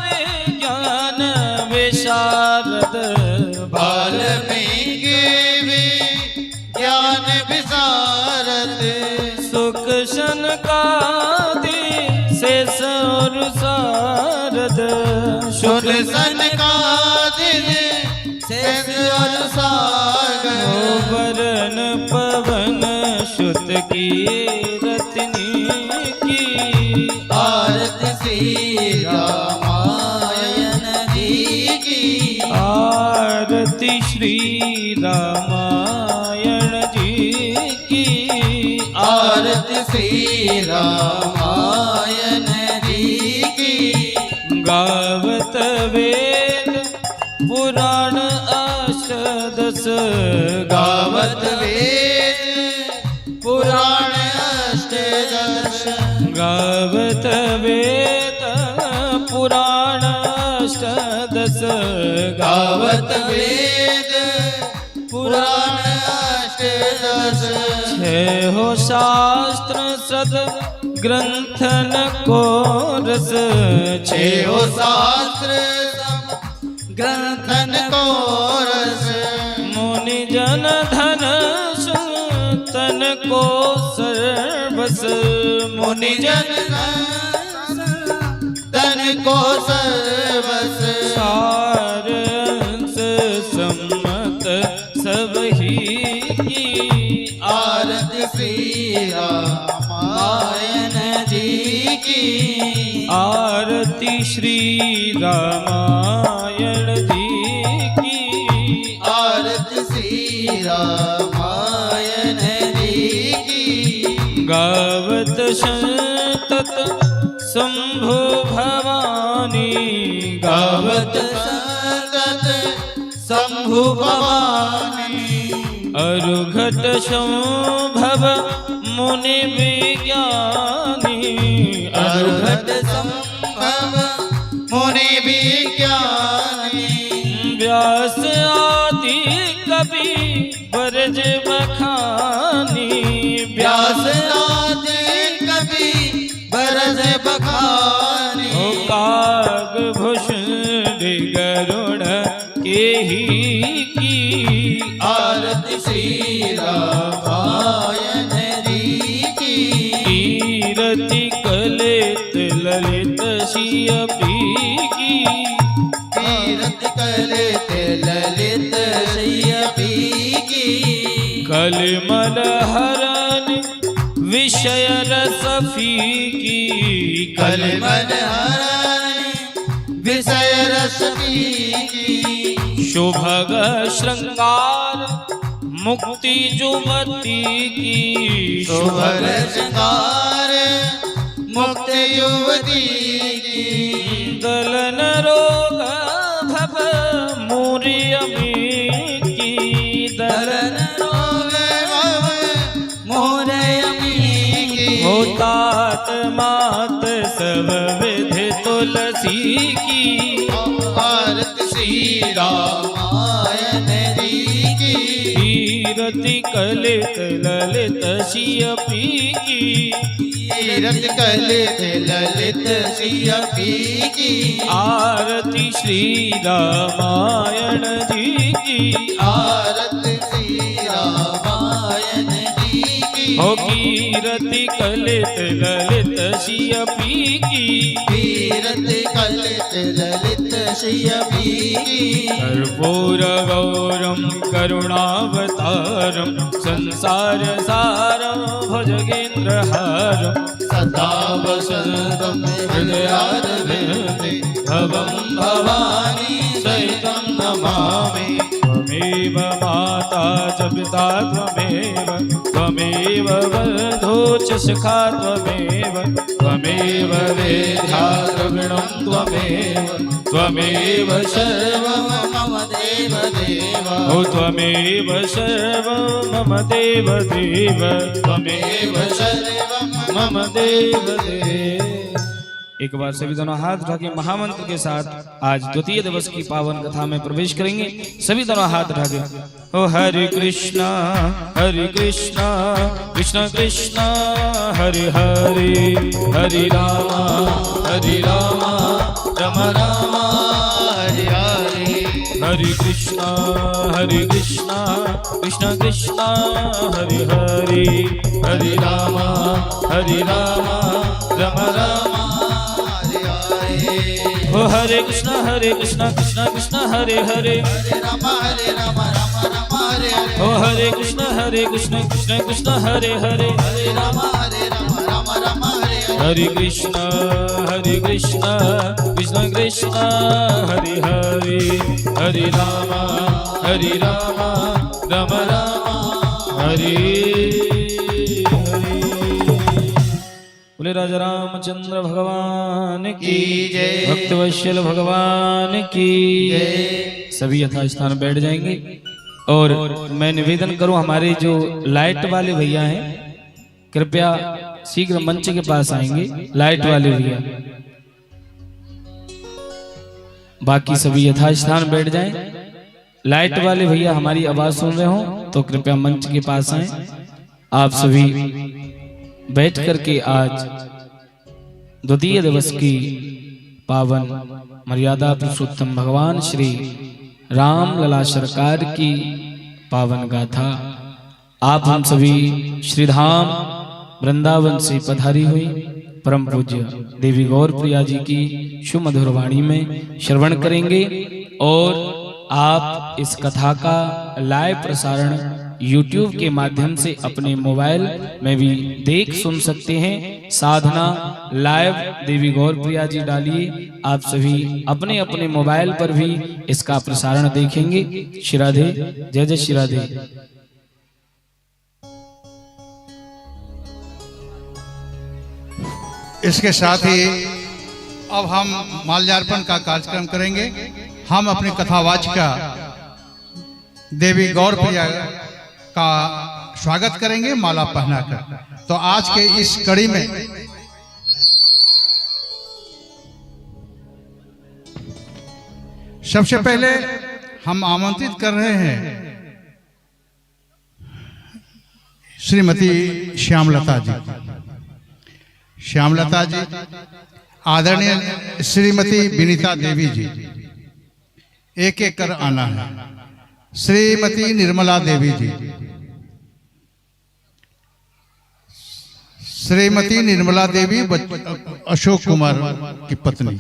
विज्ञान विशारद वाल्मीकि विज्ञान विशारद सुख सनकादि शेष और सारद सुख सनकादि शेष और सागर वरण पवन सुत की रत्नी की आरती श्री रामायण जी की आरती श्री रामायण जी की आरती श्री रामायण जी की गावत वेद पुराण अष्टदश गावत वेद पुराण अष्टदश गावत वेद पुराण अष्टदश गावत वेद पुराण अष्टदश छह हो शास्त्र सद ग्रंथन को रस छह हो शास्त्र ग्रंथन को रस मुनि जन धन तन को सर्वस मुनि जन तन को सर्वस सारंस सम्मत सब ही की आरती श्री रामायण जी की आरती श्री रामायण जी की आरती श्री रामायण जी की गावत संतत शंभु भवानी गावत संगत शंभु भवानी अरुघट संभव मुनि विज्ञानी अरुघट संभव मुनि विज्ञानी व्यास आदि कवि बरज बखानी व्यास आदि कवि बरज बखानी ओ काग भूषण गरुड़ के ही की आरती श्री रामायण जी की कीरति कलित ललित शियपी की कीरत कलित ललित शियपी की कलिमल हरण विषय रसफी की कलिमल हरण विषय रसपी की शुभग श्रृंगार मुक्ति जुमती की शोभर श्रृंगार मुक्त युवती की दलन रोग भव मूर्यमी की दलन रोग भव मोरयमी की होतात मात सब विधि तुलसी की आरती श्री रामायण जी की कीरति कलित ललित शियपी की कीरत कलित ललित शियपी की आरती श्री रामायण जी की आरती श्री रामायण जी की हो कीरति कलित ललित शियपी की कीरत कलित ललित शियपी की कर्पूर गौरम करुणावतारम संसार सारम भुजगेन्द्रहारम सदा वसन्तं हृदयारविन्दे भवं भवानी सहितं नमामि त्वमेव माता च पिता त्वमेव बन्धो च सखा त्वमेव वेद्या द्रविणं त्वमेव सर्वं मम देव देव ओ त्वमेव सर्वं मम देव देव त्वमेव सर्वं मम देव देव। एक बार सभी दोनों हाथ उठा के महामंत्र के साथ आज द्वितीय दिवस की पावन कथा में प्रवेश करेंगे। सभी दोनों हाथ उठा के ओ हरे कृष्णा कृष्ण कृष्ण हरे हरे हरे रामा रम राम हरे हरे हरे कृष्णा कृष्ण कृष्ण हरे हरे हरे राम रम राम हरे हरे हो हरे कृष्णा कृष्ण कृष्ण हरे हरे हरे राम राम हरे हरे हो हरे कृष्ण कृष्ण कृष्ण हरे हरे हरे राम राम हरे हरे हरे कृष्णा कृष्ण कृष्ण हरे हरे हरे राम राम राम हरे हरे। बोले राजा रामचंद्र भगवान की जय। भक्तवत्सल भगवान की जय। सभी यथास्थान बैठ जाएंगे और मैं निवेदन करूं हमारे जो लाइट वाले भैया हैं कृपया शीघ्र मंच के पास आएंगे। लाइट वाले भैया बाकी सभी यथास्थान बैठ जाएं। लाइट वाले भैया हमारी आवाज सुन रहे हो तो कृपया मंच के पास आएं। आप सभी बैठ करके आज द्वितीय दिवस की पावन मर्यादा पुरुषोत्तम भगवान श्री राम लला सरकार की पावन गाथा आप हम सभी श्रीधाम वृंदावन से पधारी हुई परम पूज्य देवी गौर प्रिया जी की सुमधुर वाणी में श्रवण करेंगे और आप इस कथा का लाइव प्रसारण YouTube के माध्यम से अपने मोबाइल में भी देख सुन सकते हैं। साधना लाइव देवी गौर प्रिया जी डालिए, आप सभी अपने अपने मोबाइल पर भी इसका प्रसारण देखेंगे। श्री राधे, जय जय श्री राधे। इसके साथ ही अब हम माल्यार्पण का कार्यक्रम करेंगे। हम अपनी कथावाचिका देवी गौर प्रिया का स्वागत करेंगे माला पहनाकर। तो आज के इस कड़ी में सबसे पहले हम आमंत्रित कर रहे हैं श्रीमती श्यामलता जी। श्यामलता जी, आदरणीय श्रीमती विनीता देवी जी, एक एक कर आना है। श्रीमती निर्मला देवी जी, श्रीमती निर्मला देवी अशोक कुमार की पत्नी,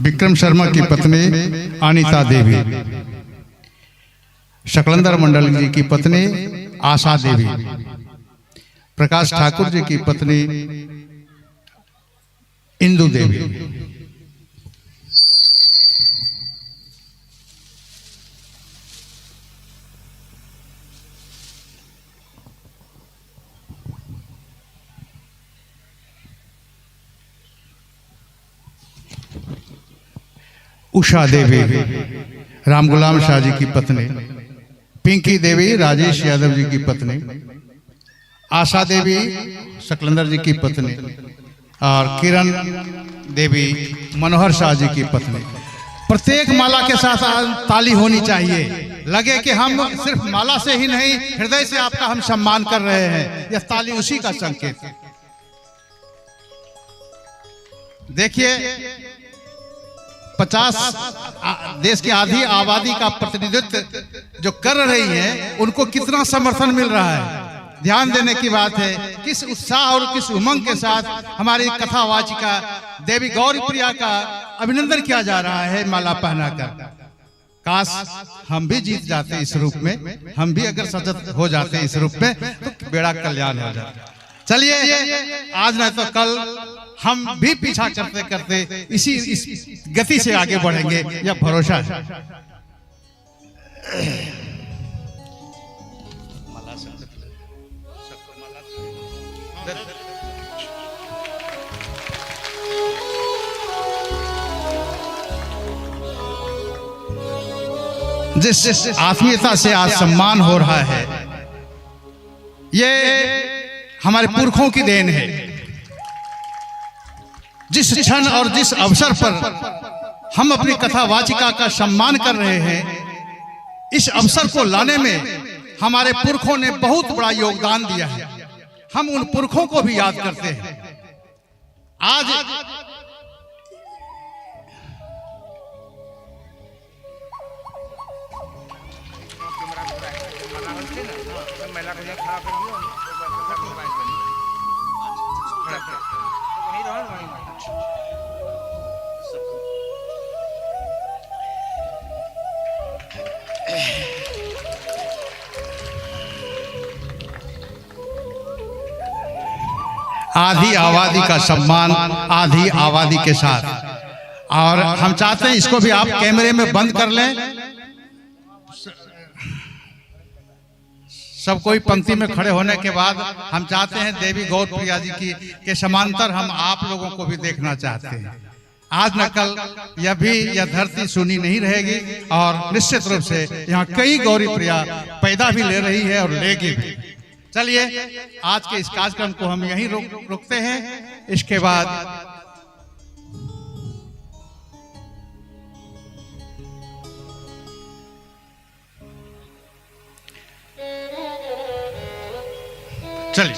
विक्रम शर्मा की पत्नी अनीता देवी, शकलंदर मंडल जी की पत्नी आशा देवी, प्रकाश ठाकुर जी की पत्नी इंदु देवी, उषा देवी राम गुलाम शाह जी की पत्नी, पिंकी देवी राजेश यादव जी की पत्नी, आशा देवी शकलंदर जी की पत्नी और किरण देवी मनोहर शाह जी की पत्नी। प्रत्येक माला के साथ ताली होनी चाहिए, लगे कि हम सिर्फ माला से ही नहीं हृदय से आपका हम सम्मान कर रहे हैं। यह ताली उसी का संकेत है। देखिए 50 देश की आधी आबादी का प्रतिनिधित्व जो कर रही है उनको कितना समर्थन मिल रहा है। ध्यान देने की बात है किस उत्साह और किस उमंग के साथ हमारी कथावाचिका देवी गौर प्रिया का अभिनंदन किया जा रहा है माला पहनाकर। काश हम भी जीत जाते इस रूप में, हम भी अगर सजग हो जाते इस रूप में तो बेड़ा कल्याण हो जाता। चलिए आज नहीं तो कल हम भी पीछा करते करते इस गति से आगे बढ़ेंगे, यह भरोसा है। जिस आत्मीयता से आज सम्मान हो रहा है ये हमारे पुरखों की देन है। जिस क्षण और जिस अवसर पर हम अपनी कथावाचिका का सम्मान कर रहे हैं, इस अवसर को लाने में हमारे पुरखों ने बहुत बड़ा योगदान दिया है। हम उन पुरखों को भी याद करते हैं। आज आधी आबादी का सम्मान आधी आबादी के साथ, और हम चाहते हैं इसको भी आप कैमरे में बंद कर लें। सब कोई पंक्ति में खड़े होने के बाद हम चाहते हैं देवी गौर प्रिया जी की के समांतर हम आप लोगों को भी देखना चाहते हैं। आज न कल यह धरती सुनी नहीं रहेगी, और निश्चित रूप से यहाँ कई गौरी प्रिया पैदा भी ले रही है और लेगी भी। चलिए आज के इस कार्यक्रम को हम यहीं रुकते हैं। इसके बाद चलिए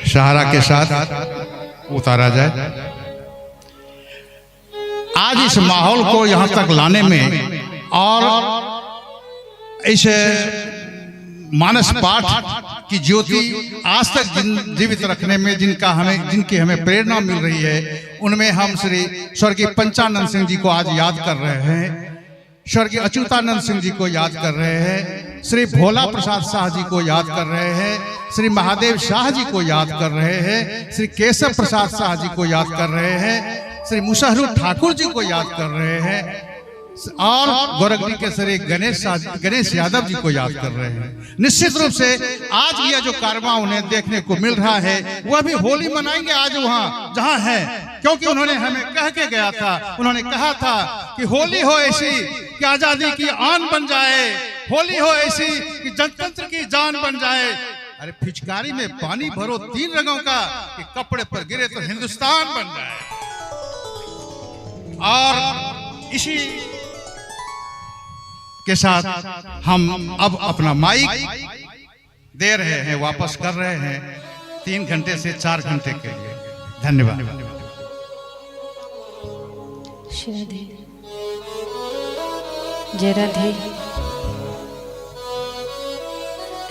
सहारा के साथ उतारा जाए। आज इस माहौल को यहाँ तक लाने में और इस मानस पाठ की ज्योति आज तक जीवित रखने में जिनकी हमें प्रेरणा मिल रही है, उनमें हम श्री स्वर्गीय पंचानंद सिंह जी को आज याद कर रहे हैं, स्वर्गीय अच्युतानंद सिंह जी को याद कर रहे हैं, श्री भोला प्रसाद शाह जी को याद कर रहे हैं, श्री महादेव शाह जी को याद कर रहे हैं, श्री केशव प्रसाद शाह जी को याद कर रहे हैं, श्री मुशहरू ठाकुर जी को याद कर रहे हैं, और गोरखपुर के श्री गणेश यादव जी को याद कर रहे हैं। निश्चित रूप से आज यह जो कारवां उन्हें देखने को मिल रहा है, वह भी होली मनाएंगे आज वहां जहां है, क्योंकि उन्होंने हमें कह के गया था, उन्होंने कहा था कि होली हो ऐसी कि आजादी की आन बन जाए, होली हो ऐसी कि जनतंत्र की जान बन जाए। अरे पिचकारी में पानी भरो 3 रंगों का कि कपड़े पर गिरे तो हिंदुस्तान बन जाए। और इसी के साथ हम अब अपना माइक दे रहे हैं, वापस कर रहे हैं 3 घंटे से 4 घंटे के लिए। धन्यवाद। राधे जय राधे,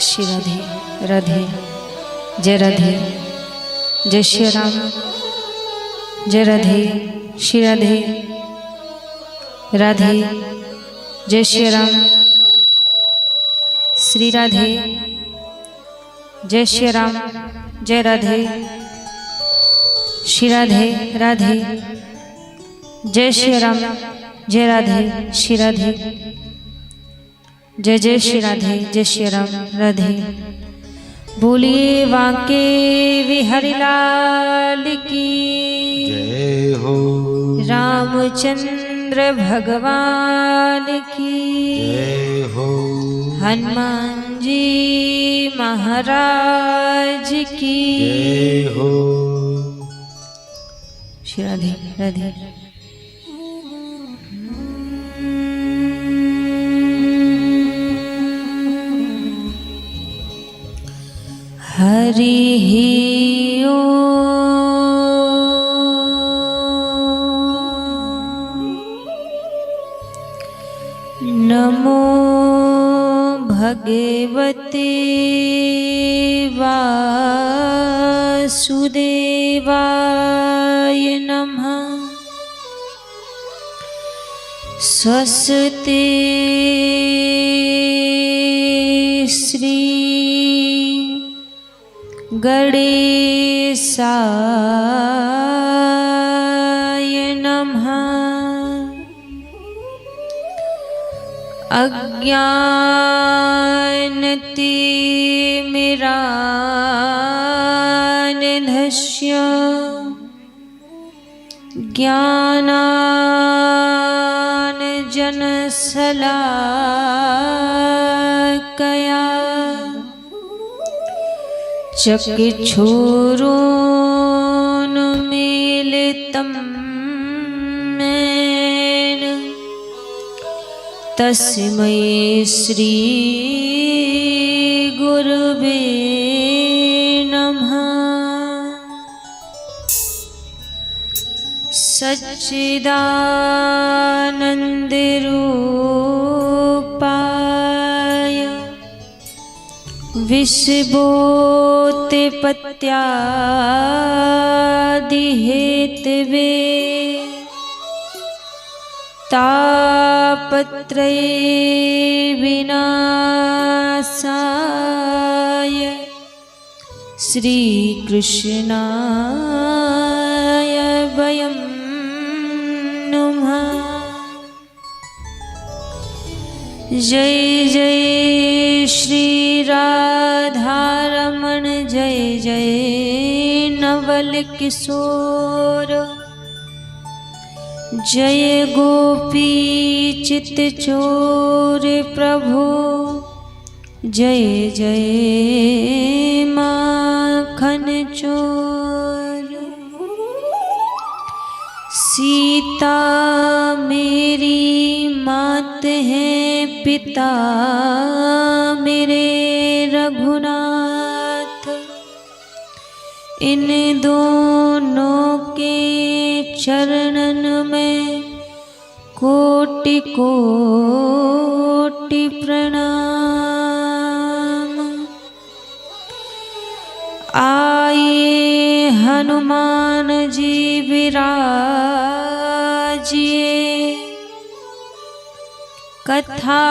श्री राधे राधे जय राधे, जय श्री राम जय राधे, श्री राधे राधे जय श्री राम, श्री राधे जय श्री राम जय राधे, श्री राधे राधे जय श्री राम जय राधे, श्री राधे जय जय श्री राधे जय श्री राम राधे। बोलिए वाके विहरि लाल की जय हो, रामचंद्र भगवान की जय हो, हनुमान जी महाराज की जय हो। श्री राधे राधे। हरि नमो भगवते वासुदेवाय नमः। स्वस्ति श्री गणेशाय नमः। अज्ञानतिमिरान्धस्य ज्ञानाञ्जनशलाकया चक्षुरुन्मीलितं येन तस्मै श्री गुरुवे नमः। सच्चिदानंद रूपाय विश्वोत्पत्त्यादिहेतवे तापत्रय विनाशाय श्रीकृष्णाय वयं नमः। जय जय श्री राधारमण जय जय नवल किशोर जय गोपी चित चोर प्रभु जय जय माखन चोर। सीता मेरी मात है पिता मेरे रघुनाथ, इन दोनों के चरणन में कोटि कोटि प्रणाम। आइए हनुमान जी विराजिए, कथा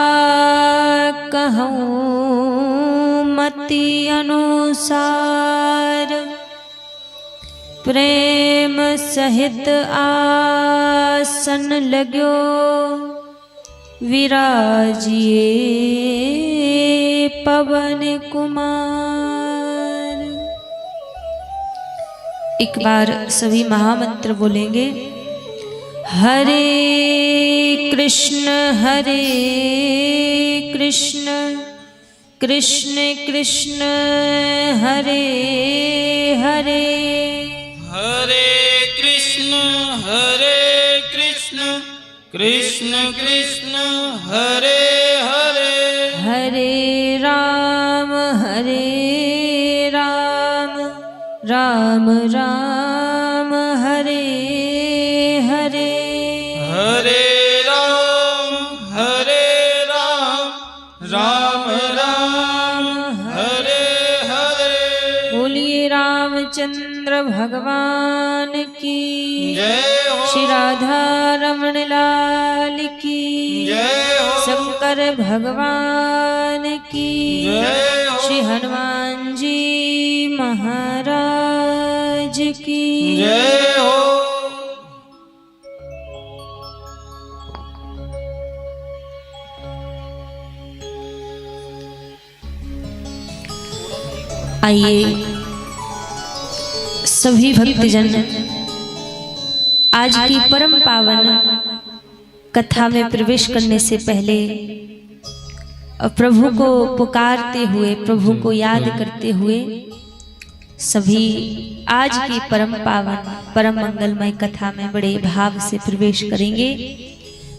कहूँ मति अनुसार, प्रेम सहित आसन लाग्यो विराजिए पवन कुमार। एक बार सभी महामंत्र बोलेंगे। हरे कृष्ण कृष्ण कृष्ण हरे हरे, हरे कृष्ण कृष्ण कृष्ण हरे हरे, हरे राम राम राम हरे हरे, हरे राम राम राम हरे हरे। बोलिए रामचंद्र भगवान की जय हो, श्री राधा रमण लाल की जय हो, शंकर भगवान की जय हो, श्री हनुमान जी महाराज की जय हो। आइए सभी भक्तजन आज की परम पावन कथा में प्रवेश करने से पहले प्रभु को पुकारते हुए, प्रभु को याद करते हुए सभी आज की परम पावन परम मंगलमय कथा में बड़े भाव से प्रवेश करेंगे।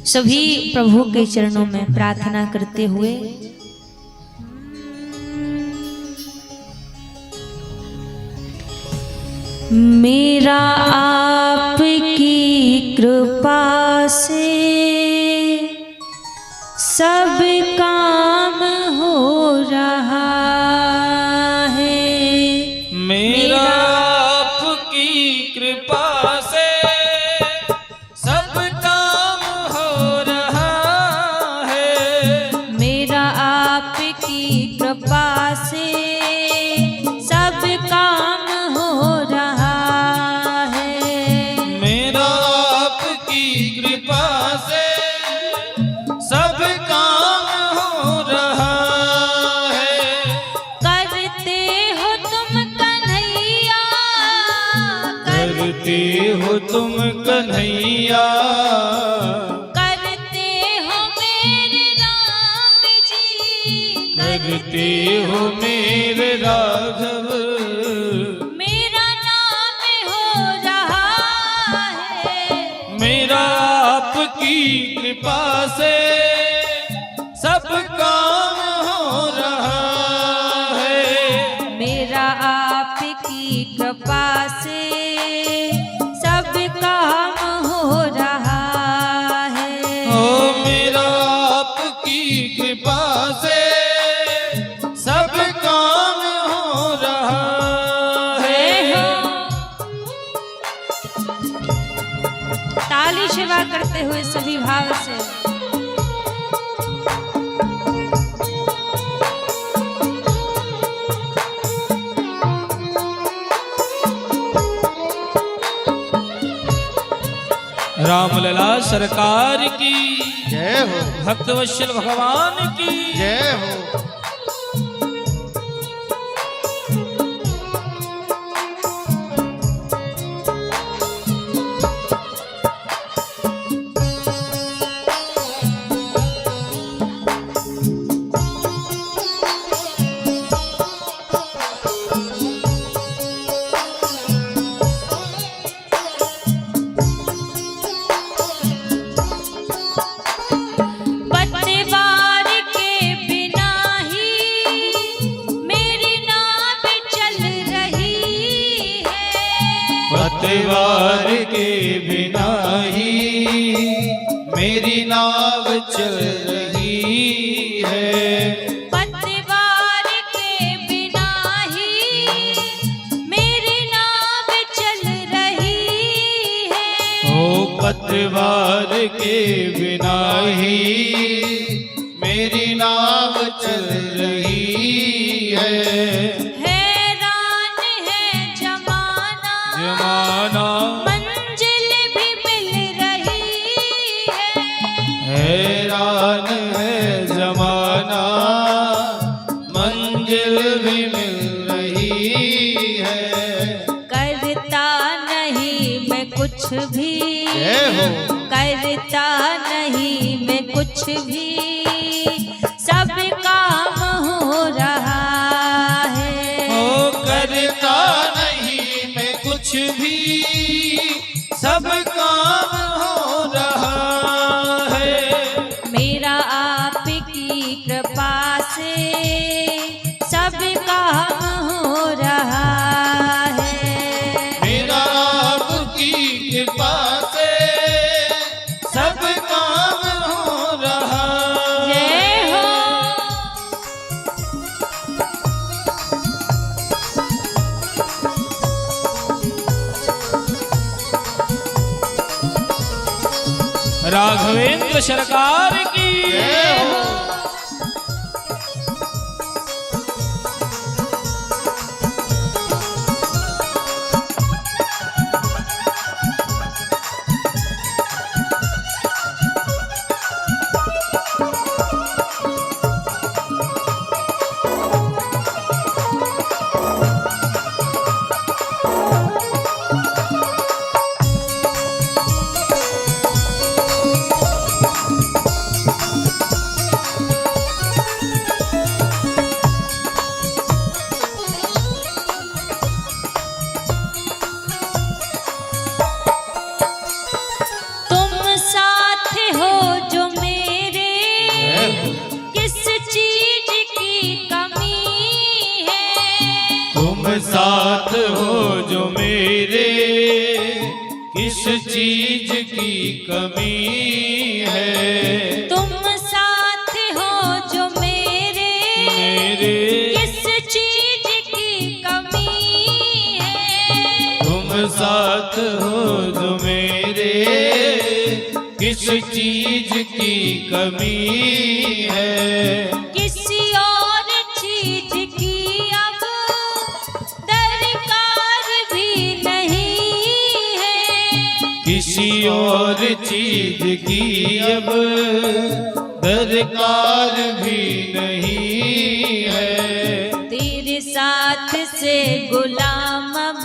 सभी प्रभु के चरणों में प्रार्थना करते हुए मेरा आपकी कृपा से सब काम हो रहा है, मेरा आपकी कृपा से सब काम हो रहा है, मेरा आपकी कृपा से सब काम हो रहा है, मेरा आपकी कृपा से सब काम हो रहा है। करते हो तुम कन्हैया, करते हो तुम कन्हैया, करते हो मेरे राम जी, करते हो मेरे राघव, मेरा नाम हो रहा है, मेरा आपकी कृपा से रामलला सरकार की जय हो भक्तवत्सल भगवान की जय हो। पतवार के बिना ही मेरी नाव चल रही है। पतवार के बिना ही मेरी नाव चल रही है। पतवार के बिना ही मेरी नाव चल रही है। ओ पतवार के बिना ही मेरी नाव चल रही है। हैरान है जमाना जमाना मंजिल भी मिल रही है। हैरान है जमाना मंजिल भी मिल रही है। करता नहीं मैं कुछ भी जय हो करता नहीं मैं कुछ भी सब काम हो रहा है। ओ करता नहीं मैं कुछ भी सब काम हो रहा है। मेरा आपकी कृपा से सब काम हो रहा है। मेरा आपकी कृपा से सब काम हो रहा जय हो राघवेंद्र सरकार की जय हो। तुम साथ हो जो मेरे किस चीज की कमी है। तुम साथ हो जो मेरे किस चीज की कमी है। तुम साथ हो जो मेरे किस चीज की कमी है। तुम साथ हो जो मेरे किस चीज की कमी है। किसी और चीज की अब दरकार भी नहीं है। किसी और चीज की अब दरकार भी नहीं है। तेरे साथ से गुलाम अब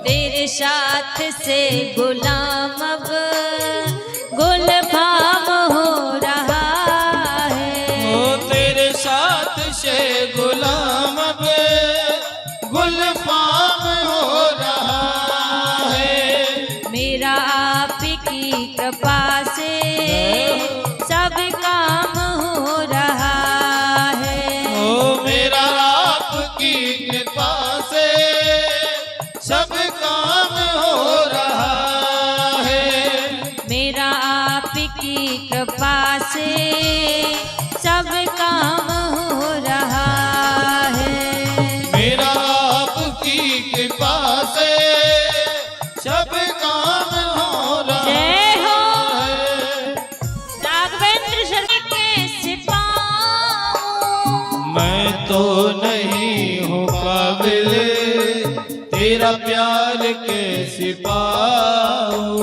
तेरे साथ से गुलाम अब गुलफाम हो रहा है। ओ तेरे साथ से गुलाम अब गुलफाम हो रहा है। मेरा आपकी कृपा से सब काम हो रहा है। ओ मेरा आपकी कृपा से सब काम हो रहा है। मेरा आपकी कृपा से सब काम हो रहा है। मेरा आपकी कृपा से सब काम हो रहा जय हो है। राघवेंद्र शर्मा के सिपाही मैं तो नहीं हूँ काबिल तेरा प्यार कैसे पाऊं।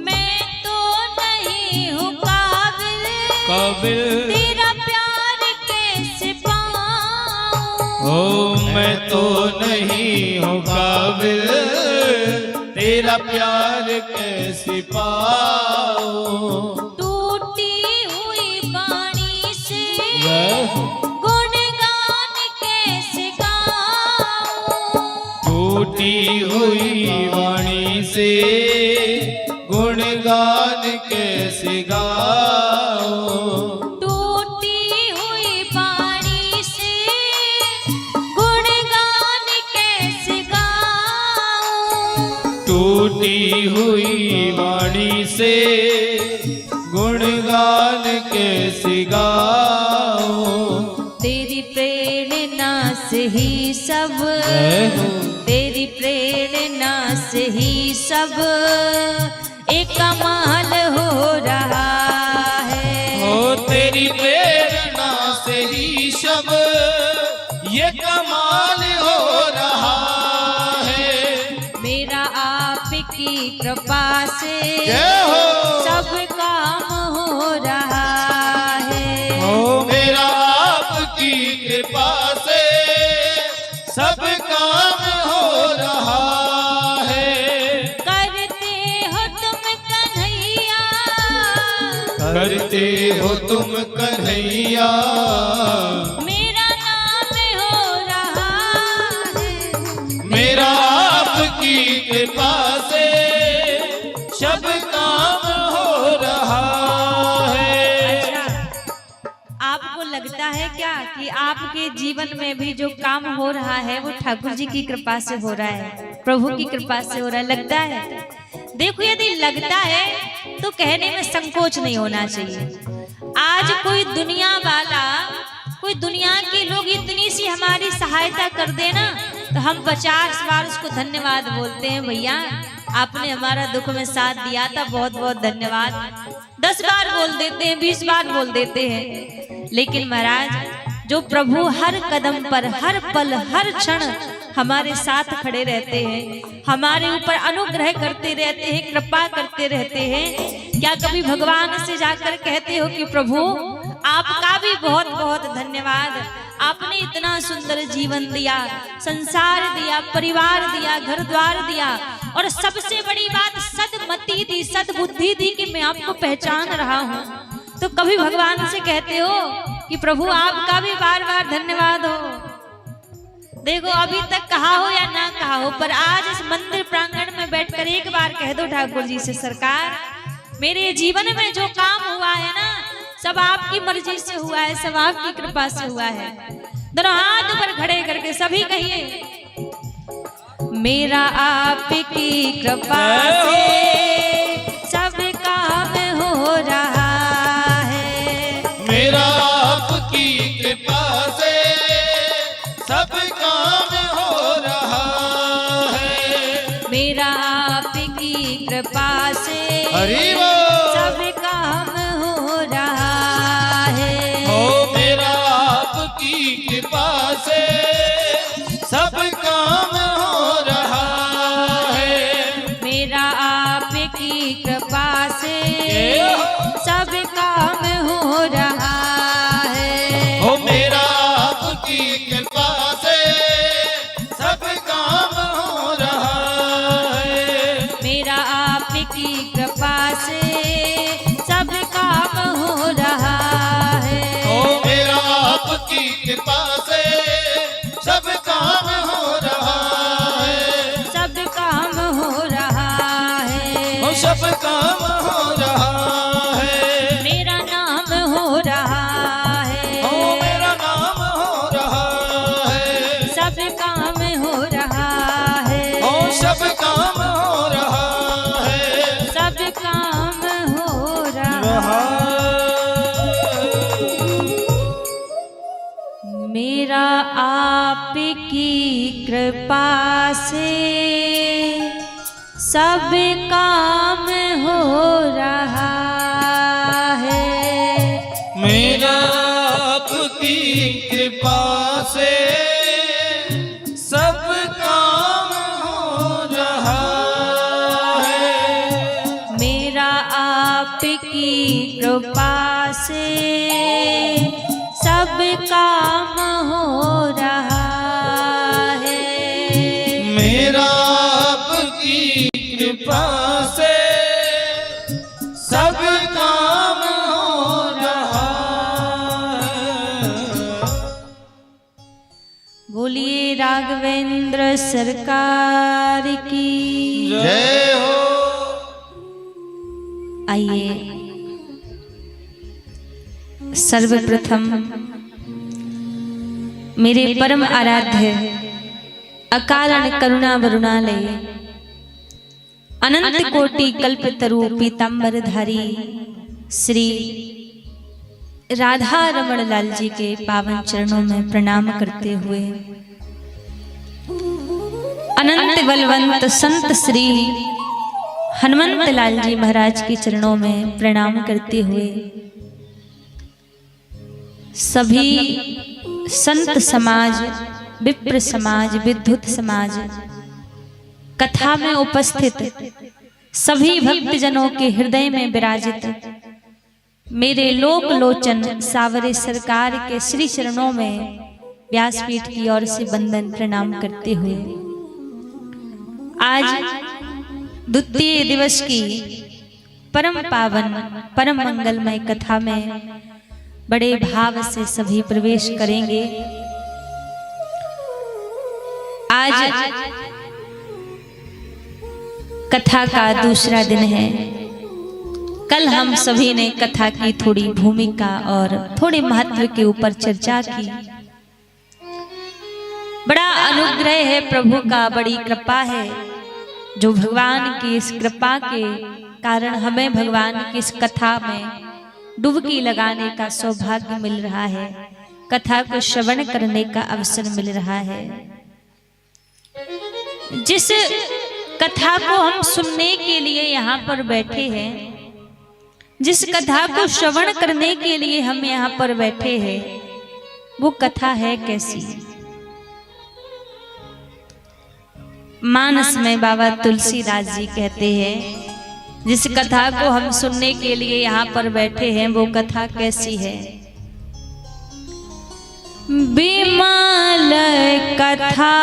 मैं काबिल, तेरा प्यार कैसे पाऊं। ओ मैं तो नहीं हूँ काबिल, तेरा प्यार कैसे पाऊं। टूटी हुई वाणी से वह गुणगान कैसे गाऊं। टूटी हुई वाणी से गुणगान कैसे गाऊं। टूटी हुई वाणी से गुणगान कैसे गाऊं। टूटी हुई वाणी से गुणगान कैसे गाऊं। तेरी प्रेरणा से ही सब, तेरी प्रेरणा से ही सब एक कमाल हो रहा है। ओ तेरी प्रेरणा से ही सब ये कमाल हो रहा है। मेरा आपकी कृपा से जय हो। सब काम हो रहा है। ओ मेरा आपकी कृपा से सब काम हो रहा है। करते हो तुम कन्हैया, करते हो तुम कन्हैया, मेरा नाम हो रहा है। मेरा आपकी कृपा से सब काम हो रहा है। अच्छा, आपको लगता है क्या कि आपके जीवन में भी जो काम हो रहा है वो ठाकुर जी की कृपा से हो रहा है, प्रभु की कृपा से हो रहा है? लगता है? देखो, यदि लगता है तो कहने में संकोच नहीं होना चाहिए। आज कोई दुनिया वाला, कोई दुनिया के लोग इतनी सी हमारी सहायता कर देना तो हम 50 बार उसको धन्यवाद बोलते हैं। भैया आपने हमारा दुख में साथ दिया था, बहुत बहुत धन्यवाद। 10 बार बोल देते हैं, 20 बार बोल देते हैं। लेकिन महाराज, जो प्रभु हर कदम पर, हर पल, हर क्षण हमारे साथ खड़े रहते हैं, हमारे ऊपर अनुग्रह करते रहते हैं, कृपा करते रहते हैं, क्या कभी भगवान से जाकर कहते हो कि प्रभु आपका भी बहुत बहुत धन्यवाद, आपने इतना सुंदर जीवन दिया, संसार दिया, परिवार दिया, घर द्वार दिया, और सबसे बड़ी बात सद्मति दी, सद्बुद्धि दी कि मैं आपको पहचान रहा हूँ। तो कभी भगवान से कहते हो कि प्रभु आपका भी बार बार धन्यवाद हो? देखो, अभी तक कहा हो या ना कहा हो, पर आज इस मंदिर प्रांगण में बैठकर एक बार कह दो ठाकुर जी से, सरकार मेरे जीवन में जो काम हुआ है ना, सब आपकी मर्जी से हुआ है, सब आपकी कृपा से हुआ है। दोनों हाथ ऊपर खड़े करके सभी कहिए, मेरा आपकी कृपा से सब काम हो रहा है। मेरा आपकी कृपा से सब काम हो रहा है। मेरा आपकी कृपा से हरि बोल। सब काम हो रहा है। ओ मेरा आपकी कृपा से सब काम हो रहा है। मेरा आपकी कृपा से सब काम हो रहा है। ओ मेरा आपकी कृपा से सब काम हो रहा है। मेरा आपकी कृपा से सब काम हो रहा है। ओ मेरा आपकी कृपा से सब काम हो रहा है। सब काम हो रहा है। ओ सब काम हो रहा है। मेरा नाम हो रहा है। ओ मेरा नाम हो रहा है। सब काम हो रहा है। ओ सब काम हो रहा है। सब काम हो रहा। मेरा आपकी कृपा से सब काम हो रहा है। मेरा आपकी कृपा से सब काम हो रहा है। मेरा आपकी कृपा से काम हो रहा है। मेरा आपकी कृपा से सब काम हो रहा है। बोलिए राघवेंद्र सरकार की जय हो। आइए सर्वप्रथम मेरे परम आराध्य अकारण करुणा वरुणालय अनंत कोटि कल्पतरु पीतांबरधारी श्री राधा रमण लाल जी के पावन चरणों में प्रणाम करते हुए अनंत बलवंत संत श्री हनुमंत लाल जी महाराज के चरणों में प्रणाम करते हुए सभी संत समाज, विप्र समाज, विद्युत समाज, कथा में उपस्थित सभी भक्तजनों के हृदय में विराजित मेरे लोक लोचन सावरे सरकार के श्री चरणों में व्यासपीठ की ओर से वंदन प्रणाम करते हुए आज द्वितीय दिवस की परम पावन परम मंगलमय कथा में बड़े भाव से सभी प्रवेश करेंगे। आज कथा का दूसरा दिन है। कल हम सभी ने कथा की थोड़ी भूमिका और थोड़े महत्व के ऊपर चर्चा की। बड़ा अनुग्रह है प्रभु का, बड़ी कृपा है जो भगवान की इस कृपा के कारण हमें भगवान की इस कथा में डुबकी लगाने का सौभाग्य मिल रहा है, कथा को श्रवण करने का अवसर मिल रहा है। जिस कथा को हम सुनने के लिए यहाँ पर बैठे हैं, जिस कथा को श्रवण करने के लिए हम यहाँ पर बैठे हैं, वो कथा है कैसी? मानस में बाबा तुलसीदास जी कहते हैं जिस कथा को हम सुनने के लिए यहाँ पर बैठे हैं वो कथा कैसी है? बिमल कथा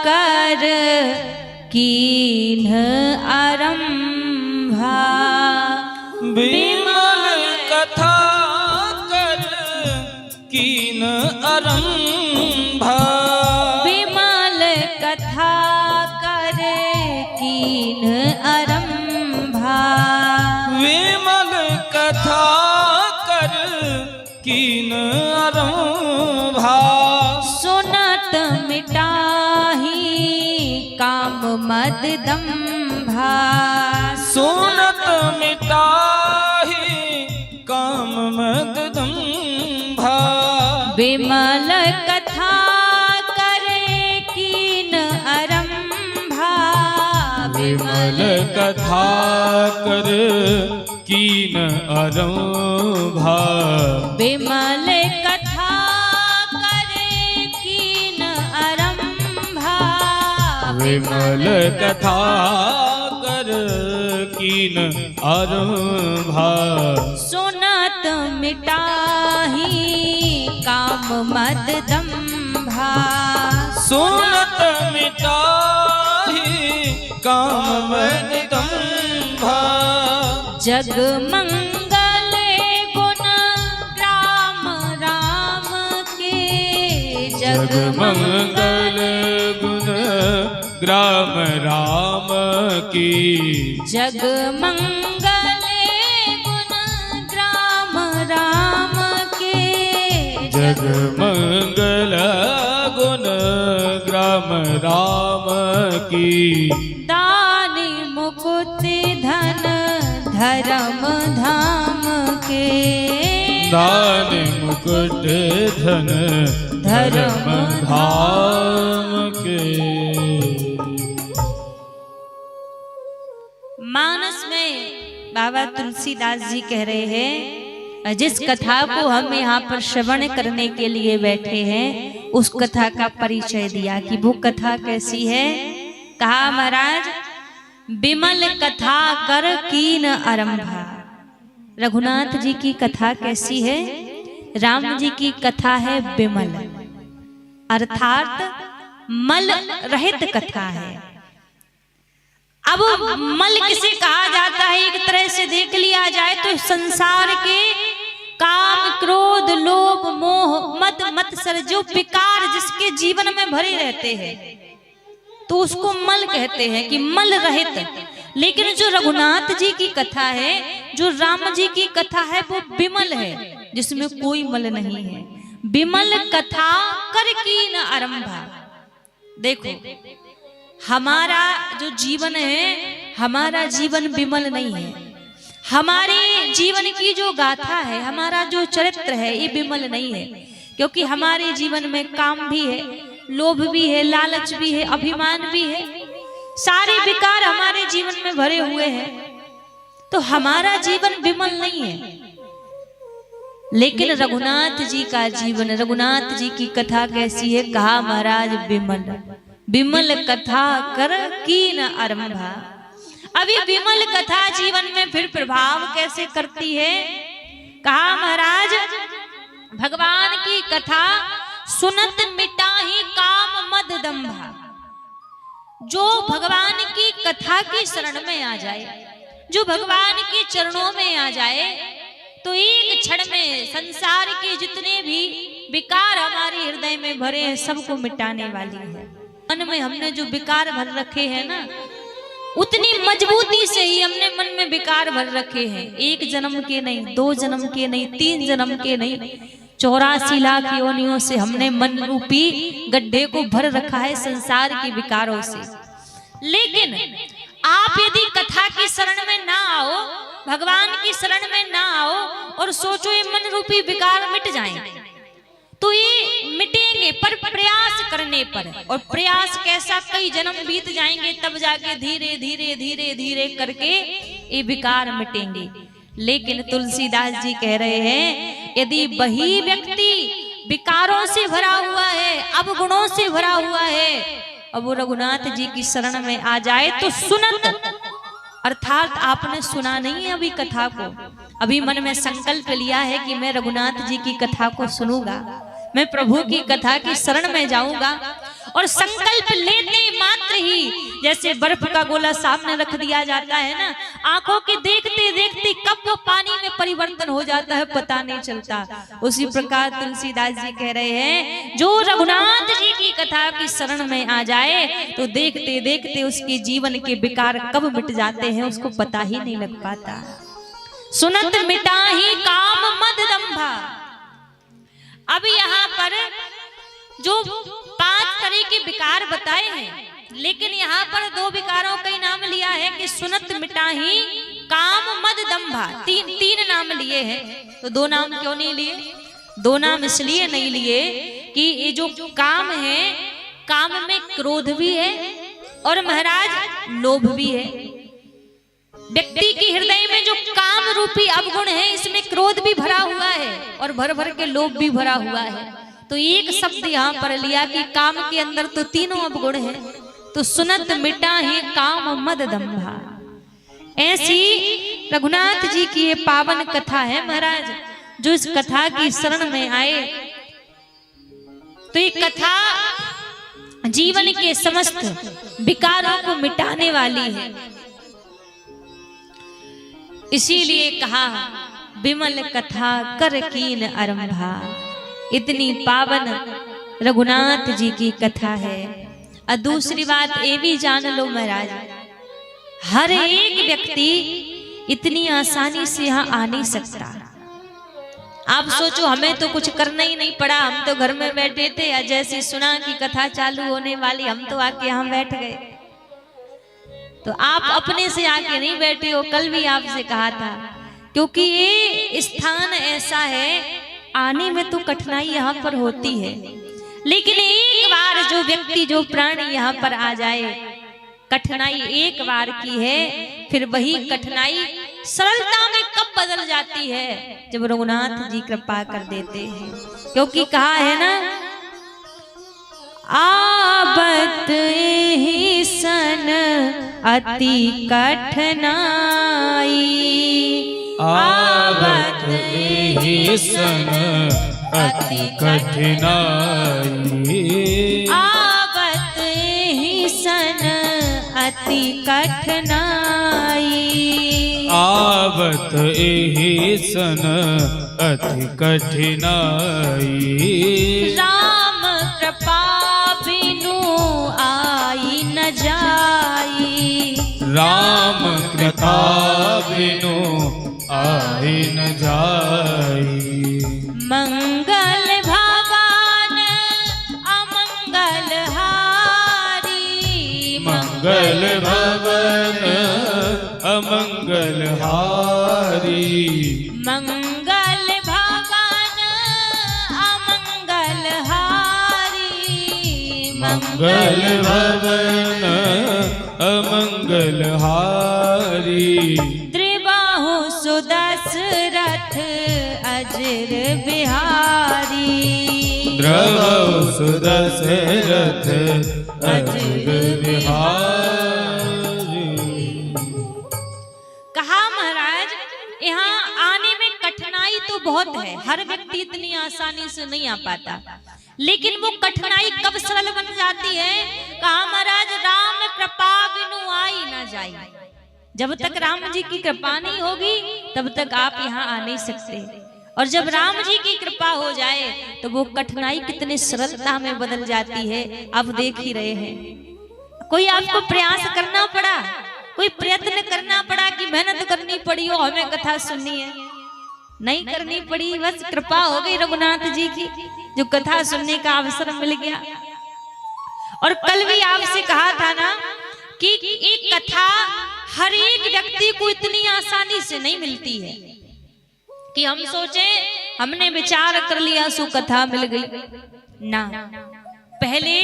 कर कीन्ह आरंभा, बिमल कथा कर कीन आरंभा, बिमल कथा कर कीन्ह आरंभा, विमल कथा कर कीन आरंभा, सुनत मिटाही काम मद दंभा, सुनत मिटाही काम मद दंभा, विमल कथा करे कीन आरंभा, विमल कथा कर कीन आरंभा, विमल कथा करे कीन आरंभा, विमल कथा कर कीन आरंभा, सुनत मिटाही काम मद दंभा, सुनत मिटाही काम मद दंभा, जग मंगल गुण राम राम के, जग मंगल गुण ग्राम राम की, जग मंगल गुण ग्राम राम के, जग मंगल गुण ग्राम राम की, दानी मुकुति धन धर्म धाम के, दान मुकुट धन धर्म धाम के। मानस में बाबा तुलसीदास जी कह रहे हैं जिस कथा को हम यहाँ पर श्रवण करने के लिए बैठे हैं उस कथा का परिचय दिया कि वो कथा कैसी है। कहा महाराज बिमल कथा कर कीन आरंभा। रघुनाथ जी की कथा कैसी है राम जी की कथा है विमल, अर्थात मल रहित कथा है। अब मल किसे कहा जाता है, एक तरह से देख लिया जाए तो संसार के काम, क्रोध, लोभ, मोह, मद, मत्सर जो विकार जिसके जीवन में भरे रहते हैं तो उसको मल कहते हैं कि मल रहित। लेकिन जो रघुनाथ जी की कथा है, जो राम जी की कथा है, वो विमल है, जिसमें कोई मल नहीं है। विमल कथा कर कीन आरंभा। देखो हमारा जो जीवन है, हमारा जीवन विमल नहीं है। हमारे जीवन की जो गाथा है, हमारा जो चरित्र है, ये विमल नहीं है, क्योंकि हमारे जीवन में काम भी है, लोभ भी है, लालच भी है, अभिमान भी है, सारे विकार हमारे जीवन में भरे हुए हैं। तो हमारा जीवन विमल नहीं है। लेकिन रघुनाथ जी का जीवन, रघुनाथ जी की कथा कैसी है, कहा महाराज विमल, विमल कथा कर कीन आरंभा। अभी विमल कथा जीवन में फिर प्रभाव कैसे करती है, कहा महाराज भगवान की कथा सुनत मिटाही काम मद दंभा। जो भगवान की कथा की शरण में आ जाए, जो भगवान के चरणों में आ जाए, तो एक क्षण में संसार के जितने भी विकार हमारे हृदय में भरे हैं सबको मिटाने वाली है। मन में हमने जो विकार भर रखे हैं ना, उतनी मजबूती से ही हमने मन में विकार भर रखे हैं। एक जन्म के नहीं, 2 जन्म के नहीं, 3 जन्म के नहीं, 84 लाख योनियों से हमने मन रूपी गड्ढे को भर रखा है संसार के विकारों से। लेकिन आप यदि कथा की शरण में ना आओ, भगवान की शरण में ना आओ और सोचो ये मन रूपी विकार मिट जाएं, तो ये मिटेंगे पर प्रयास करने पर। और प्रयास कैसा, कई जन्म बीत जाएंगे तब जाके धीरे धीरे धीरे धीरे करके ये विकार मिटेंगे। लेकिन तुलसीदास जी कह रहे हैं यदि वही व्यक्ति विकारों से भरा हुआ है, अवगुणों से भरा हुआ है, अब वो रघुनाथ जी की शरण में आ जाए तो सुनत, अर्थात आपने सुना नहीं है अभी कथा को, अभी मन में संकल्प लिया है कि मैं रघुनाथ जी की कथा को सुनूंगा, मैं प्रभु की कथा की शरण में जाऊंगा। और संकल्प लेते मात्र ही जैसे बर्फ का गोला सामने रख दिया जाता है ना, आंखों के देखते देखते कब वो पानी में परिवर्तन हो जाता है पता नहीं चलता। उसी प्रकार तुलसीदास जी कह रहे हैं जो रघुनाथ जी की कथा की शरण में आ जाए तो देखते देखते उसके जीवन के विकार कब मिट जाते हैं उसको पता ही नहीं लग पाता। सुनत मिटाही काम मद दंभा। अब यहाँ पर जो 5 तरह के विकार बताए हैं, लेकिन यहाँ पर 2 विकारों का नाम लिया है कि सुनत मिटाही काम मद दंभा। 3 नाम लिए हैं, तो 2 नाम क्यों नहीं लिए? 2 नाम इसलिए नहीं लिए कि ये जो काम है, काम में क्रोध भी है और महाराज लोभ भी है। व्यक्ति के हृदय में जो काम रूपी अवगुण है, इसमें क्रोध भी भरा हुआ है और भर भर के लोभ भी भरा हुआ है। तो एक शब्द यहाँ पर लिया कि काम के अंदर तो तीनों अवगुण है, तो सुनत मिटाही काम मद दंभा। ऐसी रघुनाथ जी की ये पावन कथा है महाराज। जो इस कथा की शरण में आए तो ये कथा जीवन के समस्त विकारों को मिटाने वाली है। इसीलिए कहा विमल कथा कर कीन आरंभा। इतनी पावन रघुनाथ जी की कथा है। और दूसरी बात ये भी जान लो महाराज, हर एक व्यक्ति इतनी आसानी से यहाँ आ नहीं सकता। आप सोचो हमें तो कुछ करना ही नहीं पड़ा, हम तो घर में बैठे थे या जैसे सुना कि कथा चालू होने वाली हम तो आके यहाँ बैठ गए। तो आप अपने से आके नहीं बैठे हो, कल भी आपसे कहा था, क्योंकि ये स्थान ऐसा है आने में तो कठिनाई यहाँ पर होती है, लेकिन एक बार जो व्यक्ति जो प्राणी यहाँ पर आ जाए, कठिनाई एक बार की है, फिर वही कठिनाई सरलता में कब बदल जाती है जब रघुनाथ जी कृपा कर देते हैं। क्योंकि कहा है ना, आबत ही सन अति कठिनाई आवत एहि सन अति कठिनाई। आवत एहि सन अति कठिनाई। आवत एहि सन अति कठिनाई। राम कृपा बिनु आई न जाई। राम कृपा बिनु आई न जाई। मंगल भवन अमंगल हारी। मंगल भवन अमंगल हारी। मंगल भवन अमंगल हारी। मंगल भवन अमंगल हारी। त्रिबाहु सुदशरथ अजर बिहारी। द्रवहु सुदशरथ अजर बिहारी। कहा महाराज यहाँ आने में कठिनाई तो बहुत है, हर व्यक्ति इतनी आसानी से नहीं आ पाता, लेकिन वो कठिनाई कब सरल बन जाती है? कहा महाराज राम कृपा बिनु आई न जाई। जब तक राम जी की कृपा नहीं होगी तब तक आप यहाँ आ नहीं सकते, और जब राम जी की कृपा हो जाए तो वो कठिनाई कितने सरलता में बदल जाती है, आप देख ही रहे हैं। कोई आपको प्रयास करना पड़ा, कोई प्रयत्न करना पड़ा कि मेहनत करनी पड़ी हो हमें कथा सुननी है? नहीं करनी पड़ी, बस कृपा हो गई रघुनाथ जी की, जो कथा सुनने का अवसर मिल गया। और कल भी आपसे कहा था ना कि एक कथा हर एक व्यक्ति को इतनी आसानी से नहीं मिलती है कि हम सोचे हमने विचार कर लिया सो कथा मिल गई ना। पहले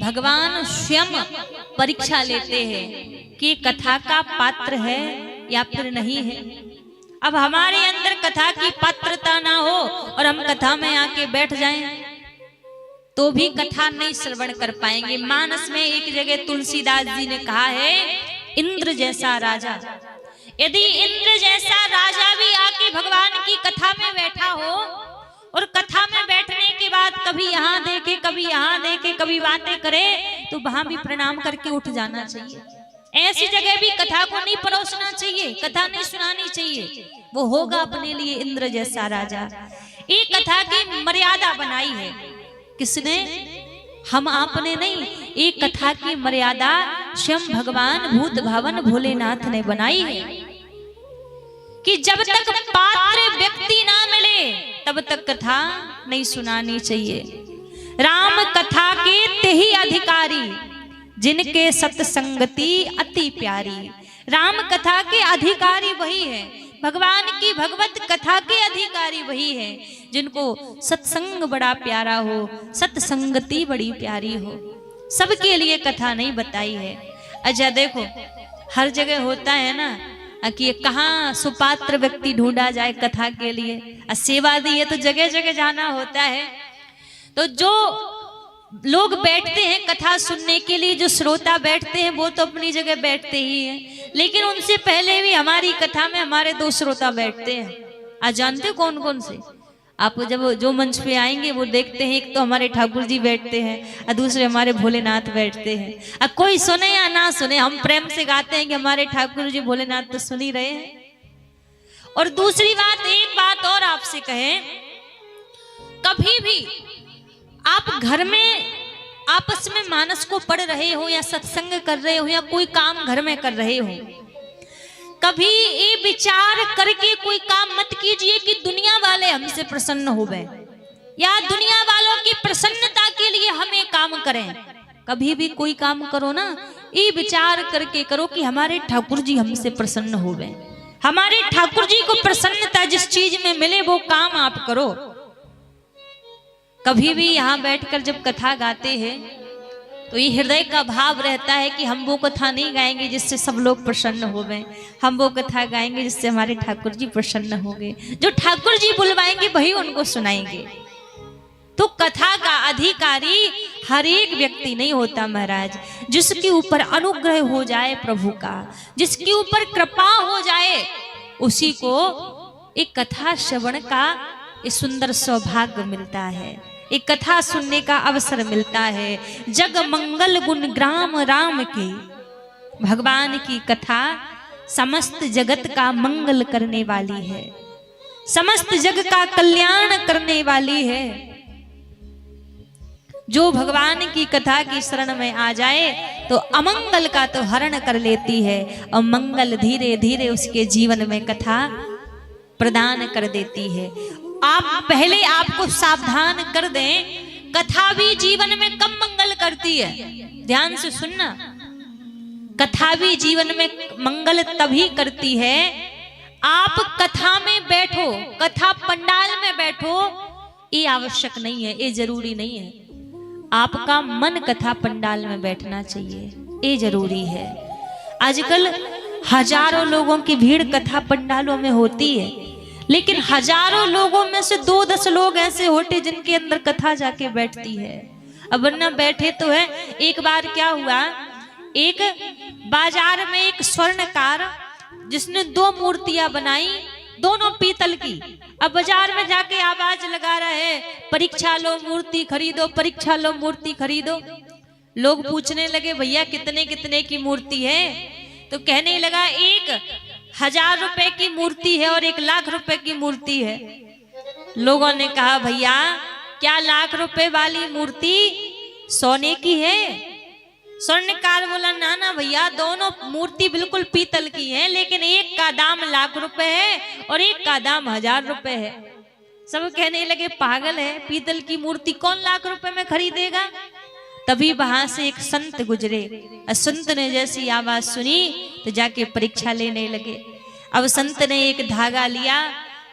भगवान स्वयं परीक्षा लेते हैं कि कथा का पात्र है या फिर नहीं है। अब हमारे अंदर कथा की पात्रता ना हो और हम कथा में आके बैठ जाएं तो भी कथा नहीं श्रवण कर पाएंगे। मानस में एक जगह तुलसीदास जी ने कहा है, इंद्र जैसा राजा, यदि इंद्र जैसा राजा भी आके भगवान की कथा में बैठा हो और कथा में बैठने के बाद कभी यहाँ देखे कभी यहाँ देखे कभी बातें करे तो वहां भी प्रणाम करके उठ जाना चाहिए। ऐसी जगह भी कथा को नहीं परोसना चाहिए, कथा नहीं सुनानी चाहिए। वो होगा अपने लिए इंद्र जैसा राजा। एक कथा की मर्यादा बनाई है किसने? हम आपने नहीं, एक कथा की मर्यादा स्वयं भगवान भूत भावन भोलेनाथ ने बनाई है कि जब तक पात्र व्यक्ति ना मिले तब तक कथा नहीं सुनानी चाहिए। राम कथा के तेहि अधिकारी, जिनके सत्संगति अति प्यारी। राम कथा के अधिकारी वही है, भगवान की भगवत कथा के अधिकारी वही है जिनको सत्संग बड़ा प्यारा हो, सत्संगति बड़ी प्यारी हो। सबके लिए कथा नहीं बताई है। अच्छा देखो, हर जगह होता है ना कि कहाँ सुपात्र व्यक्ति ढूंढा जाए कथा के लिए, सेवा दी है तो जगह जगह जाना होता है। तो जो लोग बैठते हैं कथा सुनने के लिए, जो श्रोता बैठते हैं वो तो अपनी जगह बैठते ही हैं, लेकिन उनसे पहले भी हमारी कथा में हमारे दो श्रोता बैठते हैं। आज जानते कौन कौन से? आप जब जो मंच पे आएंगे वो देखते हैं, एक तो हमारे ठाकुर जी बैठते हैं और दूसरे हमारे भोलेनाथ बैठते हैं। अब कोई सुने या ना सुने, हम प्रेम से गाते हैं कि हमारे ठाकुर जी भोलेनाथ तो सुन ही रहे हैं। और दूसरी बात, एक बात और आपसे कहें, कभी भी आप घर में आपस में मानस को पढ़ रहे हो या सत्संग कर रहे हो या कोई काम घर में कर रहे हो, कभी ये विचार करके कोई काम मत कीजिए कि दुनिया वाले हमसे प्रसन्न हो गए या दुनिया वालों की प्रसन्नता के लिए हम ये काम करें। कभी भी कोई काम करो ना, ये विचार करके करो कि हमारे ठाकुर जी हमसे प्रसन्न हो गए। हमारे ठाकुर जी को प्रसन्नता जिस चीज में मिले वो काम आप करो। कभी भी यहाँ बैठकर जब कथा गाते हैं तो ये हृदय का भाव रहता है कि हम वो कथा नहीं गाएंगे जिससे सब लोग प्रसन्न हो गए, हम वो कथा गाएंगे जिससे हमारे ठाकुर जी प्रसन्न हो गए। जो ठाकुर जी बुलवाएंगे वही उनको सुनाएंगे। तो कथा का अधिकारी हर एक व्यक्ति नहीं होता महाराज। जिसके ऊपर अनुग्रह हो जाए प्रभु का, जिसके ऊपर कृपा हो जाए उसी को एक कथा श्रवण का एक सुंदर सौभाग्य मिलता है, एक कथा सुनने का अवसर मिलता है। जग मंगल गुण ग्राम राम की, भगवान की कथा समस्त जगत का मंगल करने वाली है, समस्त जग का कल्याण करने वाली है। जो भगवान की कथा की शरण में आ जाए तो अमंगल का तो हरण कर लेती है और मंगल धीरे धीरे उसके जीवन में कथा प्रदान कर देती है। आप पहले आपको सावधान कर दें, कथा भी जीवन में कम मंगल करती है। ध्यान से सुनना, कथा भी जीवन में मंगल तभी करती है, आप कथा में बैठो, कथा पंडाल में बैठो, ये आवश्यक नहीं है, ये जरूरी नहीं है। आपका मन कथा पंडाल में बैठना चाहिए, ये जरूरी है। आजकल हजारों लोगों की भीड़ कथा पंडालों में होती है, लेकिन हजारों लोगों में से 2-10 लोग ऐसे होते जिनके अंदर कथा जाके बैठती है। अब वरना बैठे तो है। एक बार क्या हुआ, एक बाजार में एक स्वर्णकार जिसने 2 मूर्तियां बनाई, दोनों पीतल की। अब बाजार में जाके आवाज लगा रहा है, परीक्षा लो मूर्ति खरीदो, परीक्षा लो मूर्ति खरीदो। लोग पूछने लगे भैया कितने कितने की मूर्ति है? तो कहने लगा 1000 रुपए की मूर्ति है और 1 लाख रुपए की मूर्ति है। लोगों ने कहा भैया क्या लाख रुपए वाली मूर्ति सोने की है? स्वर्णकार बोला ना ना भैया, दोनों मूर्ति बिल्कुल पीतल की है, लेकिन एक का दाम 1 लाख रुपए है और एक का दाम 1000 रुपए है। सब कहने लगे पागल है, पीतल की मूर्ति कौन 1 लाख रुपए में खरीदेगा? तभी वहां से एक संत गुजरे, संत ने जैसी आवाज सुनी तो जाके परीक्षा लेने लगे। अब संत ने एक धागा लिया,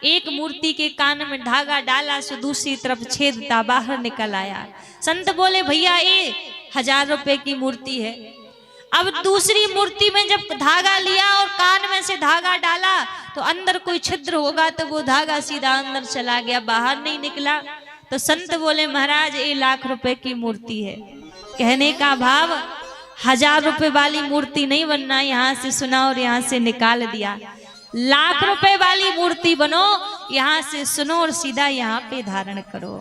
एक मूर्ति के कान में धागा डाला, सो दूसरी तरफ छेद था, बाहर निकल आया। संत बोले भैया ये 1000 रुपए की मूर्ति है। अब दूसरी मूर्ति में जब धागा लिया और कान में से धागा डाला तो अंदर कोई छिद्र होगा, तो वो धागा सीधा अंदर चला गया, बाहर नहीं निकला। तो संत बोले महाराज ये 1 लाख रुपए की मूर्ति है। कहने का भाव 1000 रुपए वाली मूर्ति नहीं बनना, यहाँ से सुना और यहाँ से निकाल दिया। 1 लाख रुपए वाली मूर्ति बनो, यहाँ से सुनो और सीधा यहाँ पे धारण करो,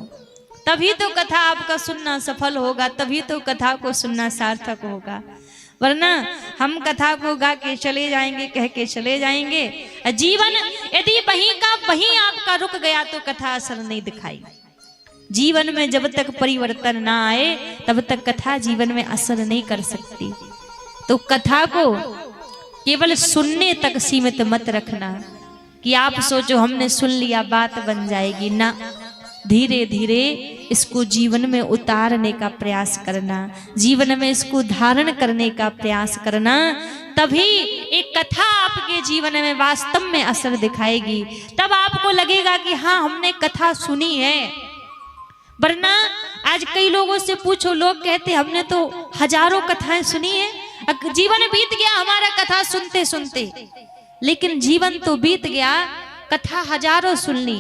तभी तो कथा आपका सुनना सफल होगा, तभी तो कथा को सुनना सार्थक होगा। वरना हम कथा को गा के चले जाएंगे, कह के चले जाएंगे, जीवन यदि वहीं का वहीं आपका रुक गया तो कथा असर नहीं दिखाई। जीवन में जब तक परिवर्तन ना आए तब तक कथा जीवन में असर नहीं कर सकती। तो कथा को केवल सुनने तक सीमित मत रखना कि आप सोचो हमने सुन लिया बात बन जाएगी, ना, धीरे धीरे इसको जीवन में उतारने का प्रयास करना, जीवन में इसको धारण करने का प्रयास करना, तभी एक कथा आपके जीवन में वास्तव में असर दिखाएगी। तब आपको लगेगा कि हाँ हमने कथा सुनी है। वरना आज कई लोगों से पूछो, लोग कहते हमने तो हजारों कथाएं सुनी है, जीवन बीत गया हमारा कथा सुनते सुनते। लेकिन जीवन तो बीत गया, कथा हजारों सुन ली,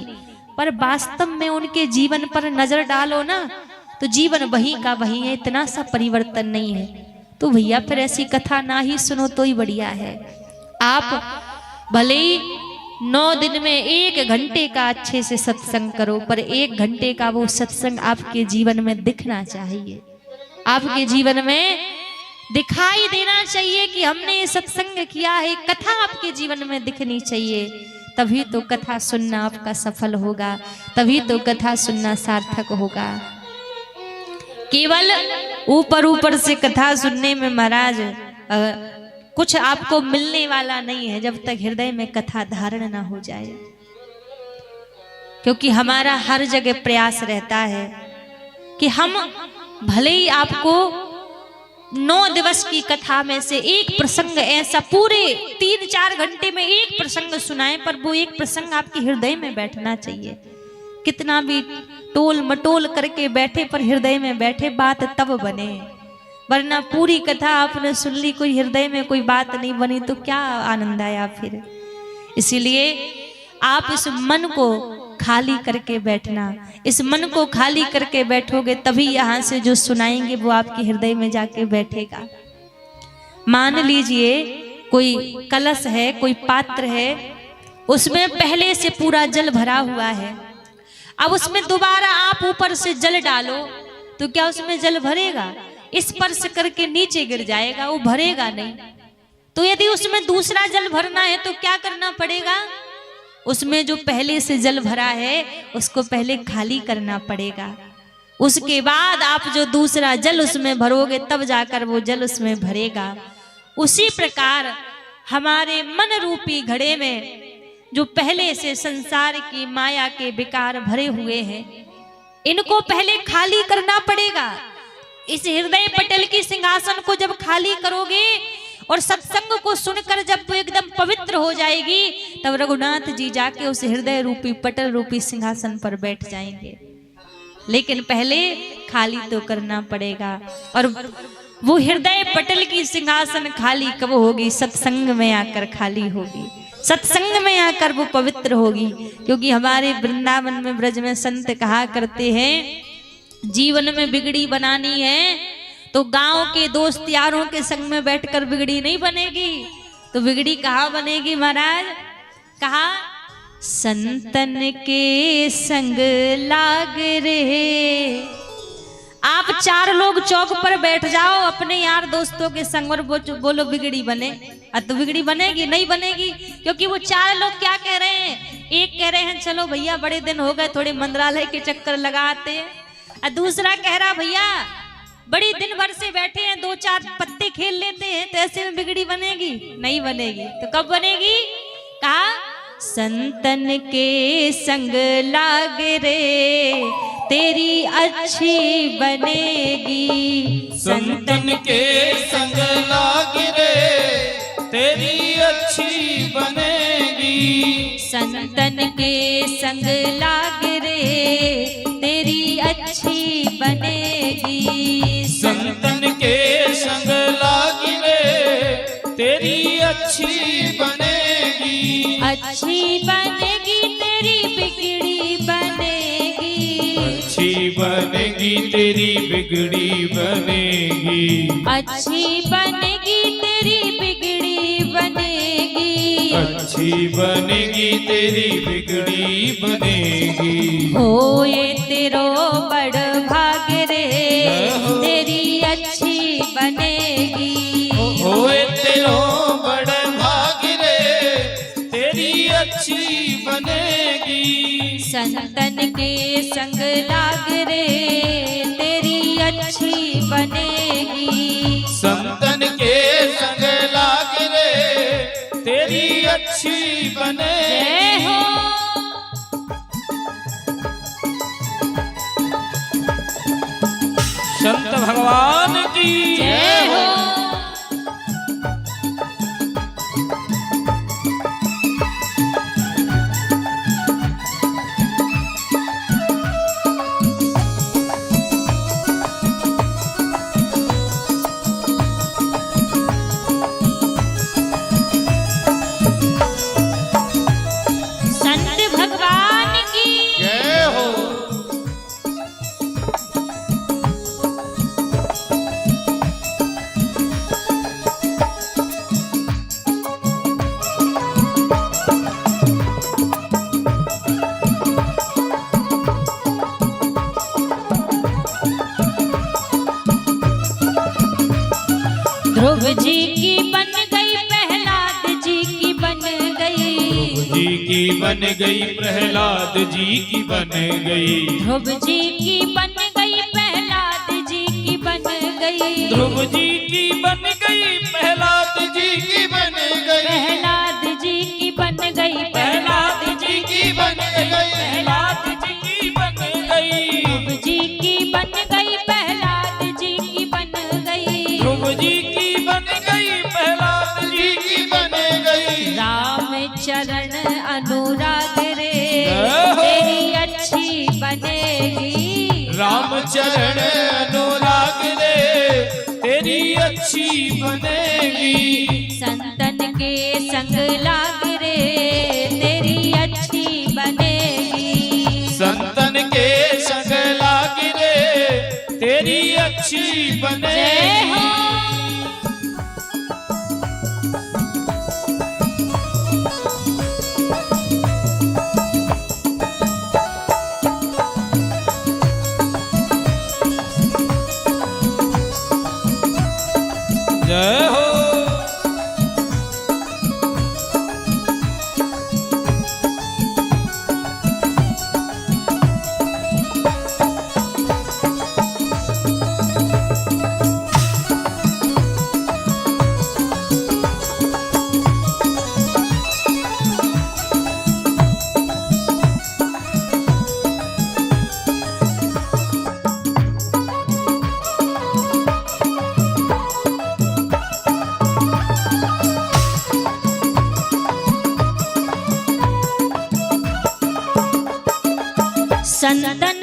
पर वास्तव में उनके जीवन पर नजर डालो ना तो जीवन वही का वही है, इतना सा परिवर्तन नहीं है। तो भैया फिर ऐसी कथा ना ही सुनो तो ही बढ़िया है। आप भले ही 9 दिन में 1 घंटे का अच्छे से सत्संग करो, पर 1 घंटे का वो सत्संग आपके जीवन में दिखना चाहिए, आपके जीवन में दिखाई देना चाहिए कि हमने ये सत्संग किया है। कथा आपके जीवन में दिखनी चाहिए, तभी तो कथा सुनना आपका सफल होगा, तभी तो कथा सुनना सार्थक होगा। केवल ऊपर ऊपर से कथा सुनने में महाराज कुछ आपको मिलने वाला नहीं है, जब तक हृदय में कथा धारण ना हो जाए। क्योंकि हमारा हर जगह प्रयास रहता है कि हम भले ही आपको 9 दिवस की कथा में से एक प्रसंग ऐसा पूरे 3-4 घंटे में एक प्रसंग सुनाए, पर वो एक प्रसंग आपके हृदय में बैठना चाहिए। कितना भी टोल मटोल करके बैठे, पर हृदय में बैठे बात तब बने। वरना पूरी कथा आपने सुन ली, कोई हृदय में कोई बात नहीं बनी तो क्या आनंद आया फिर। इसीलिए आप इस मन को खाली करके बैठना, इस मन को खाली करके बैठोगे तभी यहाँ से जो सुनाएंगे वो आपके हृदय में जाके बैठेगा। मान लीजिए कोई कलश है, कोई पात्र है, उसमें पहले से पूरा जल भरा हुआ है। अब उसमें दोबारा आप ऊपर से जल डालो तो क्या उसमें जल भरेगा? स्पर्श करके नीचे गिर जाएगा, वो भरेगा नहीं। तो यदि उसमें दूसरा जल भरना है तो क्या करना पड़ेगा? उसमें जो पहले से जल भरा है उसको पहले खाली करना पड़ेगा। उसके बाद आप जो दूसरा जल उसमें भरोगे तब जाकर वो जल उसमें भरेगा। उसी प्रकार हमारे मन रूपी घड़े में जो पहले से संसार की माया के विकार भरे हुए हैं, इनको पहले खाली करना पड़ेगा। इस हृदय पटल की सिंहासन को जब खाली करोगे और सत्संग को सुनकर जब वो एकदम पवित्र हो जाएगी, तब रघुनाथ जी जाके उस हृदय रूपी पटल रूपी सिंहासन पर बैठ जाएंगे। लेकिन पहले खाली तो करना पड़ेगा। और वो हृदय पटल की सिंहासन खाली कब होगी? सत्संग में आकर खाली होगी। सत्संग में आकर वो पवित्र होगी। क्योंकि हमारे वृंदावन में ब्रज में संत कहा करते हैं, जीवन में बिगड़ी बनानी है तो गांव के दोस्त यारों के संग में बैठकर बिगड़ी नहीं बनेगी। तो बिगड़ी कहाँ बनेगी महाराज? कहा संतन के संग लाग रे। आप 4 लोग चौक पर बैठ जाओ अपने यार दोस्तों के संग और बोलो बिगड़ी बने, तो बिगड़ी बनेगी? नहीं बनेगी। क्योंकि वो 4 लोग क्या कह रहे हैं? एक कह रहे हैं चलो भैया बड़े दिन हो गए थोड़े मंत्रालय के चक्कर लगाते हैं, और दूसरा कह रहा भैया बड़ी दिन भर से बैठे हैं 2-4 पत्ते खेल लेते हैं। तो ऐसे में बिगड़ी बनेगी? नहीं बनेगी। तो कब बनेगी? कहा संतन के संग लाग रे तेरी अच्छी बनेगी। संतन के संग लाग रे तेरी अच्छी बनेगी। संतन के संग लाग रे तेरी अच्छी बनेगी। संतन के संग लाग रे तेरी अच्छी बनेगी। अच्छी बनेगी तेरी बिगड़ी बनेगी। अच्छी बनेगी तेरी बिगड़ी बनेगी। अच्छी बनेगी तेरी बिगड़ी बनेगी। अच्छी बनेगी तेरी बिगड़ी बनेगी। हो ये तेरो बड़ भाग रे तेरी अच्छी बनेगी। होए तेरो बड़ भाग रे तेरी अच्छी बनेगी। संतन के संग लाग रे तेरी अच्छी बनेगी। संतन के संग लाग रे तेरी अच्छी बनेगी। हो संत भगवान की जय हो। संत भगवान की जय हो। ध्रुव जी की बन गई प्रहलाद जी की बन गई। जी की बन गई प्रहलाद जी की बन गई। ध्रुव जी की बन गई प्रहलाद जी की बन गई। ध्रुव जी की बन गई प्रहलाद जी की बन गई। प्रहलाद जी की बन गई। प्रहलाद जी की बन गई। प्रहलाद जी की बन गई। ध्रुव जी की बन गई प्रहलाद जी की बन गई। ध्रुव जी की बन गई प्रहलाद जी की बन गई। राम चरण अनुराग रे तेरी अच्छी बनेगी। राम चरण अनुराग रे तेरी अच्छी बनेगी। संतन के संग लाग रे तेरी अच्छी बनेगी। संतन के संग लाग रे तेरी अच्छी बनेगी। जय हो।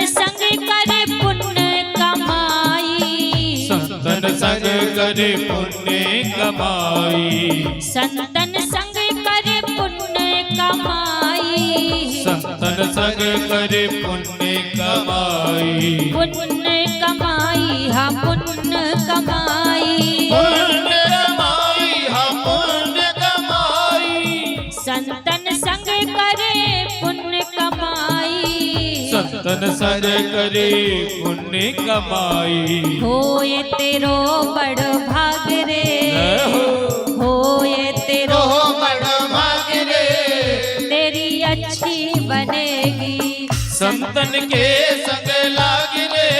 संग करे पुण्य कमाई, संतन संग करे पुण्य कमाई, संतन संग करे पुण्य कमाई, संतन संग करे पुण्य कमाई, पुण्य कमाई हाँ पुण्य कमाई, पुण्य कमाई हाँ पुण्य कमाई, संतन संग करे पुण्य कमाई, संतन संग करे पुण्य कमाई, होए तेरो बड़ भाग रे, होए तेरो बड़ भाग रे, तेरी अच्छी बनेगी, संतन के संग लाग रे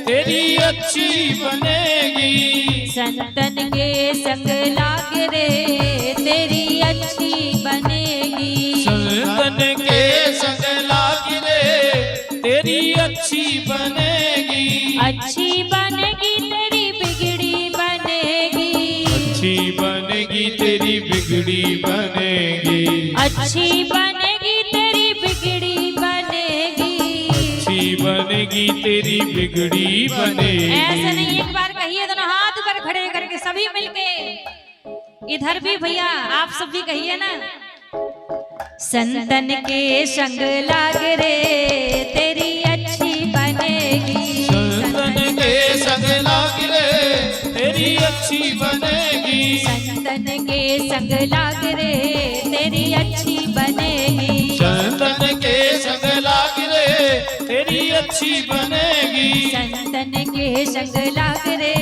तेरी अच्छी बनेगी, संतन के संग लाग रे तेरी अच्छी बनेगी, संतन के संग लाग रे तेरी अच्छी बनेगी, अच्छी बनेगी तेरी बिगड़ी बनेगी, अच्छी बनेगी तेरी बिगड़ी बनेगी, अच्छी बनेगी तेरी बिगड़ी बनेगी, अच्छी बनेगी तेरी बिगड़ी बनेगी। ऐसे नहीं, एक बार कहिए दोनों हाथ ऊपर खड़े करके सभी मिलके, इधर भी भैया आप सब भी कहिए ना, संतन के संग लाग रे तेरी अच्छी बनेगी, संतन के संग लाग रे तेरी अच्छी बनेगी, संतन के संग लाग रे तेरी अच्छी बनेगी, संतन के संग लाग रे तेरी अच्छी बनेगी, संतन के संग लाग रे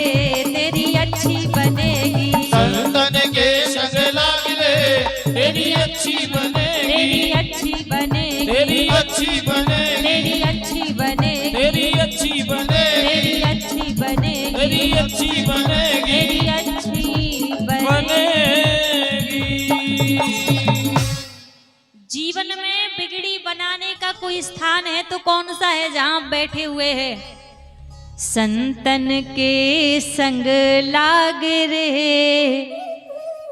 तेरी अच्छी बनेगी, संतन के संग लाग रे तेरी अच्छी बनेगी, तेरी अच्छी बनेगी, तेरी अच्छी बनेगी, तेरी अच्छी बनेगी, तेरी अच्छी बनेगी, तेरी अच्छी बनेगी, तेरी अच्छी बनेगी, तेरी अच्छी बनेगी। जीवन में बिगड़ी बनाने का कोई स्थान है तो कौन सा है जहां आप बैठे हुए हैं? संतन के संग लाग रे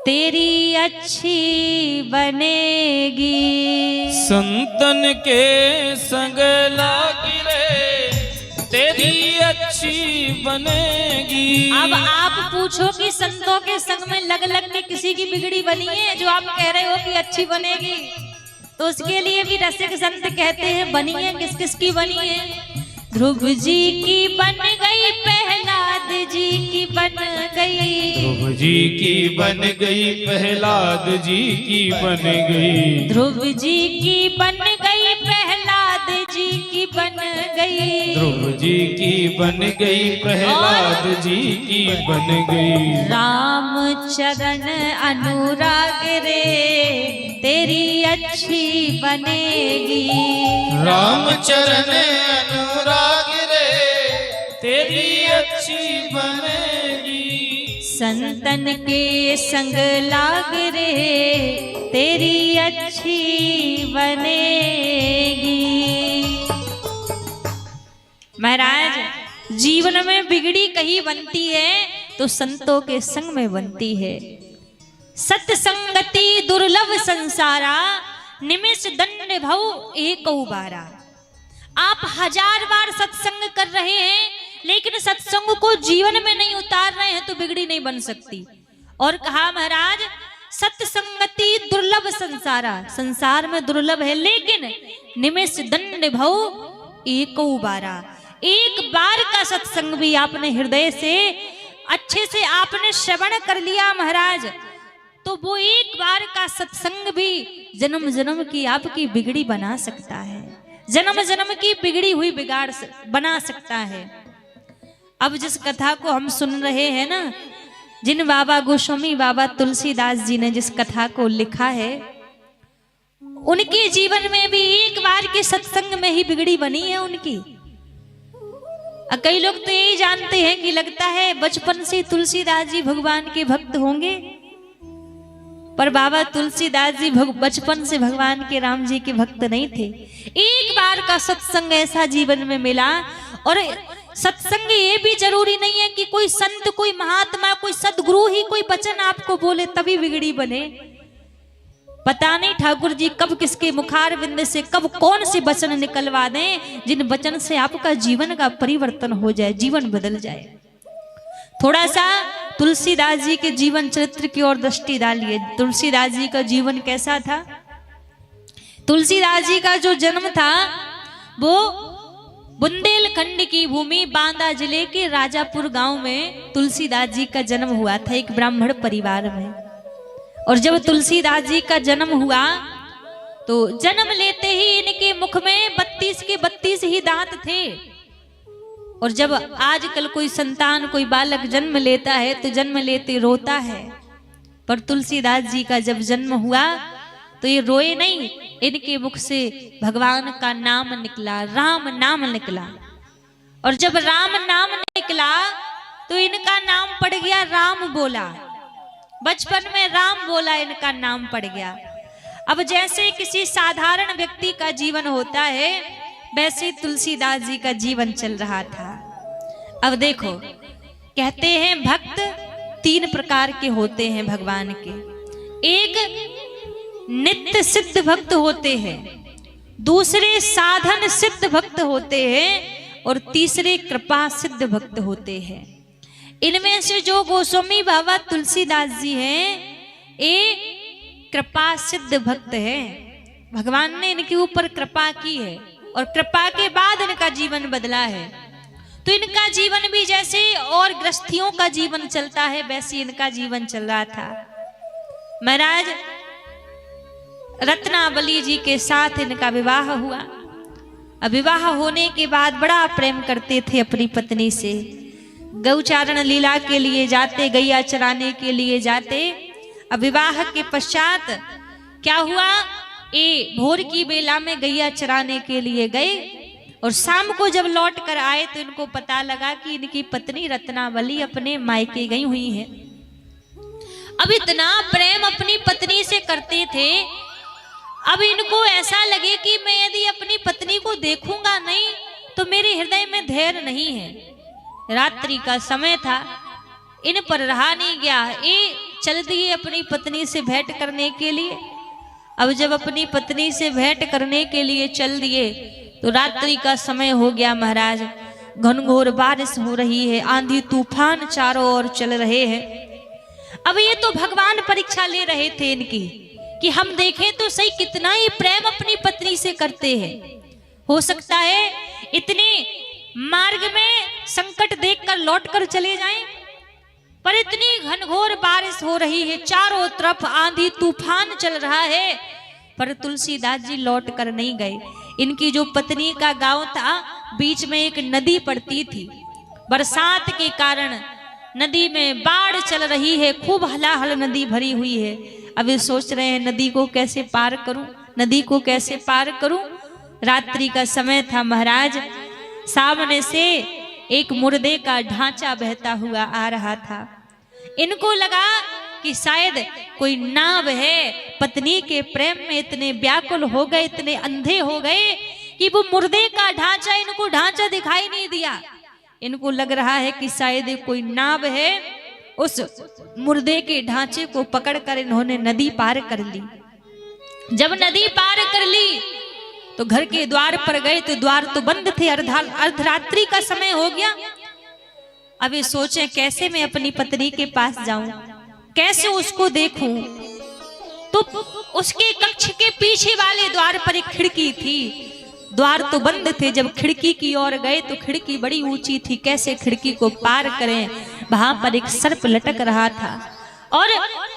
तेरी अच्छी बनेगी, संतन के संग लाग रे तेरी अच्छी बनेगी। अब आप पूछो कि संतों के संग में लग लग के किसी की बिगड़ी बनी है जो आप कह रहे हो कि अच्छी बनेगी? तो उसके लिए भी रसिक संत कहते हैं बनी है, किस किस की बनी है? ध्रुव जी की बन गई, प्रहलाद जी की बन गई, ध्रुव जी की बन गई, प्रहलाद जी की बन गई, ध्रुव जी की बन गई, प्रहलाद जी की बन गई, ध्रुव जी की बन गई, प्रहलाद जी की बन गई। राम चरण अनुराग रे तेरी अच्छी बनेगी, राम चरण अनुराग रे तेरी अच्छी बनेगी, संतन के संग लाग रे तेरी अच्छी बनेगी। महाराज, जीवन में बिगड़ी कहीं बनती है तो संतों के संग में बनती है। सत्संगति दुर्लभ संसारा, निमिष दंड भव एक बारा। आप 1000 बार सत्संग कर रहे हैं लेकिन सत्संग को जीवन में नहीं उतार रहे हैं तो बिगड़ी नहीं बन सकती। और कहा महाराज, सत्संगति दुर्लभ संसारा, संसार में दुर्लभ है लेकिन निमिष दंड भव एक बारा। एक बार का सत्संग भी आपने हृदय से अच्छे से आपने श्रवण कर लिया महाराज, तो वो एक बार का सत्संग भी जन्म जन्म की आपकी बिगड़ी बना सकता है, जन्म जन्म की बिगड़ी हुई बिगाड़ बना सकता है। अब जिस कथा को हम सुन रहे हैं ना, जिन बाबा गोस्वामी बाबा तुलसीदास जी ने जिस कथा को लिखा है, उनके जीवन में भी एक बार के सत्संग में ही बिगड़ी बनी है उनकी। कई लोग तो यही जानते हैं कि लगता है बचपन से तुलसीदास जी भगवान के भक्त होंगे, पर बाबा तुलसीदास जी बचपन से भगवान के राम जी के भक्त नहीं थे। एक बार का सत्संग ऐसा जीवन में मिला। और सत्संग ये भी जरूरी नहीं है कि कोई संत, कोई महात्मा, कोई सदगुरु ही कोई वचन आपको बोले तभी बिगड़ी बने। पता नहीं ठाकुर जी कब किसके मुखार बिंद से कब कौन से वचन निकलवा दें जिन वचन से आपका जीवन का परिवर्तन हो जाए, जीवन बदल जाए। थोड़ा सा तुलसीदास जी के जीवन चरित्र की ओर दृष्टि डालिए। तुलसीदास जी का जीवन कैसा था? तुलसीदास जी का जो जन्म था वो बुंदेलखंड की भूमि बांदा जिले के राजापुर गांव में तुलसीदास जी का जन्म हुआ था, एक ब्राह्मण परिवार में। और जब तुलसीदास जी का जन्म हुआ तो जन्म लेते ही इनके मुख में 32 के 32 ही दांत थे। और जब आजकल कोई संतान, कोई बालक जन्म लेता है तो जन्म लेते रोता है, पर तुलसीदास जी का जब जन्म हुआ तो ये रोए नहीं, इनके मुख से भगवान का नाम निकला, राम नाम निकला। और जब राम नाम निकला तो इनका नाम पड़ गया राम बोला। बचपन में राम बोला इनका नाम पड़ गया। अब जैसे किसी साधारण व्यक्ति का जीवन होता है वैसे तुलसीदास जी का जीवन चल रहा था। अब देखो, कहते हैं भक्त 3 प्रकार के होते हैं भगवान के। एक नित्य सिद्ध भक्त होते हैं, दूसरे साधन सिद्ध भक्त होते हैं और तीसरे कृपा सिद्ध भक्त होते हैं। इनमें से जो गोस्वामी बाबा तुलसीदास जी हैं ये कृपा सिद्ध भक्त हैं। भगवान ने इनके ऊपर कृपा की है और कृपा के बाद इनका जीवन बदला है। तो इनका जीवन भी जैसे और गृहस्थियों का जीवन चलता है वैसे इनका जीवन चल रहा था। महाराज रत्नावली जी के साथ इनका विवाह हुआ। अब विवाह होने के बाद बड़ा प्रेम करते थे अपनी पत्नी से। गौचारण लीला के लिए जाते, गैया चराने के लिए जाते। अब विवाह के पश्चात क्या हुआ, ये भोर की बेला में गैया चराने के लिए गए और शाम को जब लौट कर आए तो इनको पता लगा कि इनकी पत्नी रत्नावली अपने मायके गई हुई है। अब इतना प्रेम अपनी पत्नी से करते थे, अब इनको ऐसा लगे कि मैं यदि अपनी पत्नी को देखूंगा नहीं तो मेरे हृदय में धैर्य नहीं है। रात्रि का समय था, इन पर रहा नहीं गया, ये चल दिए अपनी पत्नी से भेंट करने के लिए। अब जब अपनी पत्नी से भेंट करने के लिए चल दिए तो रात्रि का समय हो गया। महाराज घनघोर बारिश हो रही है, आंधी तूफान चारों ओर चल रहे हैं। अब ये तो भगवान परीक्षा ले रहे थे इनकी कि हम देखें तो सही कितना ही प्रेम अपनी पत्नी से करते हैं। हो सकता है इतने मार्ग में संकट देखकर लौटकर चले जाएं, पर इतनी घनघोर बारिश हो रही है, चारों तरफ आंधी तूफान चल रहा है, पर तुलसीदास जी लौट कर नहीं गए। इनकी जो पत्नी का गांव था बीच में एक नदी पड़ती थी। बरसात के कारण नदी में बाढ़ चल रही है, खूब हलाहल नदी भरी हुई है। अब ये सोच रहे हैं नदी को कैसे पार करूं, नदी को कैसे पार करूं। रात्रि का समय था महाराज, सामने से एक मुर्दे का ढांचा बहता हुआ आ रहा था। इनको लगा कि शायद कोई नाव है, पत्नी के प्रेम में इतने व्याकुल हो गए, इतने अंधे हो गए कि वो मुर्दे का ढांचा, इनको ढांचा दिखाई नहीं दिया। इनको लग रहा है कि शायद कोई नाव है। उस मुर्दे के ढांचे को पकड़कर इन्होंने नदी पार कर ली। जब नदी पार कर ली तो घर के द्वार पर गए तो द्वार तो बंद थे, अर्धरात्रि का समय हो गया। अब ये सोचे कैसे मैं अपनी पत्नी के पास जाऊं, कैसे उसको देखूं। तो उसके कक्ष के पीछे वाले द्वार पर एक खिड़की थी, द्वार तो बंद थे। जब खिड़की की ओर गए तो खिड़की बड़ी ऊंची थी, कैसे खिड़की को पार करें। वहां पर एक सर्प लटक रहा था और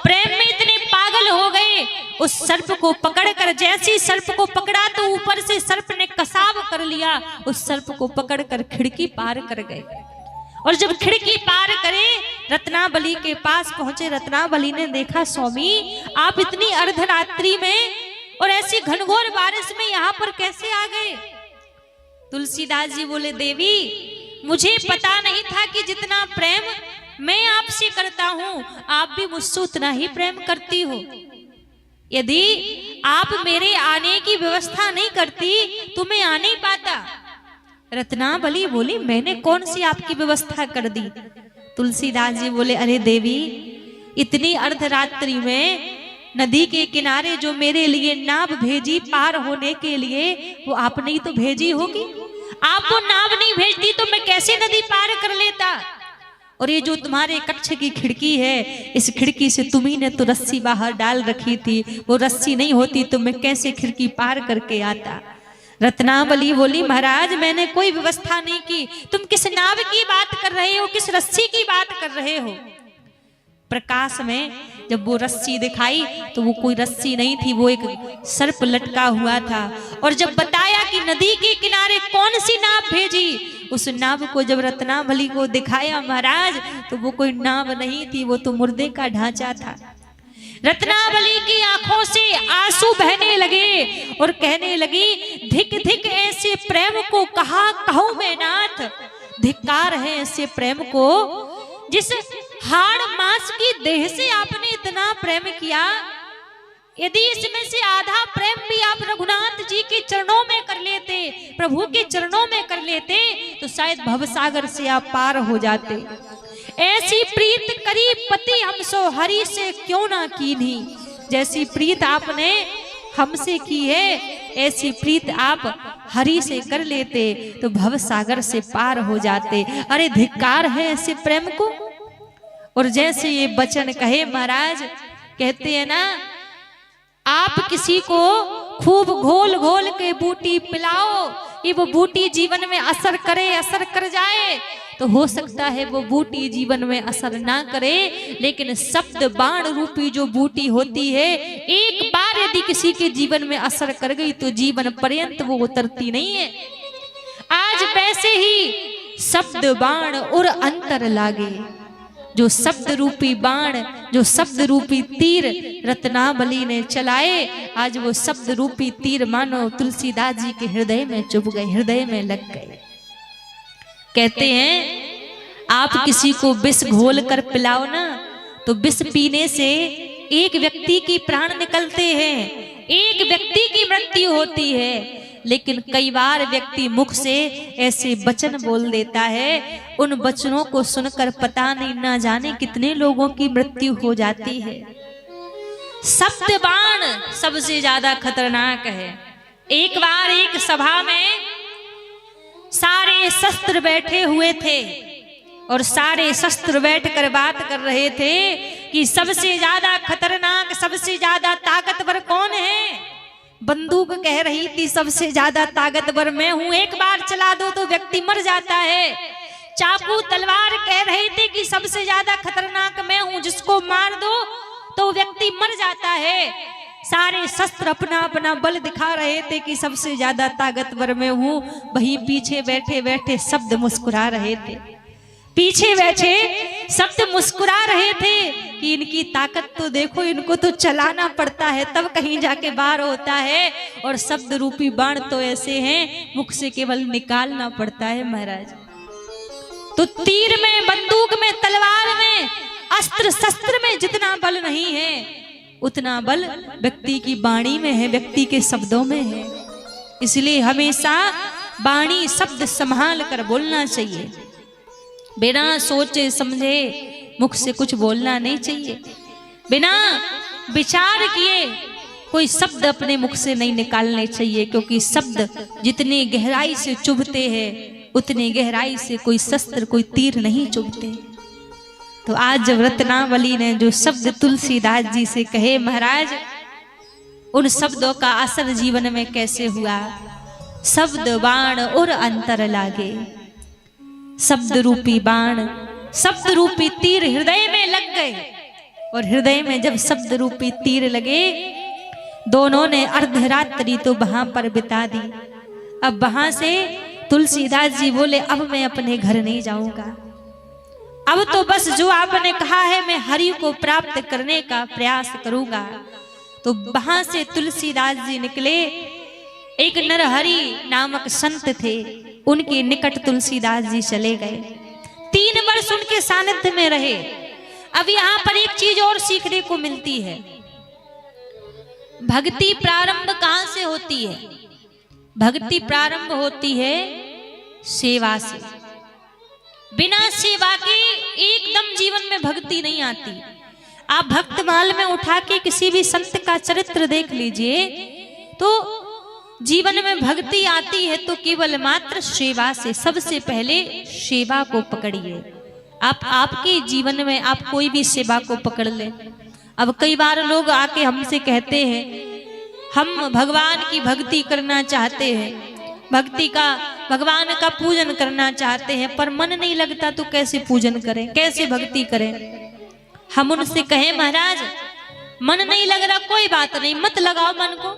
प्रेम में इतने पागल हो गए, उस सर्प को पकड़कर, जैसे सर्प को पकड़ा तो ऊपर से सर्प ने कसाव कर लिया, उस सर्प को पकड़कर खिड़की पार कर गए। और जब खिड़की पार करे रत्नावली के पास पहुंचे, रत्नावली ने देखा स्वामी आप इतनी अर्धरात्रि में और ऐसी घनघोर बारिश में यहाँ पर कैसे आ गए। तुलसीदास जी बोले देवी मुझे पता नहीं था कि जितना प्रेम मैं आपसे करता हूँ आप भी मुझसे उतना ही प्रेम करती हो। यदि आप मेरे आने की व्यवस्था नहीं करती तो मैं आ नहीं पाता। रत्नावली बोली मैंने कौन सी आपकी व्यवस्था कर दी। तुलसीदास जी बोले अरे देवी इतनी अर्धरात्रि में नदी के किनारे जो मेरे लिए नाव भेजी पार होने के लिए, वो आपने ही तो भेजी होगी। आप वो नाव नहीं भेजती तो मैं कैसे नदी पार कर लेता। और ये जो तुम्हारे कक्ष की खिड़की है, इस खिड़की से तुम्ही ने तो रस्सी बाहर डाल रखी थी, वो रस्सी नहीं होती तो मैं कैसे खिड़की पार करके आता। रत्नावली बोली, महाराज मैंने कोई व्यवस्था नहीं की, तुम किस नाव की बात कर रहे हो, किस रस्सी की बात कर रहे हो। प्रकाश में जब वो रस्सी दिखाई तो वो कोई रस्सी नहीं थी, वो एक सर्प लटका हुआ था। और जब बताया कि नदी के किनारे कौन सी नाव भेजी, उस नाव को जब रत्नावली को दिखाया महाराज, तो वो कोई नाव नहीं थी, वो तो मुर्दे का ढांचा था। रत्नावली की आंखों से आंसू बहने लगे और कहने लगी, धिक धिक ऐसे प्रेम को कहा कहूं मैं नाथ। धिक्कार है ऐसे प्रेम को जिस हाड़ मांस की देह से आपने इतना प्रेम किया। यदि इसमें से आधा प्रेम भी आप रघुनाथ जी के चरणों में कर लेते, प्रभु के चरणों में कर लेते, तो शायद भवसागर से आप पार हो जाते। ऐसी प्रीत करी पति हमसो हरि से क्यों ना कीन्ही। जैसी प्रीत आपने हमसे की है, ऐसी प्रीत आप हरि से कर लेते तो भवसागर से पार हो जाते। अरे धिक्कार है ऐसे प्रेम को। और जैसे ये वचन कहे महाराज, कहते हैं ना, आप किसी को खूब घोल घोल के बूटी पिलाओ, ये वो बूटी जीवन में असर करे, असर कर जाए, तो हो सकता है वो बूटी जीवन में असर ना करे, लेकिन शब्द बाण रूपी जो बूटी होती है, एक बार यदि किसी के जीवन में असर कर गई तो जीवन पर्यंत वो उतरती नहीं है। आज वैसे ही शब्द बाण और अंतर लागे, जो शब्द रूपी बाण, जो शब्द रूपी तीर रत्नावली ने चलाए, आज वो शब्द रूपी तीर मानो तुलसीदास जी के हृदय में चुभ गए, हृदय में लग गए। कहते हैं आप किसी को विष घोल कर पिलाओ ना, तो विष पीने से एक व्यक्ति की प्राण निकलते हैं, एक व्यक्ति की मृत्यु होती है, लेकिन कई बार व्यक्ति मुख से ऐसे वचन बोल देता है, उन वचनों को सुनकर पता नहीं ना जाने कितने लोगों की मृत्यु हो जाती है। शब्द बाण सबसे ज्यादा खतरनाक है। एक बार एक सभा में सारे शस्त्र बैठे हुए थे और सारे शस्त्र बैठकर बात कर रहे थे कि सबसे ज्यादा खतरनाक, सबसे ज्यादा ताकतवर कौन है। बंदूक कह रही थी सबसे ज्यादा ताकतवर मैं हूं, एक बार चला दो तो व्यक्ति मर जाता है। चाकू तलवार कह रहे थे कि सबसे ज्यादा खतरनाक मैं हूं, जिसको मार दो तो व्यक्ति मर जाता है। सारे शस्त्र अपना अपना बल दिखा रहे थे कि सबसे ज्यादा ताकतवर मैं हूं। वहीं पीछे बैठे बैठे शब्द मुस्कुरा रहे थे, पीछे बैठे शब्द मुस्कुरा रहे थे कि इनकी ताकत तो देखो, इनको तो चलाना पड़ता है तब कहीं जाके बाहर होता है, और शब्द रूपी बाण तो ऐसे हैं मुख से केवल निकालना पड़ता है महाराज। तो तीर में, बंदूक में, तलवार में, अस्त्र शस्त्र में जितना बल नहीं है, उतना बल व्यक्ति की वाणी में है, व्यक्ति के शब्दों में है। इसलिए हमेशा वाणी शब्द संभाल कर बोलना चाहिए, बिना सोचे समझे मुख से कुछ बोलना नहीं चाहिए। बिना विचार किए कोई शब्द अपने मुख से नहीं निकालने चाहिए, क्योंकि शब्द जितनी गहराई से चुभते हैं उतनी गहराई से कोई शस्त्र, कोई तीर नहीं चुभते। तो आज जब रत्नावली ने जो शब्द तुलसीदास जी से कहे महाराज, उन शब्दों का असर जीवन में कैसे हुआ। शब्द बाण और अंतर लागे, शब्द रूपी बाण, शब्द रूपी तीर हृदय में लग गए, और हृदय में जब शब्द रूपी तीर लगे, दोनों ने अर्धरात्रि तो वहां पर बिता दी। अब वहां से तुलसीदास जी बोले, अब मैं अपने घर नहीं जाऊंगा, अब तो बस जो आपने कहा है मैं हरि को प्राप्त करने का प्रयास करूंगा। तो वहां से तुलसीदास जी निकले। एक नरहरि नामक संत थे, उनके निकट तुलसीदास जी चले गए, 3 वर्ष उनके सानिध्य में रहे। अब यहाँ पर एक चीज और सीखने को मिलती है, भक्ति प्रारंभ कहाँ से होती है। भक्ति प्रारंभ होती है सेवा से। बिना सेवा के एकदम जीवन में भक्ति नहीं आती। आप भक्तमाल में उठा के किसी भी संत का चरित्र देख लीजिए, तो जीवन में भक्ति आती है तो केवल मात्र सेवा से। सबसे पहले सेवा को पकड़िए। आप आपके जीवन में आप कोई भी सेवा को पकड़ ले। अब कई बार लोग आके हमसे कहते हैं हम भगवान की भक्ति करना चाहते हैं, भगवान का पूजन करना चाहते हैं, पर मन नहीं लगता तो कैसे पूजन करें, कैसे भक्ति करें। हम उनसे कहें महाराज मन नहीं लग रहा, कोई बात नहीं, मत लगाओ मन को।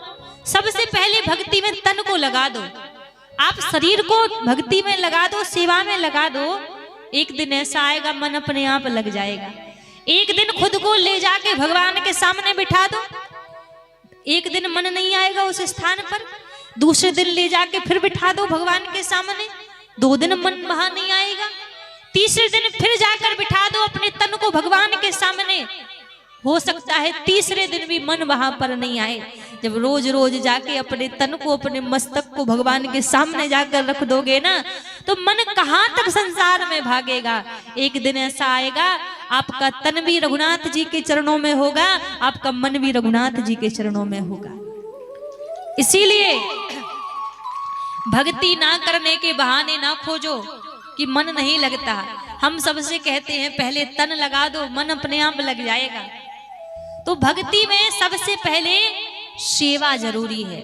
सबसे पहले भक्ति में तन को लगा दो। आप शरीर को भक्ति में लगा दो, सेवा में लगा दो। एक दिन ऐसा आएगा मन अपने आप लग जाएगा। एक दिन खुद को ले जाके भगवान के सामने बिठा दो, एक दिन मन नहीं आएगा उस स्थान पर, दूसरे दिन ले जाके फिर बिठा दो भगवान के सामने, 2 दिन मन वहां नहीं आएगा, तीसरे दिन फिर जाकर बिठा दो अपने तन को भगवान के सामने। हो सकता है तीसरे दिन भी मन वहां पर नहीं आए। जब रोज रोज जाके अपने तन को, अपने मस्तक को भगवान के सामने जाकर रख दोगे ना, तो मन कहां तक संसार में भागेगा। एक दिन ऐसा आएगा आपका तन भी रघुनाथ जी के चरणों में होगा, आपका मन भी रघुनाथ जी के चरणों में होगा। इसीलिए भक्ति ना करने के बहाने ना खोजो कि मन नहीं लगता। हम सबसे कहते हैं पहले तन लगा दो, मन अपने आप लग जाएगा। तो भक्ति में सबसे पहले सेवा जरूरी है।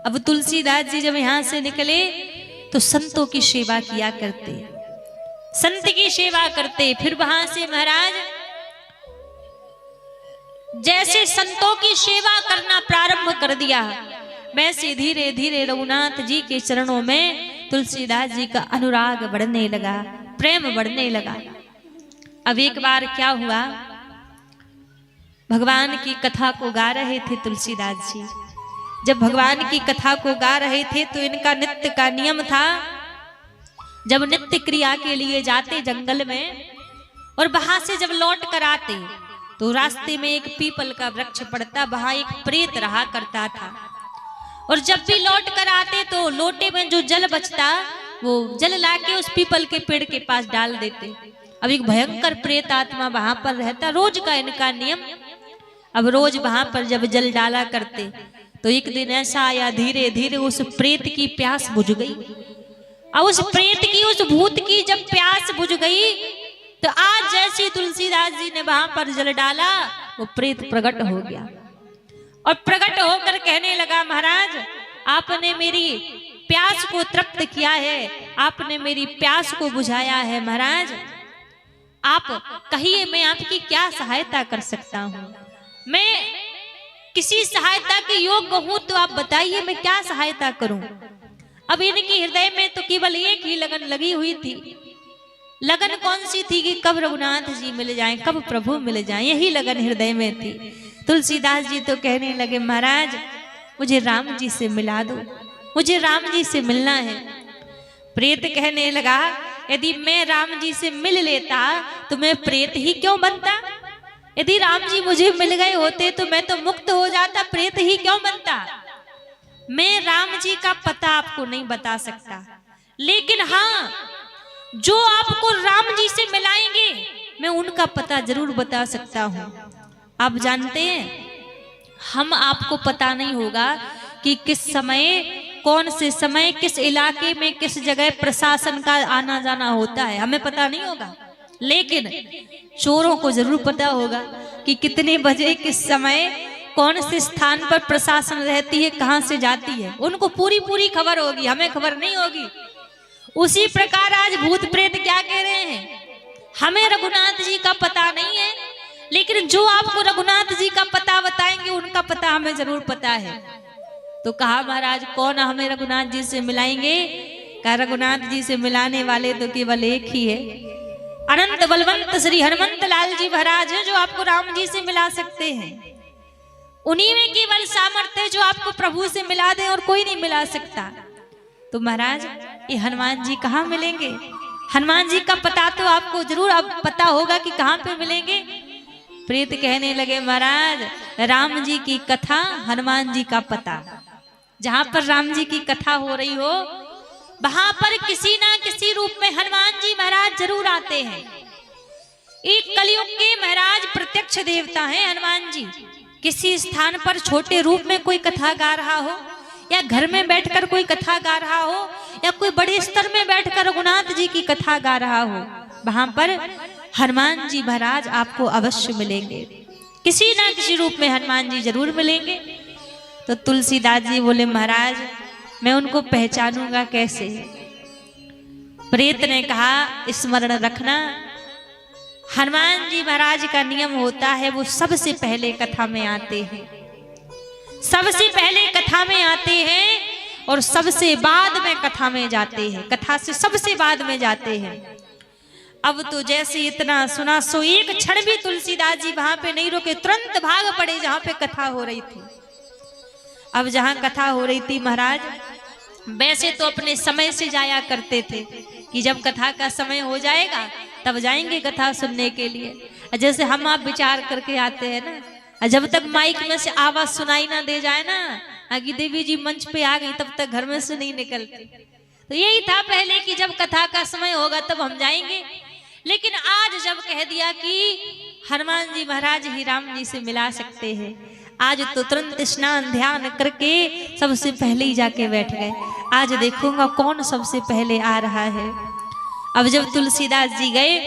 अब तुलसीदास जी जब यहां से निकले तो संतों की सेवा किया करते, संत की सेवा करते। फिर वहां से महाराज जैसे संतों की सेवा करना प्रारंभ कर दिया, वैसे धीरे धीरे रघुनाथ जी के चरणों में तुलसीदास जी का अनुराग बढ़ने लगा, प्रेम बढ़ने लगा। अब एक बार क्या हुआ, भगवान की कथा को गा रहे थे तुलसीदास जी। जब भगवान की कथा को गा रहे थे तो इनका नित्य का नियम था, जब नित्य क्रिया के लिए जाते जंगल में और वहां से जब लौट कर आते तो रास्ते में एक पीपल का वृक्ष पड़ता, वहां एक प्रेत रहा करता था। और जब भी लौट कर आते तो लोटे में जो जल बचता वो जल लाके उस पीपल के पेड़ के पास डाल देते। अब एक भयंकर प्रेत आत्मा वहां पर रहता, रोज का इनका नियम। अब रोज वहां पर जब जल डाला करते तो एक दिन ऐसा आया, धीरे धीरे उस प्रेत की प्यास बुझ गई। अब उस प्रेत की, उस भूत की जब प्यास बुझ गई तो आज जैसे तुलसीदास जी ने वहां पर जल डाला वो प्रेत प्रकट हो गया और प्रकट होकर कहने लगा, महाराज आपने मेरी प्यास को तृप्त किया है, आपने मेरी प्यास को बुझाया है। महाराज आप कहिए मैं आपकी क्या सहायता कर सकता हूँ। मैं किसी सहायता के योग्य हूं तो आप बताइए मैं क्या सहायता करूं। अब इनके हृदय में तो केवल एक ही लगन लगी हुई थी। लगन कौन सी थी कि कब रघुनाथ जी मिल जाएं, कब प्रभु मिल जाएं, यही लगन हृदय में थी। तुलसीदास जी तो कहने लगे, महाराज मुझे राम जी से मिला दो, मुझे राम जी से मिलना है। प्रेत कहने लगा, यदि मैं राम जी से मिल लेता तो मैं प्रेत ही क्यों बनता। यदि राम जी मुझे मिल गए होते तो मैं तो मुक्त हो जाता, प्रेत ही क्यों बनता। मैं राम जी का पता आपको नहीं बता सकता, लेकिन हाँ जो आपको राम जी से मिलाएंगे मैं उनका पता जरूर बता सकता हूँ। आप जानते हैं हम आपको पता नहीं होगा कि किस समय, कौन से समय, किस इलाके में, किस जगह प्रशासन का आना जाना होता है, हमें पता नहीं होगा। लेकिन चोरों को जरूर पता होगा कि कितने बजे, किस समय, कौन से स्थान पर प्रशासन रहती है, कहां से जाती है, उनको पूरी पूरी खबर होगी, हमें खबर नहीं होगी। उसी प्रकार आज भूत प्रेत क्या कह रहे हैं, हमें रघुनाथ जी का पता नहीं है, लेकिन जो आपको रघुनाथ जी का पता बताएंगे उनका पता हमें जरूर पता है। तो कहा, महाराज कौन हमें रघुनाथ जी से मिलाएंगे। कहा, रघुनाथ जी से मिलाने वाले तो केवल एक ही है, अनंत बलवंत श्री हनुमंत लाल जी महाराज है, जो आपको राम जी से मिला सकते हैं। उन्हीं में केवल सामर्थ्य है जो आपको प्रभु से मिला दे और कोई नहीं मिला सकता। तो महाराज ये हनुमान जी कहाँ मिलेंगे। हनुमान जी का पता तो आपको जरूर अब पता होगा कि कहाँ पे मिलेंगे। प्रेत कहने लगे, महाराज राम जी की कथा, हनुमान जी का पता। जहां पर राम जी की कथा हो रही हो वहां पर किसी ना किसी रूप में हनुमान जी महाराज जरूर आते हैं। एक कलयुग के महाराज प्रत्यक्ष देवता हैं हनुमान जी। किसी स्थान पर छोटे रूप में कोई कथा गा रहा हो, या घर में बैठकर कोई कथा गा रहा हो, या कोई बड़े स्तर में बैठकर रघुनाथ जी की कथा गा रहा हो, वहां पर हनुमान जी महाराज आपको अवश्य मिलेंगे। किसी ना किसी रूप में हनुमान जी जरूर मिलेंगे। तो तुलसीदास जी बोले महाराज मैं उनको पहचानूंगा कैसे? प्रेत ने कहा स्मरण रखना, हनुमान जी महाराज का नियम होता है वो सबसे पहले कथा में आते हैं, सबसे पहले कथा में आते हैं और सबसे बाद में कथा में जाते हैं, कथा से सबसे बाद में जाते हैं। अब तो जैसे इतना सुना सो एक क्षण भी तुलसीदास जी वहां पे नहीं रुके, तुरंत भाग पड़े जहां पे कथा हो रही थी। अब जहां कथा हो रही थी महाराज वैसे तो अपने समय से जाया करते थे कि जब कथा का समय हो जाएगा तब जाएंगे कथा सुनने के लिए। जैसे हम आप विचार करके आते हैं ना, जब तक माइक में से आवाज सुनाई ना दे जाए ना कि देवी जी मंच पे आ गई तब तक घर में से नहीं निकलती। तो यही था पहले कि जब कथा का समय होगा तब हम जाएंगे। लेकिन आज जब कह दिया कि हनुमान जी महाराज ही राम जी से मिला सकते हैं, आज तो तुरंत स्नान ध्यान करके सबसे पहले ही जाके बैठ गए। आज देखूंगा कौन सबसे पहले आ रहा है। अब जब तुलसीदास जी गए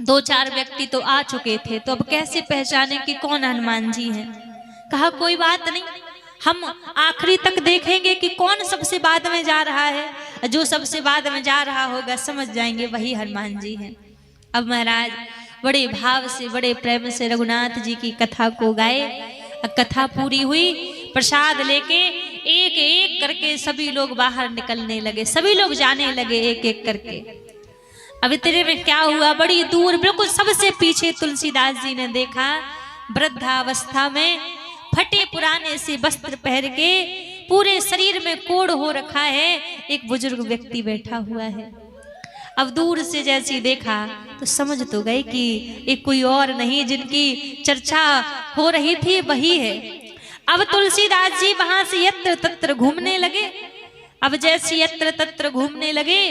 2-4 व्यक्ति तो आ चुके थे, तो अब कैसे पहचाने कि कौन हनुमान जी हैं? कहा कोई बात नहीं, हम आखिरी तक देखेंगे कि कौन सबसे बाद में जा रहा है, जो सबसे बाद में जा रहा होगा समझ जाएंगे वही हनुमान जी हैं। अब महाराज बड़े भाव से बड़े प्रेम से रघुनाथ जी की कथा को गाए। कथा पूरी हुई, प्रसाद लेके एक एक करके सभी लोग बाहर निकलने लगे, सभी लोग जाने लगे एक एक करके। अब इतने में क्या हुआ, बड़ी दूर बिल्कुल सबसे पीछे तुलसीदास जी ने देखा वृद्धावस्था में फटे पुराने से वस्त्र पहन के पूरे शरीर में कोढ़ हो रखा है एक बुजुर्ग व्यक्ति बैठा हुआ है। अब दूर से जैसी देखा तो समझ तो गए कि एक कोई और नहीं जिनकी चर्चा हो रही थी वही है। अब तुलसीदास जी वहां से यत्र तत्र घूमने लगे। अब जैसे यत्र तत्र घूमने लगे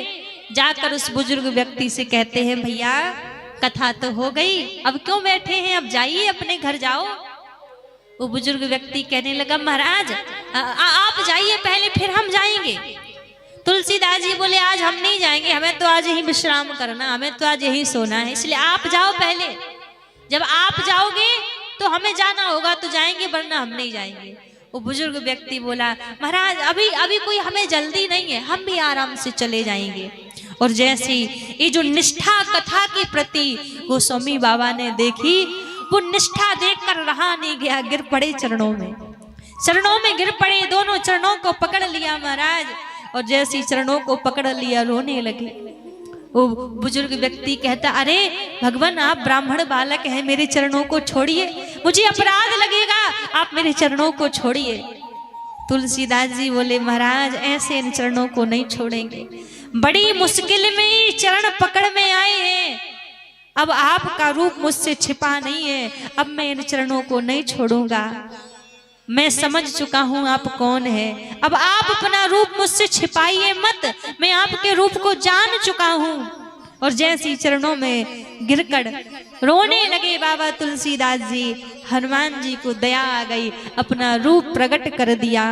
जाकर उस बुजुर्ग व्यक्ति से कहते हैं भैया कथा तो हो गई, अब क्यों बैठे हैं, अब जाइए अपने घर जाओ। वो बुजुर्ग व्यक्ति कहने लगा महाराज आप जाइए पहले फिर हम जाएंगे। तुलसीदास जी बोले आज हम नहीं जाएंगे, हमें तो आज यही विश्राम करना, हमें तो आज यही सोना है, इसलिए आप जाओ पहले। जब आप जाओगे तो हमें जाना होगा तो जाएंगे, वरना हम नहीं जाएंगे। वो बुजुर्ग व्यक्ति बोला महाराज अभी कोई हमें जल्दी नहीं है, हम भी आराम से चले जाएंगे। और जैसी ये जो निष्ठा कथा के प्रति गोस्वामी बाबा ने देखी, वो निष्ठा देखकर रहा नहीं गया, गिर पड़े चरणों में गिर पड़े, दोनों चरणों को पकड़ लिया महाराज। और जैसी चरणों को पकड़ लिया रोने लगे। वो बुजुर्ग व्यक्ति कहता अरे भगवान आप ब्राह्मण बालक हैं, मेरे चरणों को छोड़िए, मुझे अपराध लगेगा, आप मेरे चरणों को छोड़िए। तुलसीदास जी बोले महाराज ऐसे इन चरणों को नहीं छोड़ेंगे, बड़ी मुश्किल में ही चरण पकड़ में आए हैं, अब आपका रूप मुझसे छिपा नहीं है, अब मैं इन चरणों को नहीं छोड़ूंगा, मैं समझ चुका हूं आप कौन है, अब आप अपना रूप मुझसे छिपाइए मत, मैं आपके रूप को जान चुका हूं। और जैसी चरणों में गिरकर रोने लगे बाबा तुलसीदास जी, हनुमान जी को दया आ गई, अपना रूप प्रकट कर दिया।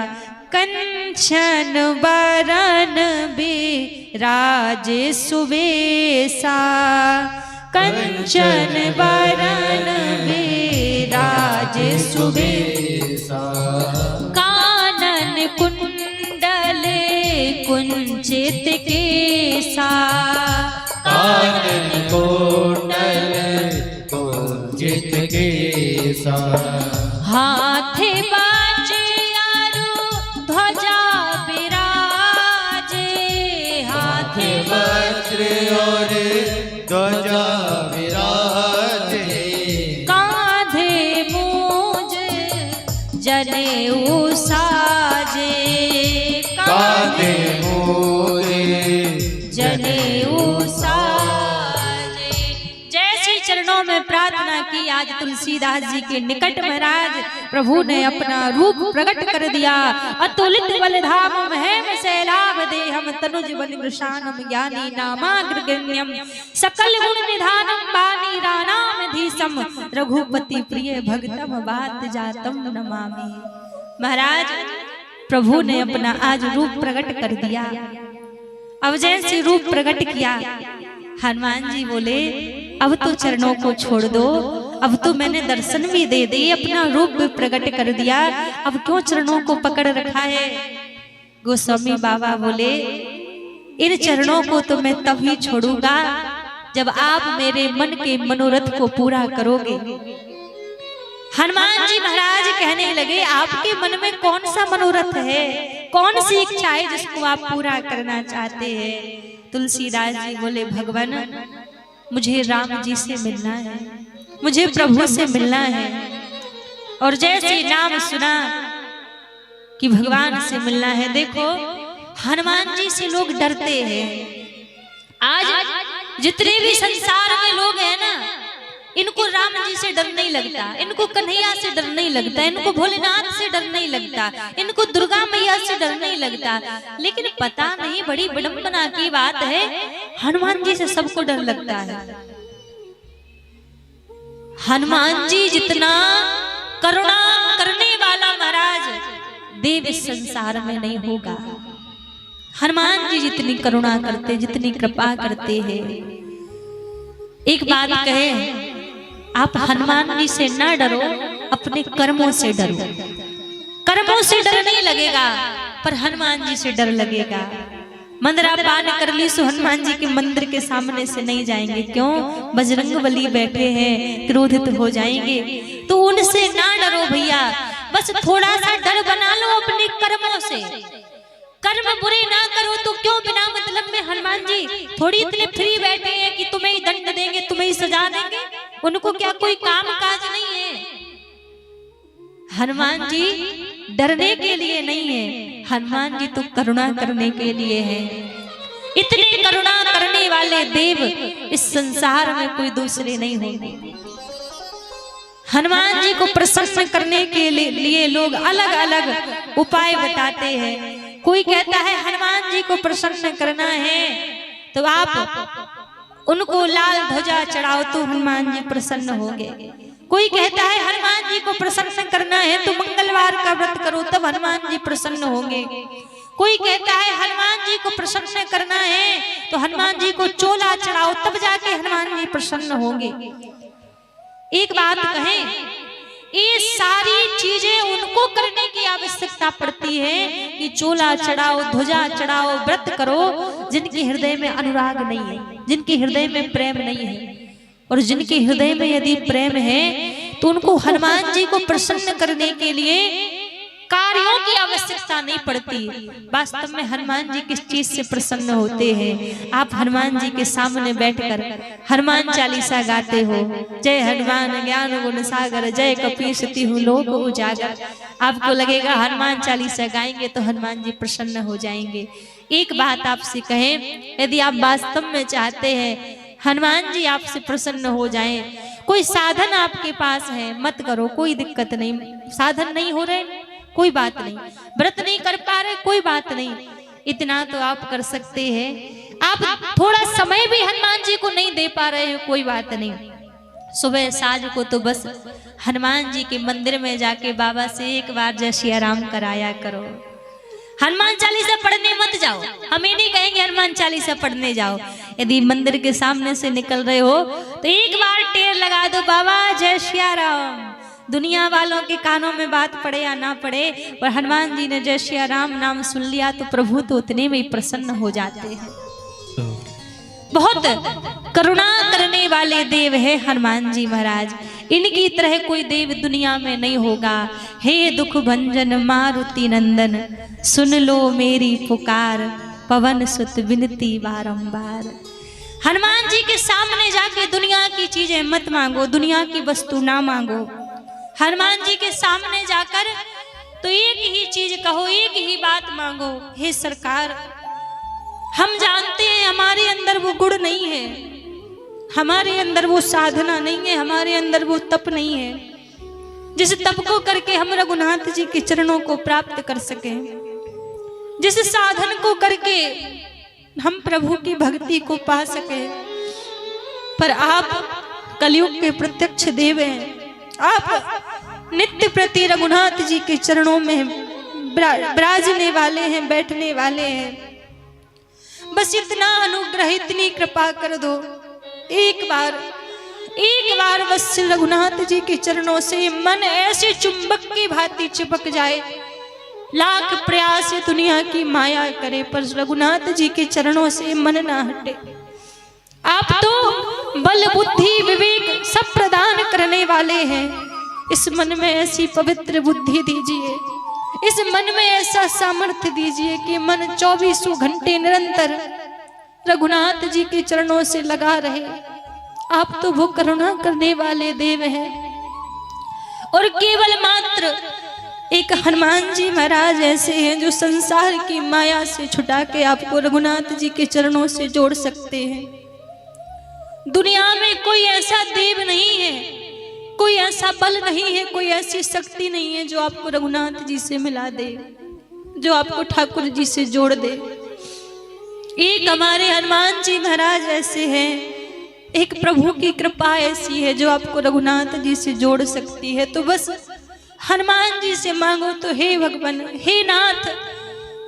कंचन बरन बिराज सुबेसा, कंचन बरन बिराज सुबेसा, कानन कुंडल कुंचित केसा, कानन कुंडल कुंचित केसा, हाथ बाज अरु ध्वजा विराजे, हाथ वज्र और ध्वजा विराजे, कांधे मूज जनेऊ साजे, कांधे मूज जनेऊ साजे। जैसी चरणों में प्रार्थना की। आज तुलसीदास जी के निकट महाराज प्रभु ने अपना रूप प्रकट कर दिया। अतुलित बलधाम महेम सैलाभ देहम तनुज बल वृषानम ज्ञानी नामाग्रगण्यम सकल गुण निधानम बानी रानाम धीसम रघुपति प्रिय भगतम बात जातम नमामि। महाराज प्रभु ने अपना आज रूप प्रकट कर दिया। अब जैसे रूप प्रकट किया, हनुमान जी बोले अब तो चरणों को छोड़ दो, अब तो मैंने दर्शन भी दे दिए, अपना रूप भी प्रकट कर दिया, अब क्यों चरणों को पकड़ रखा है। गोस्वामी बाबा बोले इन चरणों को तो मैं तभी छोड़ूंगा जब आप मेरे मन के मनोरथ को पूरा करोगे। हनुमान जी महाराज कहने लगे आपके मन में कौन सा मनोरथ है, कौन सी इच्छा है जिसको आप पूरा करना चाहते हैं। तुलसीदास जी बोले भगवान मुझे राम जी से मिलना है, मुझे प्रभु से मिलना है। और जैसे नाम सुना कि भगवान से मिलना है, देखो हनुमान जी से लोग डरते हैं। आज जितने भी संसार में लोग हैं ना, इनको राम जी से डर नहीं लगता, इनको कन्हैया से डर नहीं लगता, इनको भोलेनाथ से डर नहीं लगता, इनको दुर्गा मैया से डर नहीं लगता। लेकिन पता नहीं बड़ी विडंबना की बात है, हनुमान जी से सबको डर लगता है। हनुमान जी जितना करुणा करने वाला महाराज देव इस संसार में नहीं होगा। हनुमान जी जितनी करुणा करते, जितनी कृपा करते हैं। एक बात कहे, आप हनुमान जी से ना डरो, अपने कर्मों से डरो। कर्मों से डर नहीं लगेगा, पर हनुमान जी से डर लगेगा। मंदरा पान कर ली सो हनुमान जी के मंदिर के सामने से नहीं जाएंगे। क्यों? बजरंग बली बैठे हैं, क्रोधित हो जाएंगे। तो उनसे ना डरो भैया, बस थोड़ा सा डर बना लो अपने कर्मों से। कर्म बुरे ना करो तो क्यों बिना मतलब में हनुमान जी थोड़ी इतने फ्री बैठे हैं कि तुम्हें ही दंड देंगे, तुम्हें ही सजा देंगे। उनको क्या कोई काम काज नहीं है? हनुमान जी डरने के लिए नहीं है, हनुमान जी तो करुणा करने के लिए है। इतने करुणा करने वाले देव इस संसार में कोई दूसरे नहीं होंगे। हनुमान जी को प्रसन्न करने के लिए लोग अलग अलग उपाय बताते हैं। कोई कहता है हनुमान जी को प्रसन्न करना है तो आप उनको लाल ध्वजा चढ़ाओ तो हनुमान जी प्रसन्न होंगे। कोई कहता है हनुमान जी को प्रसन्न करना है तो मंगलवार का व्रत करो तब हनुमान जी प्रसन्न होंगे। कोई कहता है हनुमान जी को प्रसन्न करना है तो हनुमान जी को चोला चढ़ाओ तब जाके हनुमान जी प्रसन्न होंगे। एक बात कहें, ये सारी चीजें उनको करने की आवश्यकता पड़ती है कि चोला चढ़ाओ, ध्वजा चढ़ाओ, व्रत करो, जिनके हृदय में अनुराग नहीं है, जिनके हृदय में प्रेम नहीं है। और जिनके हृदय में यदि प्रेम है तो उनको हनुमान जी को प्रसन्न करने के लिए कार्यों की आवश्यकता नहीं पड़ती। वास्तव में हनुमान जी किस चीज से प्रसन्न होते हैं? आप हनुमान जी के सामने बैठकर हनुमान चालीसा गाते हो, जय हनुमान ज्ञान गुण सागर, जय कपीस तिहु लोक उजागर। आपको लगेगा हनुमान चालीसा गाएंगे तो हनुमान जी प्रसन्न हो जाएंगे। एक बात आपसे कहें, यदि आप वास्तव में चाहते हैं हनुमान जी आपसे प्रसन्न हो जाएं, कोई साधन आपके पास है मत करो, कोई दिक्कत नहीं। साधन नहीं हो रहे कोई बात नहीं, व्रत नहीं कर पा रहे कोई बात नहीं, इतना तो आप कर सकते हैं। आप थोड़ा समय भी हनुमान जी को नहीं दे पा रहे हो कोई बात नहीं। सुबह साँझ को तो बस हनुमान जी के मंदिर में जाके बाबा से एक बार जय सिया राम कराया करो। हनुमान चालीसा पढ़ने मत जाओ, हम ये नहीं कहेंगे हनुमान चालीसा पढ़ने जाओ। यदि मंदिर के सामने से निकल रहे हो तो एक बार टेर लगा दो, बाबा जय सिया राम। दुनिया वालों के कानों में बात पड़े या ना पड़े, पर हनुमान जी ने जय सिया राम नाम सुन लिया तो प्रभु तो उतने में ही प्रसन्न हो जाते हैं। बहुत करुणा करने वाले देव है हनुमान जी महाराज, इनकी तरह कोई देव दुनिया में नहीं होगा। हे दुख भंजन मारुति नंदन, सुन लो मेरी पुकार, पवन सुत विनती बारंबार। हनुमान जी के सामने जाके दुनिया की चीजें मत मांगो, दुनिया की वस्तु ना मांगो। हनुमान जी के सामने जाकर तो एक ही चीज कहो, एक ही बात मांगो, हे सरकार हम जानते हैं हमारे अंदर वो गुण नहीं है, हमारे अंदर वो साधना नहीं है, हमारे अंदर वो तप नहीं है जिस तप को करके हम रघुनाथ जी के चरणों को प्राप्त कर सके, जिस साधन को करके हम प्रभु की भक्ति को पा सके। पर आप कलयुग के प्रत्यक्ष देव हैं, आप नित्य प्रति रघुनाथ जी के चरणों में विराजने वाले हैं, बैठने वाले हैं। बस इतना अनुग्रह, इतनी कृपा कर दो, एक बार बस रघुनाथ जी के चरणों से मन ऐसे चुंबक की भांति चिपक जाए। लाख प्रयास दुनिया की माया करे पर रघुनाथ जी के चरणों से मन ना हटे। आप तो बल बुद्धि विवेक सब प्रदान करने वाले हैं। इस मन में ऐसी पवित्र बुद्धि दीजिए, इस मन में ऐसा सामर्थ्य दीजिए कि मन 24 घंटे निरंतर रघुनाथ जी के चरणों से लगा रहे। आप तो वो करुणा करने वाले देव हैं। और केवल मात्र एक हनुमान जी महाराज ऐसे हैं जो संसार की माया से छुटा के आपको रघुनाथ जी के चरणों से जोड़ सकते हैं। दुनिया में कोई ऐसा देव नहीं है, कोई ऐसा बल नहीं है, कोई ऐसी शक्ति नहीं है जो आपको रघुनाथ जी से मिला दे, जो आपको ठाकुर जी से जोड़ दे। एक हमारे हनुमान जी महाराज ऐसे हैं, एक प्रभु की कृपा ऐसी है जो आपको रघुनाथ जी से जोड़ सकती है। तो बस हनुमान जी से मांगो तो हे भगवान, हे नाथ,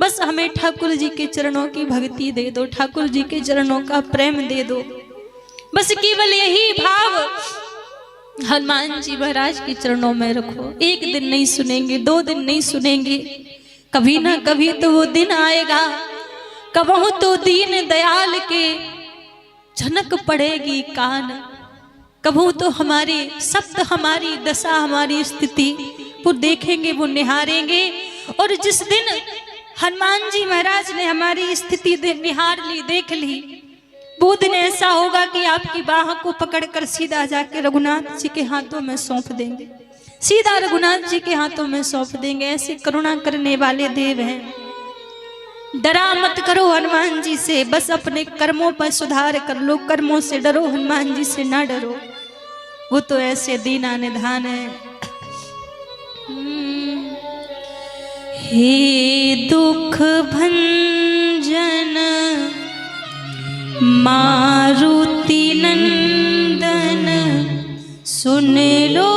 बस हमें ठाकुर जी के चरणों की भक्ति दे दो, ठाकुर जी के चरणों का प्रेम दे दो। बस केवल यही भाव हनुमान जी महाराज के चरणों में रखो। एक दिन नहीं सुनेंगे, 2 दिन नहीं सुनेंगे, कभी ना कभी तो वो दिन आएगा, कबहू तो दीन दयाल के झनक पड़ेगी कान। कबहू तो हमारी सप्त, हमारी दशा, हमारी स्थिति वो देखेंगे, वो निहारेंगे। और जिस दिन हनुमान जी महाराज ने हमारी स्थिति निहार ली, देख ली, वो दिन ऐसा होगा कि आपकी बाह को पकड़कर सीधा जाके रघुनाथ जी के हाथों में सौंप देंगे, सीधा रघुनाथ जी के हाथों में सौंप देंगे। ऐसे करुणा करने वाले देव हैं। डरा मत करो हनुमान जी से, बस अपने कर्मों पर सुधार कर लो। कर्मों से डरो, हनुमान जी से ना डरो, वो तो ऐसे दीना निधान है। हे दुख भंजन मारुति नंदन, सुन लो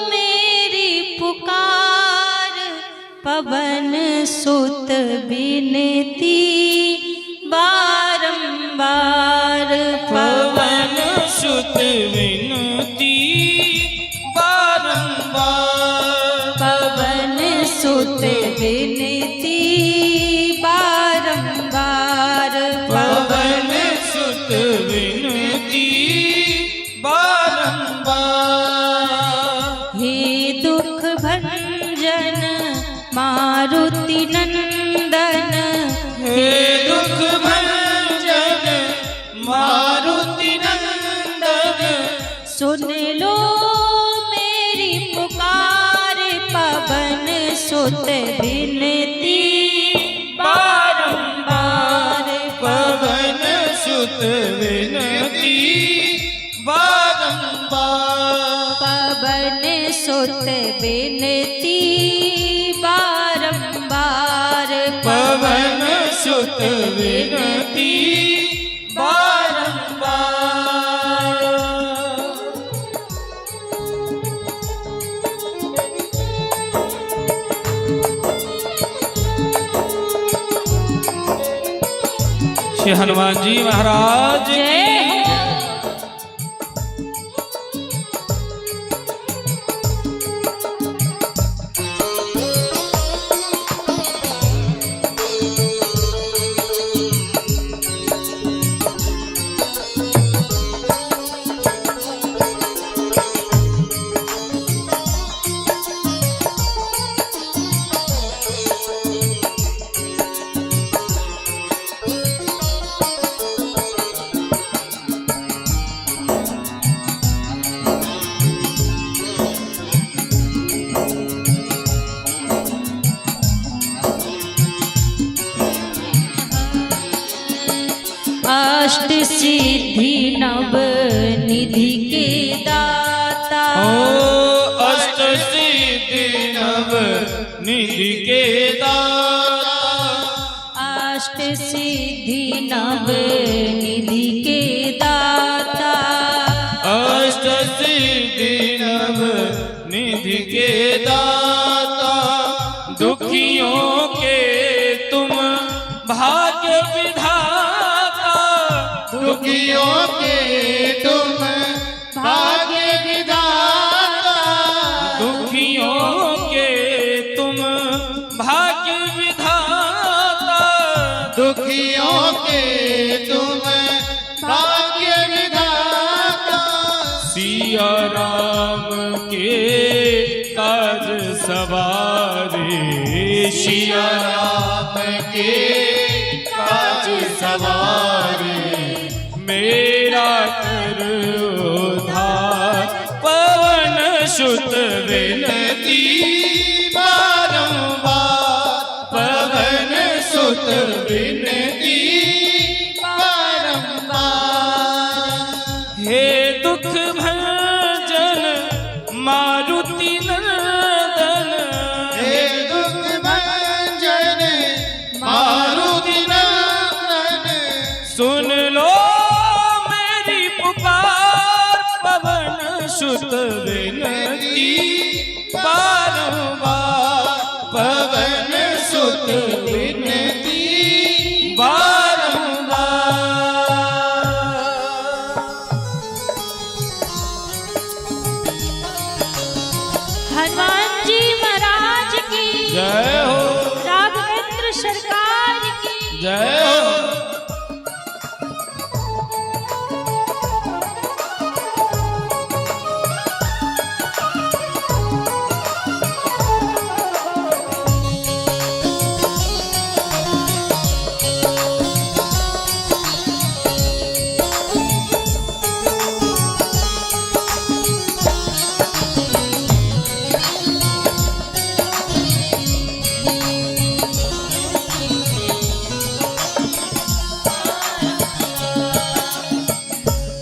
मेरी पुकार। पवन सुत विनती बारंबार, पवन सुत विनती बारंबार, पवन सुत विनती बारंबार, पवन सुत विनती बारंबार। हे दुख भंजन मारुति नंदन, हे दुख भंजन मारुति नंदन, सुन लो मेरी पुकार। पवन सुत विनती बारंबार, पवन सुत विनती बारंबार, पवन सुत विनती बारंबार, पवन सुत विनती बारंबार। श्री हनुमान जी महाराज की निधि के दाता। अष्ट सिद्धि नव निधि के दाता। अष्ट सिद्धि नव निधि के दाता। अष्ट सिद्धि नव निधि के दाता। दुखियों के तुम भाग्य विधाता। दुखियों के तुम भाग्य विधाता। दुखियों के तुम भाग्य विधाता। दुखियों के तुम भाग्य विधाता। सिया राम के काज सवारे। सिया राम के काज सवारे। मेरा कर उद्धार पवन सुत विनती बारंबार पवन सुत विनती बारंबार। हे दुख भंजन मारुति नंदन। हे दुख भंजन मारुति नंदन। सुन लो मेरी पुकार पवन सुत विनती बारंबार। पवन सुत विनती बारंबार। हनुमान जी महाराज की जय हो। राघवेंद्र सरकार की जय हो।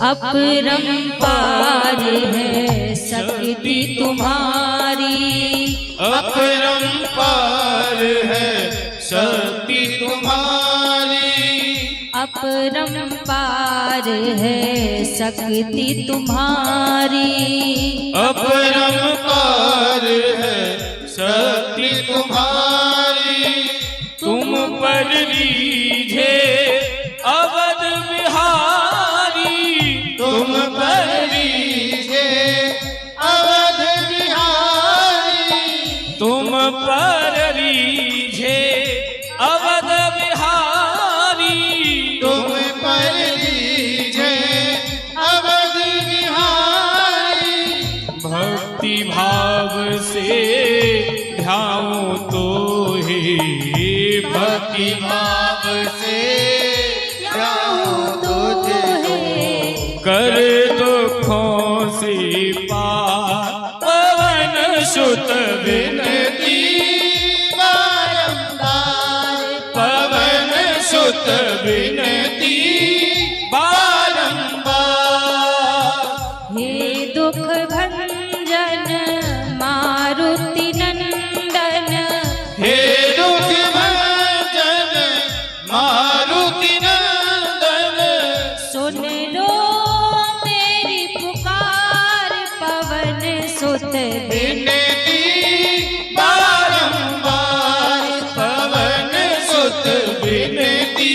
अपरंपार है शक्ति तुम्हारी। अपरंपार है शक्ति तुम्हारी। अपरंपार है शक्ति तुम्हारी। अपरंपार है शक्ति तुम्हारी। तुम पर रीझे अवध बिहारी। तुम पर रीझे अवध बिहारी। तुम पर रीझे अवध बिहारी। तुम पर रीझे अवध बिहारी। भक्ति भाव से ध्याऊं तो ही। भक्ति भाव से ध्याऊं तुझको। कर दुखों से पार पवन सुत विनती बारंबार पवन सुत विनती बारंबार। हे दुख भंजन मारुति नंदन। हे दुख भंजन मारुति नंदन। सुन लो मेरी पुकार पवन सुत विनती बारंबार पवन सुत विनती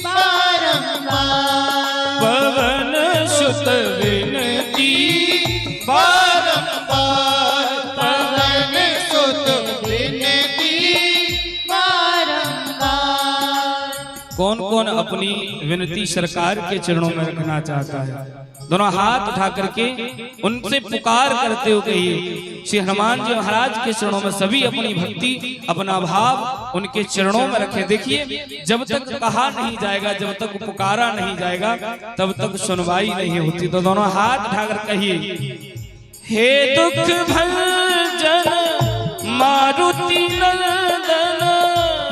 बारंबार। पवन सुत विनती बारंबार। पवन सुत विनती बारंबार। कौन कौन अपनी विनती सरकार के चरणों में रखना चाहता है? दोनों हाथ उठा करके उनसे पुकार करते हुए कहिए। श्री हनुमान जी महाराज के चरणों में सभी अपनी भक्ति अपना भाव उनके चरणों में रखें। देखिए, जब तक कहा नहीं जाएगा, जब तक पुकारा नहीं जाएगा, तब तक सुनवाई नहीं होती। तो दोनों हाथ उठाकर कहिए, हे दुख भंजन मारुति नंदन।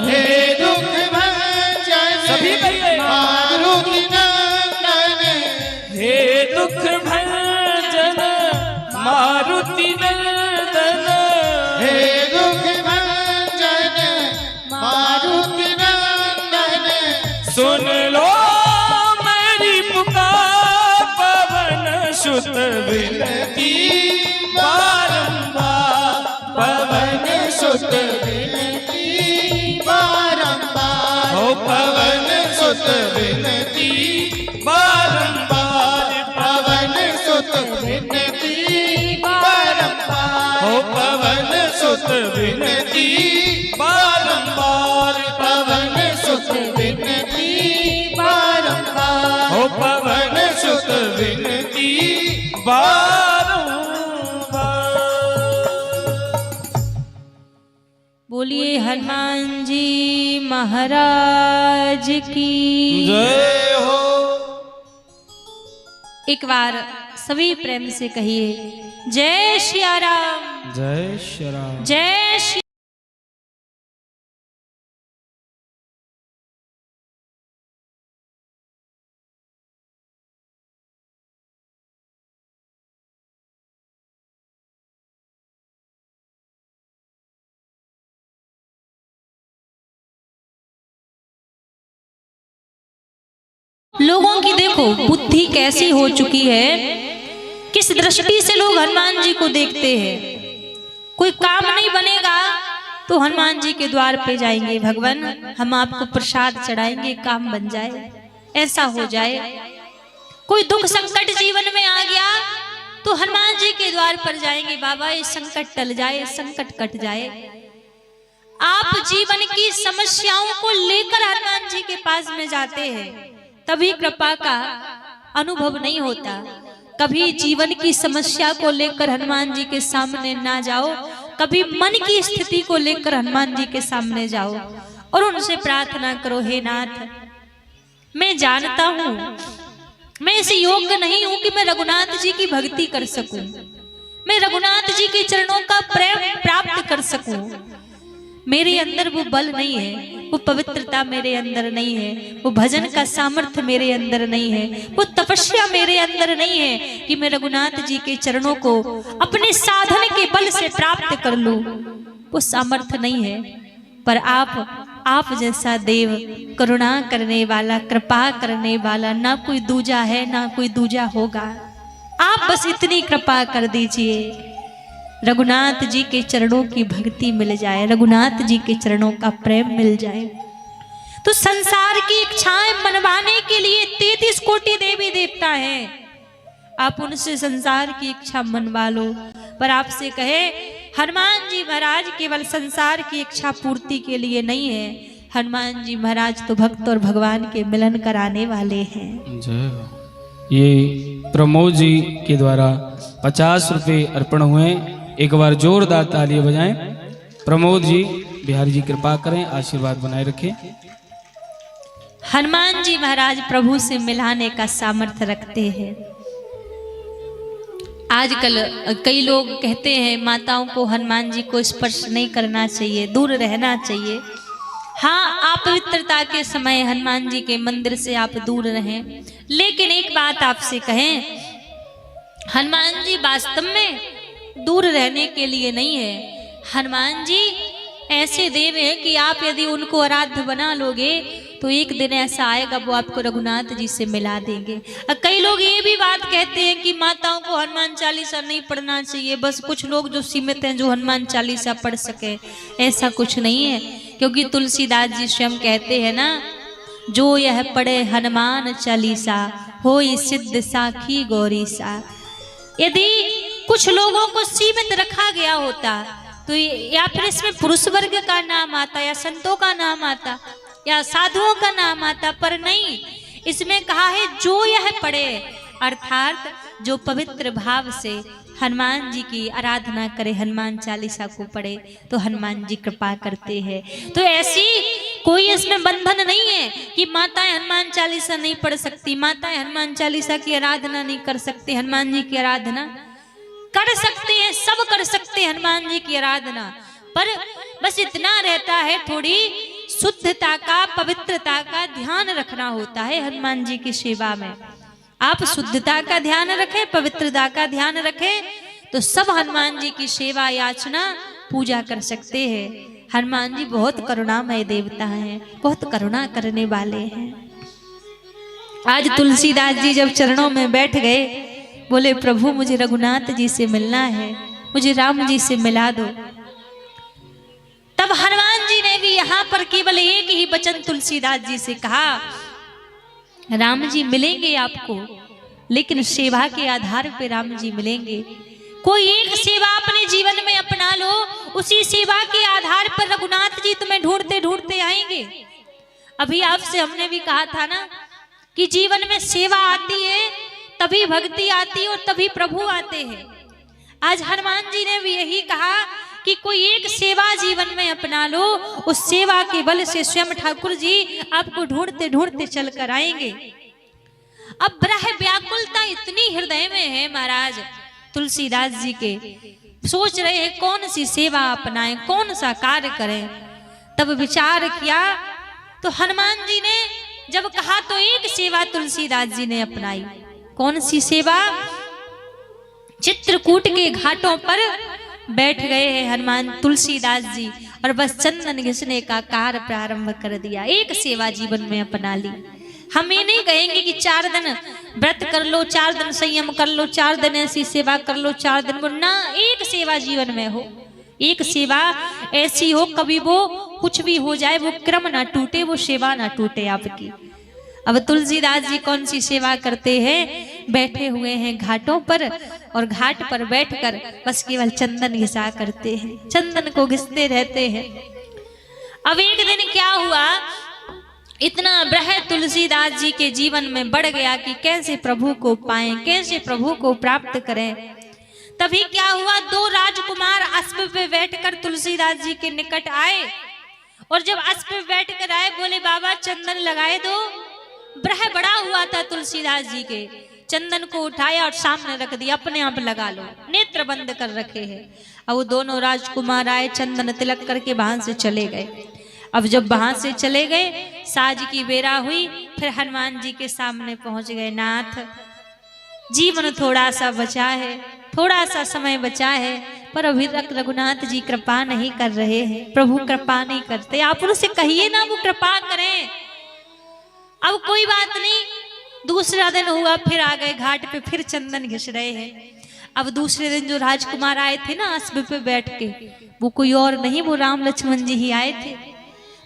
हे दुख भंजन सभी कहिए, मारुति नंदन। हे दुख विनती बारंबार पवन सुत विनती बारंबार हो पवन सुत विनती बारंबार पवन सुत विनती बारंबार हो पवन सुत विनती बारंबार। बोलिए हनुमान जी महाराज की जय हो। एक बार सभी प्रेम से कहिए जय श्री राम जय श्री राम। जय श्री लोगों की देखो बुद्धि कैसी हो चुकी है, किस दृष्टि से लोग हनुमान जी को देखते हैं। कोई काम नहीं बनेगा तो हनुमान जी के द्वार पे जाएंगे, भगवान हम आपको प्रसाद चढ़ाएंगे, काम बन जाए, ऐसा हो जाए। कोई दुख संकट जीवन में आ गया तो हनुमान जी के द्वार पर जाएंगे, बाबा ये संकट टल जाए, संकट कट जाए। आप जीवन की समस्याओं को लेकर हनुमान जी के पास में जाते हैं, तभी कृपा का अनुभव नहीं होता। कभी जीवन की समस्या को लेकर हनुमान जी के सामने ना जाओ, कभी मन की स्थिति को लेकर हनुमान जी के सामने जाओ और उनसे प्रार्थना करो, हे नाथ मैं जानता हूं मैं इस योग्य नहीं हूं कि मैं रघुनाथ जी की भक्ति कर सकूं, मैं रघुनाथ जी के चरणों का प्रेम प्राप्त कर सकूं। मेरे अंदर वो बल नहीं है, वो पवित्रता मेरे अंदर नहीं है, वो भजन का सामर्थ्य मेरे अंदर नहीं है, वो तपस्या मेरे अंदर नहीं है कि मैं रघुनाथ जी के चरणों को अपने साधन के बल से प्राप्त कर लूं। वो सामर्थ्य नहीं है। पर आप जैसा देव, करुणा करने वाला, कृपा करने वाला ना कोई दूजा है, ना कोई दूजा होगा। आप बस इतनी कृपा कर दीजिए, रघुनाथ जी के चरणों की भक्ति मिल जाए, रघुनाथ जी के चरणों का प्रेम मिल जाए। तो संसार की इच्छाएं मनवाने के लिए 33 कोटि देवी देवता हैं, आप उनसे संसार की इच्छा मनवा लो। पर आपसे कहे हनुमान जी महाराज केवल संसार की इच्छा पूर्ति के लिए नहीं है, हनुमान जी महाराज तो भक्त और भगवान के मिलन कराने वाले हैं। जय हो। ये प्रमोद जी के द्वारा 50 रुपए अर्पण हुए, एक बार जोरदार तालियां बजाएं। प्रमोद जी, बिहारी जी कृपा करें, आशीर्वाद बनाए रखें। हनुमान जी महाराज प्रभु से मिलाने का सामर्थ्य रखते हैं। आजकल कई लोग कहते हैं माताओं को हनुमान जी को स्पर्श नहीं करना चाहिए, दूर रहना चाहिए। हाँ, आप पवित्रता के समय हनुमान जी के मंदिर से आप दूर रहें, लेकिन एक बात आपसे कहें, हनुमान जी वास्तव में दूर रहने के लिए नहीं है। हनुमान जी ऐसे देव हैं कि आप यदि उनको आराध्य बना लोगे तो एक दिन ऐसा आएगा वो आपको रघुनाथ जी से मिला देंगे। कई लोग ये भी बात कहते हैं कि माताओं को हनुमान चालीसा नहीं पढ़ना चाहिए, बस कुछ लोग जो सीमित हैं जो हनुमान चालीसा पढ़ सके। ऐसा कुछ नहीं है, क्योंकि तुलसीदास जी स्वयं कहते हैं ना, जो यह पढ़े हनुमान चालीसा होई सिद्ध साखी गौरी सा। यदि कुछ लोगों को सीमित रखा गया होता तो या फिर इसमें पुरुष वर्ग का नाम आता, या संतों का नाम आता, या साधुओं का नाम आता, पर नहीं, इसमें कहा है जो यह पढ़े, अर्थात जो पवित्र भाव से हनुमान जी की आराधना करे, हनुमान चालीसा को पढ़े तो हनुमान जी कृपा करते हैं। तो ऐसी कोई इसमें बंधन नहीं है कि माताएं हनुमान चालीसा नहीं पढ़ सकती, माताएं हनुमान चालीसा की आराधना नहीं कर सकती। हनुमान जी की आराधना कर सकते हैं, सब कर सकते हैं हनुमान जी की आराधना, पर बस इतना रहता है, थोड़ी शुद्धता का, पवित्रता का ध्यान रखना होता है हनुमान जी की सेवा में। आप शुद्धता का ध्यान रखें, पवित्रता का ध्यान रखें, तो सब हनुमान जी की सेवा याचना पूजा कर सकते हैं। हनुमान जी बहुत करुणामय देवता हैं, बहुत करुणा करने वाले हैं। आज तुलसीदास जी जब चरणों में बैठ गए, बोले प्रभु मुझे रघुनाथ जी से मिलना है, मुझे राम जी से मिला दो। तब हनुमान जी ने भी यहाँ पर केवल एक ही वचन तुलसीदास जी से कहा, राम जी मिलेंगे आपको, लेकिन सेवा के आधार पे राम जी मिलेंगे। कोई एक सेवा अपने जीवन में अपना लो, उसी सेवा के आधार पर रघुनाथ जी तुम्हें ढूंढते ढूंढते आएंगे। अभी आपसे हमने भी कहा था ना कि जीवन में सेवा आती है तभी भक्ति आती है और तभी प्रभु आते हैं। आज हनुमान जी ने भी यही कहा कि कोई एक सेवा जीवन में अपना लो, उस सेवा के बल से स्वयं ठाकुर जी आपको ढूंढते ढूंढते चल कर आएंगे। अब ब्रह व्याकुलता इतनी हृदय में है महाराज तुलसीदास जी के, सोच रहे हैं कौन सी सेवा अपनाएं, कौन सा कार्य करें। तब विचार किया तो हनुमान जी ने जब कहा तो एक सेवा तुलसीदास जी ने अपनाई। कौन सी सेवा? चित्रकूट के घाटों पर बैठ गए हैं हनुमान तुलसीदास जी और बस चंदन घिसने का कार्य प्रारंभ कर दिया। एक सेवा जीवन में अपना ली। हम ये नहीं कहेंगे कि 4 दिन व्रत कर लो, 4 दिन संयम कर लो, 4 दिन ऐसी सेवा कर लो, 4 दिन वो ना, एक सेवा जीवन में हो। एक सेवा ऐसी हो कभी वो कुछ भी हो जाए वो क्रम ना टूटे, वो सेवा ना टूटे आपकी। अब तुलसीदास जी कौन सी सेवा करते हैं? बैठे हुए हैं घाटों पर और घाट पर बैठकर बस केवल चंदन घिसा करते हैं, चंदन को घिसते रहते हैं। अब एक दिन क्या हुआ, इतना ब्रह तुलसीदास जी के जीवन में बढ़ गया कि कैसे प्रभु को पाएं, कैसे प्रभु को प्राप्त करें। तभी क्या हुआ, 2 राजकुमार अश्व पे बैठकर तुलसीदास जी के निकट आए और जब अश्व पे बैठकर आए बोले बाबा चंदन लगाए दो। ब्रह बड़ा हुआ था तुलसीदास जी के, चंदन को उठाया और सामने रख दिया, अपने आप लगा लो, नेत्र बंद कर रखे हैं। अब वो दोनों राजकुमार आए, चंदन तिलक करके वहां से चले गए। अब जब वहां से चले गए, साँझ की बेरा हुई, फिर हनुमान जी के सामने पहुंच गए। नाथ, जीवन थोड़ा सा बचा है, थोड़ा सा समय बचा है, पर अभी तक रघुनाथ जी कृपा नहीं कर रहे हैं, प्रभु कृपा नहीं करते। आप उनसे कहिए ना वो कृपा करें। अब कोई बात नहीं, दूसरा दिन हुआ, फिर आ गए घाट पे, फिर चंदन घिस रहे हैं। अब दूसरे दिन जो राजकुमार आए थे ना अश्व पे बैठ के, वो कोई और नहीं, वो राम लक्ष्मण जी ही आए थे।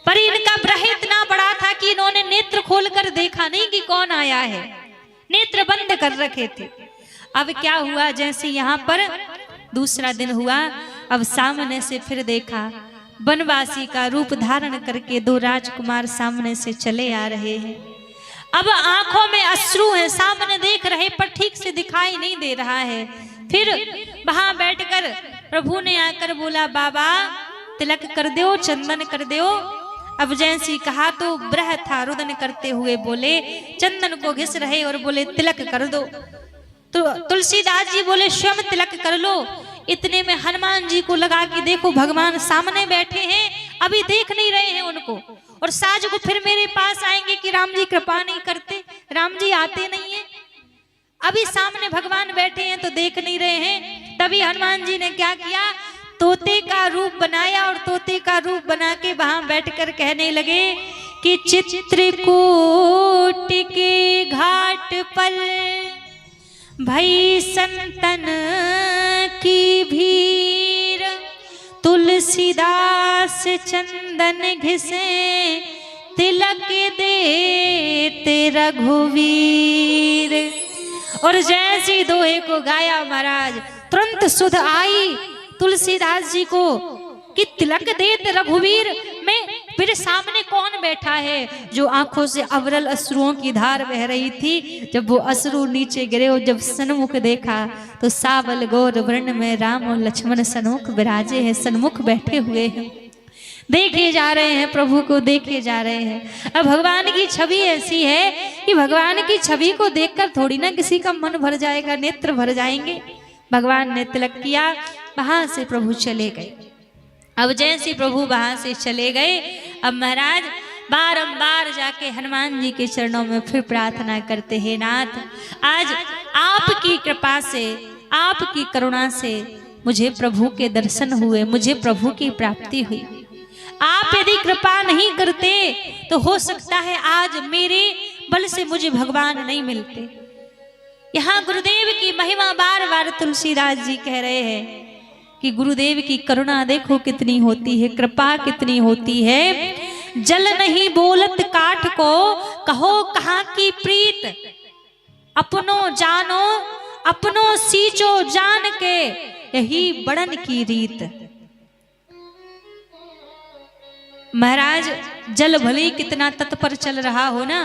पर इनका ब्रह इतना बड़ा था कि इन्होंने नेत्र खोलकर देखा नहीं कि कौन आया है, नेत्र बंद कर रखे थे। अब क्या हुआ, जैसे यहाँ पर दूसरा दिन हुआ, अब सामने से फिर देखा, वनवासी का रूप धारण करके 2 राजकुमार सामने से चले आ रहे हैं। अब आंखों में अश्रु है, सामने देख रहे पर ठीक से दिखाई नहीं दे रहा है। फिर वहां बैठकर प्रभु ने आकर बोला बाबा तिलक कर दो, चंदन कर दो। अब जैसी कहा तो ब्रह था रुदन करते हुए बोले, चंदन को घिस रहे और बोले तिलक कर दो। तो तुलसीदास जी बोले स्वयं तिलक कर लो। इतने में हनुमान जी को लगा कि देखो भगवान सामने बैठे हैं, अभी देख नहीं रहे हैं उनको, और साज को फिर मेरे पास आएंगे कि राम जी कृपा नहीं करते, राम जी आते नहीं है, अभी सामने भगवान बैठे हैं तो देख नहीं रहे हैं। तभी हनुमान जी ने क्या किया, तोते का रूप बनाया और तोते का रूप बना के वहां बैठकर कहने लगे कि चित्रकूट के घाट पर भई संतन की भीड़, तुलसीदास चंदन घिसे तिलक देते रघुवीर। और जैसी दोहे को गाया महाराज, तुरंत सुध आई तुलसीदास जी को कि तिलक देते रघुवीर में। फिर सामने कौन बैठा है, जो आंखों से अविरल अश्रुओं की धार बह रही थी। जब वो अश्रु नीचे गिरे और जब सन्मुख देखा तो सावल गौर वर्ण में राम और लक्ष्मण सन्मुख विराजे हैं, सन्मुख बैठे हुए हैं, देखे जा रहे हैं, प्रभु को देखे जा रहे हैं। अब भगवान की छवि ऐसी है कि भगवान की छवि को देखकर थोड़ी ना किसी का मन भर जाएगा, नेत्र भर जाएंगे। भगवान ने तिलक किया, वहां से प्रभु चले गए। अब जैसे प्रभु वहां से चले गए, अब महाराज बारंबार जाके हनुमान जी के चरणों में फिर प्रार्थना करते हैं, नाथ आज आपकी कृपा से, आपकी करुणा से मुझे प्रभु के दर्शन हुए, मुझे प्रभु की प्राप्ति हुई। आप यदि कृपा नहीं करते तो हो सकता है आज मेरे बल से मुझे भगवान नहीं मिलते। यहाँ गुरुदेव की महिमा बार बार तुलसीदास जी कह रहे हैं कि गुरुदेव की करुणा देखो कितनी होती है, कृपा कितनी होती है। जल नहीं बोलत काठ को, कहो कहाँ की प्रीत। अपनो जानो अपनो सींचो जान के, यही बड़न की रीत। महाराज जल भले ही कितना तत्पर चल रहा हो ना,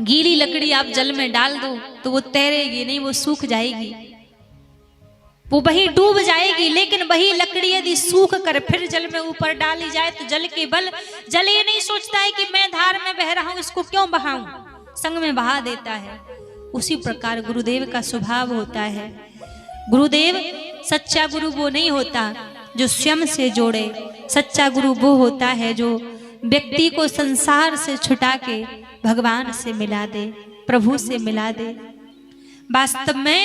गीली लकड़ी आप जल में डाल दो तो वो तैरेगी नहीं, वो सूख जाएगी, वो वही डूब जाएगी। लेकिन वही लकड़ी यदि सूख कर फिर जल में ऊपर डाली जाए तो जल के बल, जल ये नहीं सोचता है कि मैं धार में बह रहा हूं, इसको क्यों बहाऊं, संग में बहा देता है। उसी प्रकार गुरुदेव का स्वभाव होता है। गुरुदेव सच्चा गुरु वो नहीं होता जो स्वयं से जोड़े, सच्चा गुरु वो होता है जो व्यक्ति को संसार से छुटा के भगवान से मिला दे, प्रभु से मिला दे। वास्तव में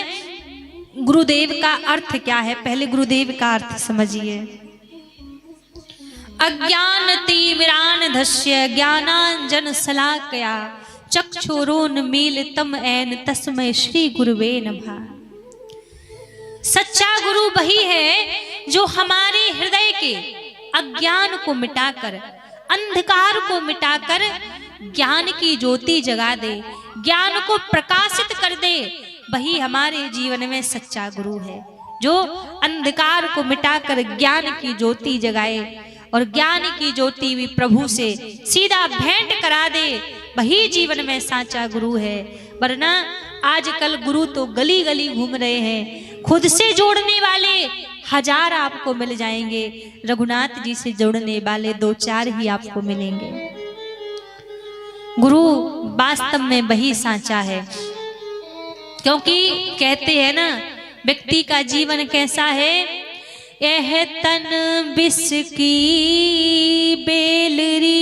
गुरुदेव का अर्थ क्या है, पहले गुरुदेव का अर्थ समझिए। अज्ञान तीव्रान धस्य ज्ञानांजन शलाकया, चक्षुरोन्मीलितम ऐन तस्मै श्री गुरुवे नमः। सच्चा गुरु वही है जो हमारे हृदय के अज्ञान को मिटाकर, अंधकार को मिटाकर ज्ञान की ज्योति जगा दे, ज्ञान को प्रकाशित कर दे। वही हमारे जीवन में सच्चा गुरु है, जो अंधकार को मिटाकर ज्ञान की ज्योति जगाए और ज्ञान की ज्योति भी प्रभु से सीधा भेंट करा दे। वही जीवन में साचा गुरु है। वरना आजकल गुरु तो गली गली घूम रहे हैं, खुद से जोड़ने वाले हजार आपको मिल जाएंगे, रघुनाथ जी से जोड़ने वाले 2-4 ही आपको मिलेंगे। गुरु वास्तव में वही साचा है। क्योंकि कहते हैं ना, व्यक्ति का जीवन कैसा है, यह तन विष की बेलरी,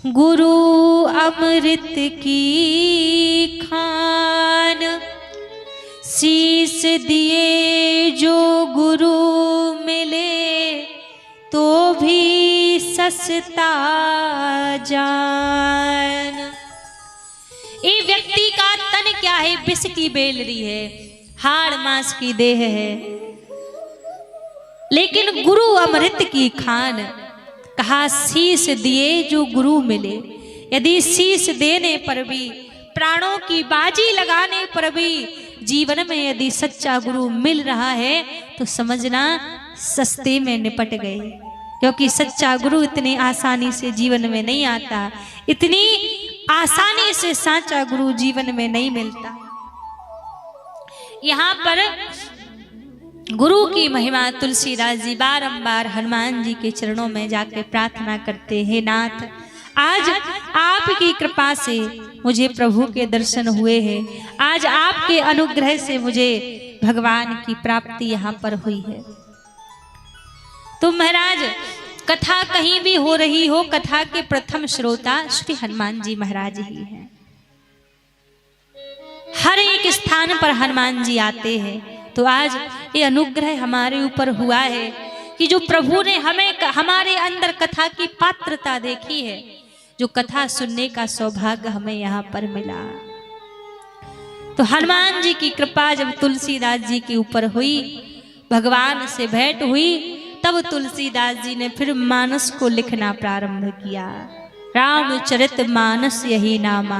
गुरु अमृत की खान। शीश दिए जो गुरु मिले, तो भी सस्ता जान। ये व्यक्ति का तन क्या है, विष की बेलरी है, हाड़ मांस की देह है, लेकिन गुरु अमृत की खान। कहा शीश दिए जो गुरु मिले। यदि शीश देने पर भी, प्राणों की बाजी लगाने पर भी जीवन में यदि सच्चा गुरु मिल रहा है तो समझना सस्ते में निपट गए। क्योंकि सच्चा गुरु इतनी आसानी से जीवन में नहीं आता, इतनी आसानी से साचा गुरु जीवन में नहीं मिलता। यहाँ पर गुरु की महिमा तुलसीदास जी बारंबार हनुमान जी के चरणों में जाकर प्रार्थना करते हैं, नाथ आज आपकी कृपा से मुझे प्रभु के दर्शन हुए हैं, आज आपके अनुग्रह से मुझे भगवान की प्राप्ति यहाँ पर हुई है। तो महाराज कथा कहीं भी हो रही हो, कथा के प्रथम श्रोता श्री हनुमान जी महाराज ही हैं। हर एक स्थान पर हनुमान जी आते हैं। तो आज ये अनुग्रह हमारे ऊपर हुआ है कि जो प्रभु ने हमें हमारे अंदर कथा की पात्रता देखी है, जो कथा सुनने का सौभाग्य हमें यहाँ पर मिला। तो हनुमान जी की कृपा जब तुलसीदास जी के ऊपर हुई, भगवान से भेंट हुई, तब तुलसीदास जी ने फिर मानस को लिखना प्रारंभ किया। रामचरित मानस यही नामा,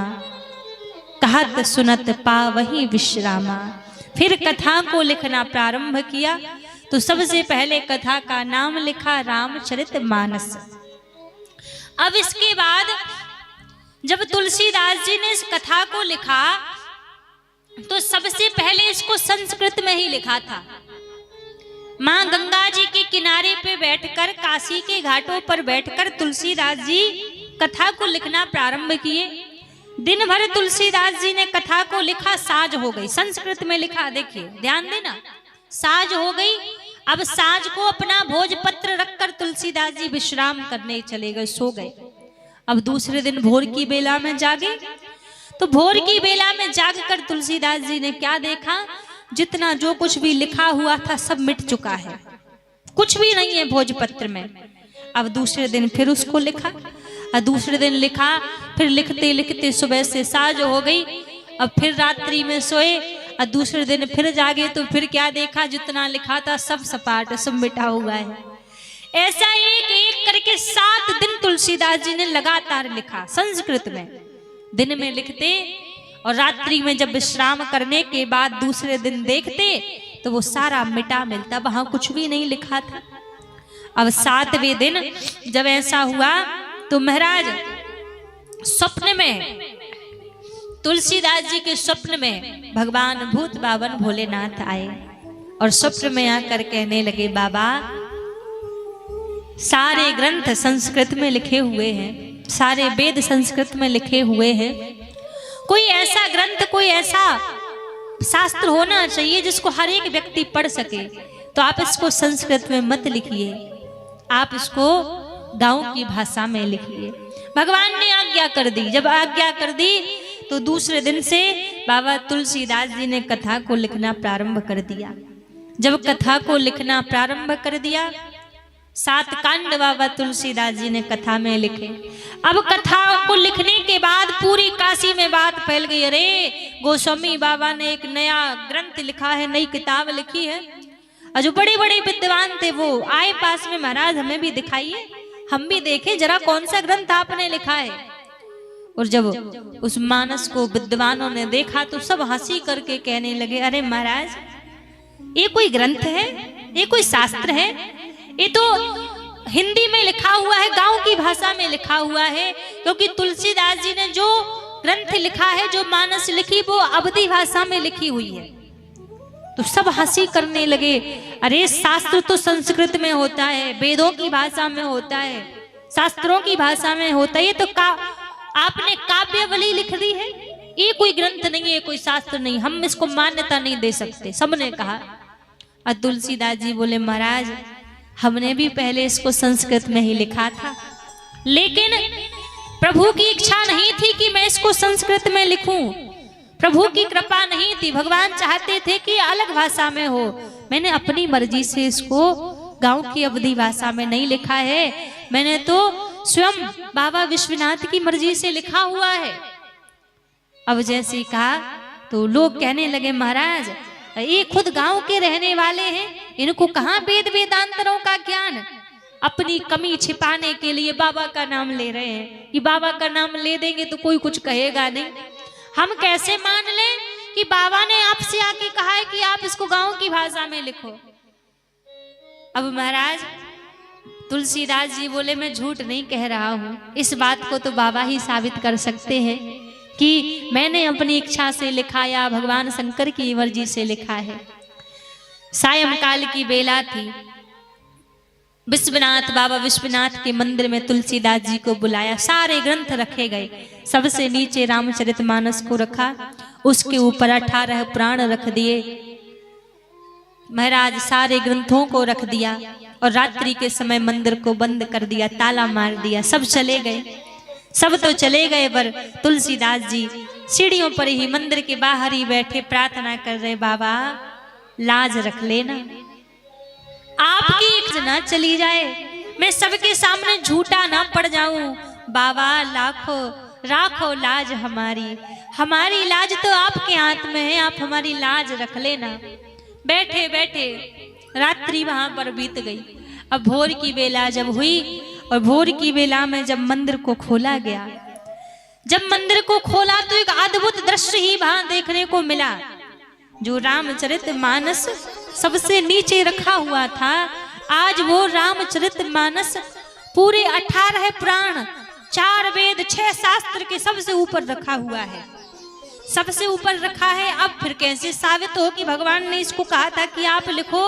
कहत सुनत पावहि विश्रामा। फिर कथा को लिखना प्रारंभ किया। तो सबसे पहले कथा का नाम लिखा रामचरित मानस। अब इसके बाद जब तुलसीदास जी ने इस कथा को लिखा तो सबसे पहले इसको संस्कृत में ही लिखा था। माँ गंगा जी के किनारे पे बैठकर, काशी के घाटों पर बैठकर तुलसीदास जी कथा को लिखना प्रारंभ किए। दिन भर तुलसीदास जी ने कथा को लिखा, साज हो गई। संस्कृत में लिखा, देखिए ध्यान देना, साज हो गई। अब साज को अपना भोजपत्र रखकर तुलसीदास जी विश्राम करने चले गए, सो गए। अब दूसरे दिन भोर की बेला में जागे। तो भोर की बेला में जागकर तुलसीदास जी ने क्या देखा, जितना जो कुछ भी लिखा हुआ था सब मिट चुका है, कुछ भी नहीं है भोजपत्र में। अब दूसरे दिन फिर उसको लिखा, और दूसरे दिन लिखा, फिर लिखते लिखते सुबह से साज हो गई। अब फिर रात्रि में सोए और दूसरे दिन फिर जागे तो फिर क्या देखा, जितना लिखा था सब सपाट, सब मिटा हुआ है। ऐसा एक एक करके 7 दिन तुलसीदास जी ने लगातार लिखा संस्कृत में। दिन में लिखते और रात्रि में जब विश्राम करने के बाद दूसरे दिन देखते तो वो सारा मिटा मिलता, वहां कुछ भी नहीं लिखा था। अब 7वें दिन जब ऐसा हुआ तो महाराज स्वप्न में, तुलसीदास जी के स्वप्न में भगवान भूत बावन भोलेनाथ आए और स्वप्न में आकर कहने लगे, बाबा सारे ग्रंथ संस्कृत में लिखे हुए हैं, सारे वेद संस्कृत में लिखे हुए हैं, कोई ऐसा ग्रंथ, कोई ऐसा शास्त्र होना चाहिए जिसको हर एक व्यक्ति पढ़ सके, तो आप इसको संस्कृत में मत लिखिए, आप इसको गांव की भाषा में लिखिए। भगवान ने आज्ञा कर दी। जब आज्ञा कर दी तो दूसरे दिन से बाबा तुलसीदास जी ने कथा को लिखना प्रारंभ कर दिया। जब कथा को लिखना प्रारंभ कर दिया, 7 कांड बाबा तुलसीदास जी ने कथा में लिखे। अब कथा को लिखने के बाद पूरी काशी में बात फैल गई, अरे गोस्वामी बाबा ने एक नया ग्रंथ लिखा है, नई किताब लिखी है। और जो बड़े बड़े विद्वान थे वो आए पास में, महाराज हमें भी दिखाइए, हम भी देखें जरा कौन सा ग्रंथ आपने लिखा है। और जब उस मानस को विद्वानों ने देखा तो सब हंसी करके कहने लगे, अरे महाराज ये कोई ग्रंथ है, ये कोई शास्त्र है, ये तो हिंदी में लिखा हुआ है, गांव की भाषा में लिखा हुआ है। क्योंकि तुलसीदास जी ने जो ग्रंथ लिखा है, जो मानस लिखी, वो अवधी भाषा में लिखी हुई है। तो सब हंसी करने लगे, अरे शास्त्र तो संस्कृत में होता है, वेदों की भाषा में होता है, शास्त्रों की भाषा में होता है, ये तो आपने काव्यावली लिख दी है, ये कोई ग्रंथ नहीं है, कोई शास्त्र नहीं, हम इसको मान्यता नहीं दे सकते, सबने कहा। और तुलसीदास जी बोले, महाराज हमने भी पहले इसको संस्कृत में ही लिखा था, लेकिन प्रभु की इच्छा नहीं थी कि मैं इसको संस्कृत में लिखूं, प्रभु की कृपा नहीं थी, भगवान चाहते थे कि अलग भाषा में हो। मैंने अपनी मर्जी से इसको गांव की अवधी भाषा में नहीं लिखा है, मैंने तो स्वयं बाबा विश्वनाथ की मर्जी से लिखा हुआ है। अब जैसे कहा तो लोग कहने लगे, महाराज ये खुद गांव के रहने वाले हैं, इनको कहाँ वेद वेदांतरों का ज्ञान, अपनी कमी छिपाने के लिए बाबा का नाम ले रहे हैं कि बाबा का नाम ले देंगे तो कोई कुछ कहेगा नहीं। हम कैसे मान लें कि बाबा ने आपसे आके कहा है कि आप इसको गांव की भाषा में लिखो। अब महाराज तुलसीदास जी बोले, मैं झूठ नहीं कह रहा हूं, इस बात को तो बाबा ही साबित कर सकते हैं कि मैंने अपनी इच्छा से लिखा या भगवान शंकर की मर्जी से लिखा है। सायंकाल की बेला थी, विश्वनाथ, बाबा विश्वनाथ के मंदिर में तुलसीदास जी को बुलाया, सारे ग्रंथ रखे गए, सबसे नीचे रामचरितमानस को रखा, उसके ऊपर 18 पुराण रख दिए। महाराज सारे ग्रंथों को रख दिया और रात्रि के समय मंदिर को बंद कर दिया, ताला मार दिया, सब चले गए। सब तो चले गए पर तुलसीदास जी सीढ़ियों पर ही, मंदिर के बाहर ही बैठे प्रार्थना कर रहे, बाबा लाज रख लेना, आपकी इच्छा ना चली जाए, मैं सबके सामने झूठा ना पड़ जाऊं, बाबा लाखों राखो लाज हमारी, हमारी लाज तो आपके हाथ में है, आप हमारी लाज रख लेना। बैठे बैठे रात्रि वहां पर बीत गई। अब भोर की बेला जब हुई और भोर की बेला में जब मंदिर को खोला गया, जब मंदिर को खोला तो एक अद्भुत दृश्य ही वहां देखने को मिला। जो रामचरितमानस सबसे नीचे रखा हुआ था, आज वो रामचरितमानस पूरे 18 पुराण, 4 वेद, 6 शास्त्र के सबसे ऊपर रखा हुआ है, सबसे ऊपर रखा है। अब फिर कैसे साबित हो कि भगवान ने इसको कहा था कि आप लिखो।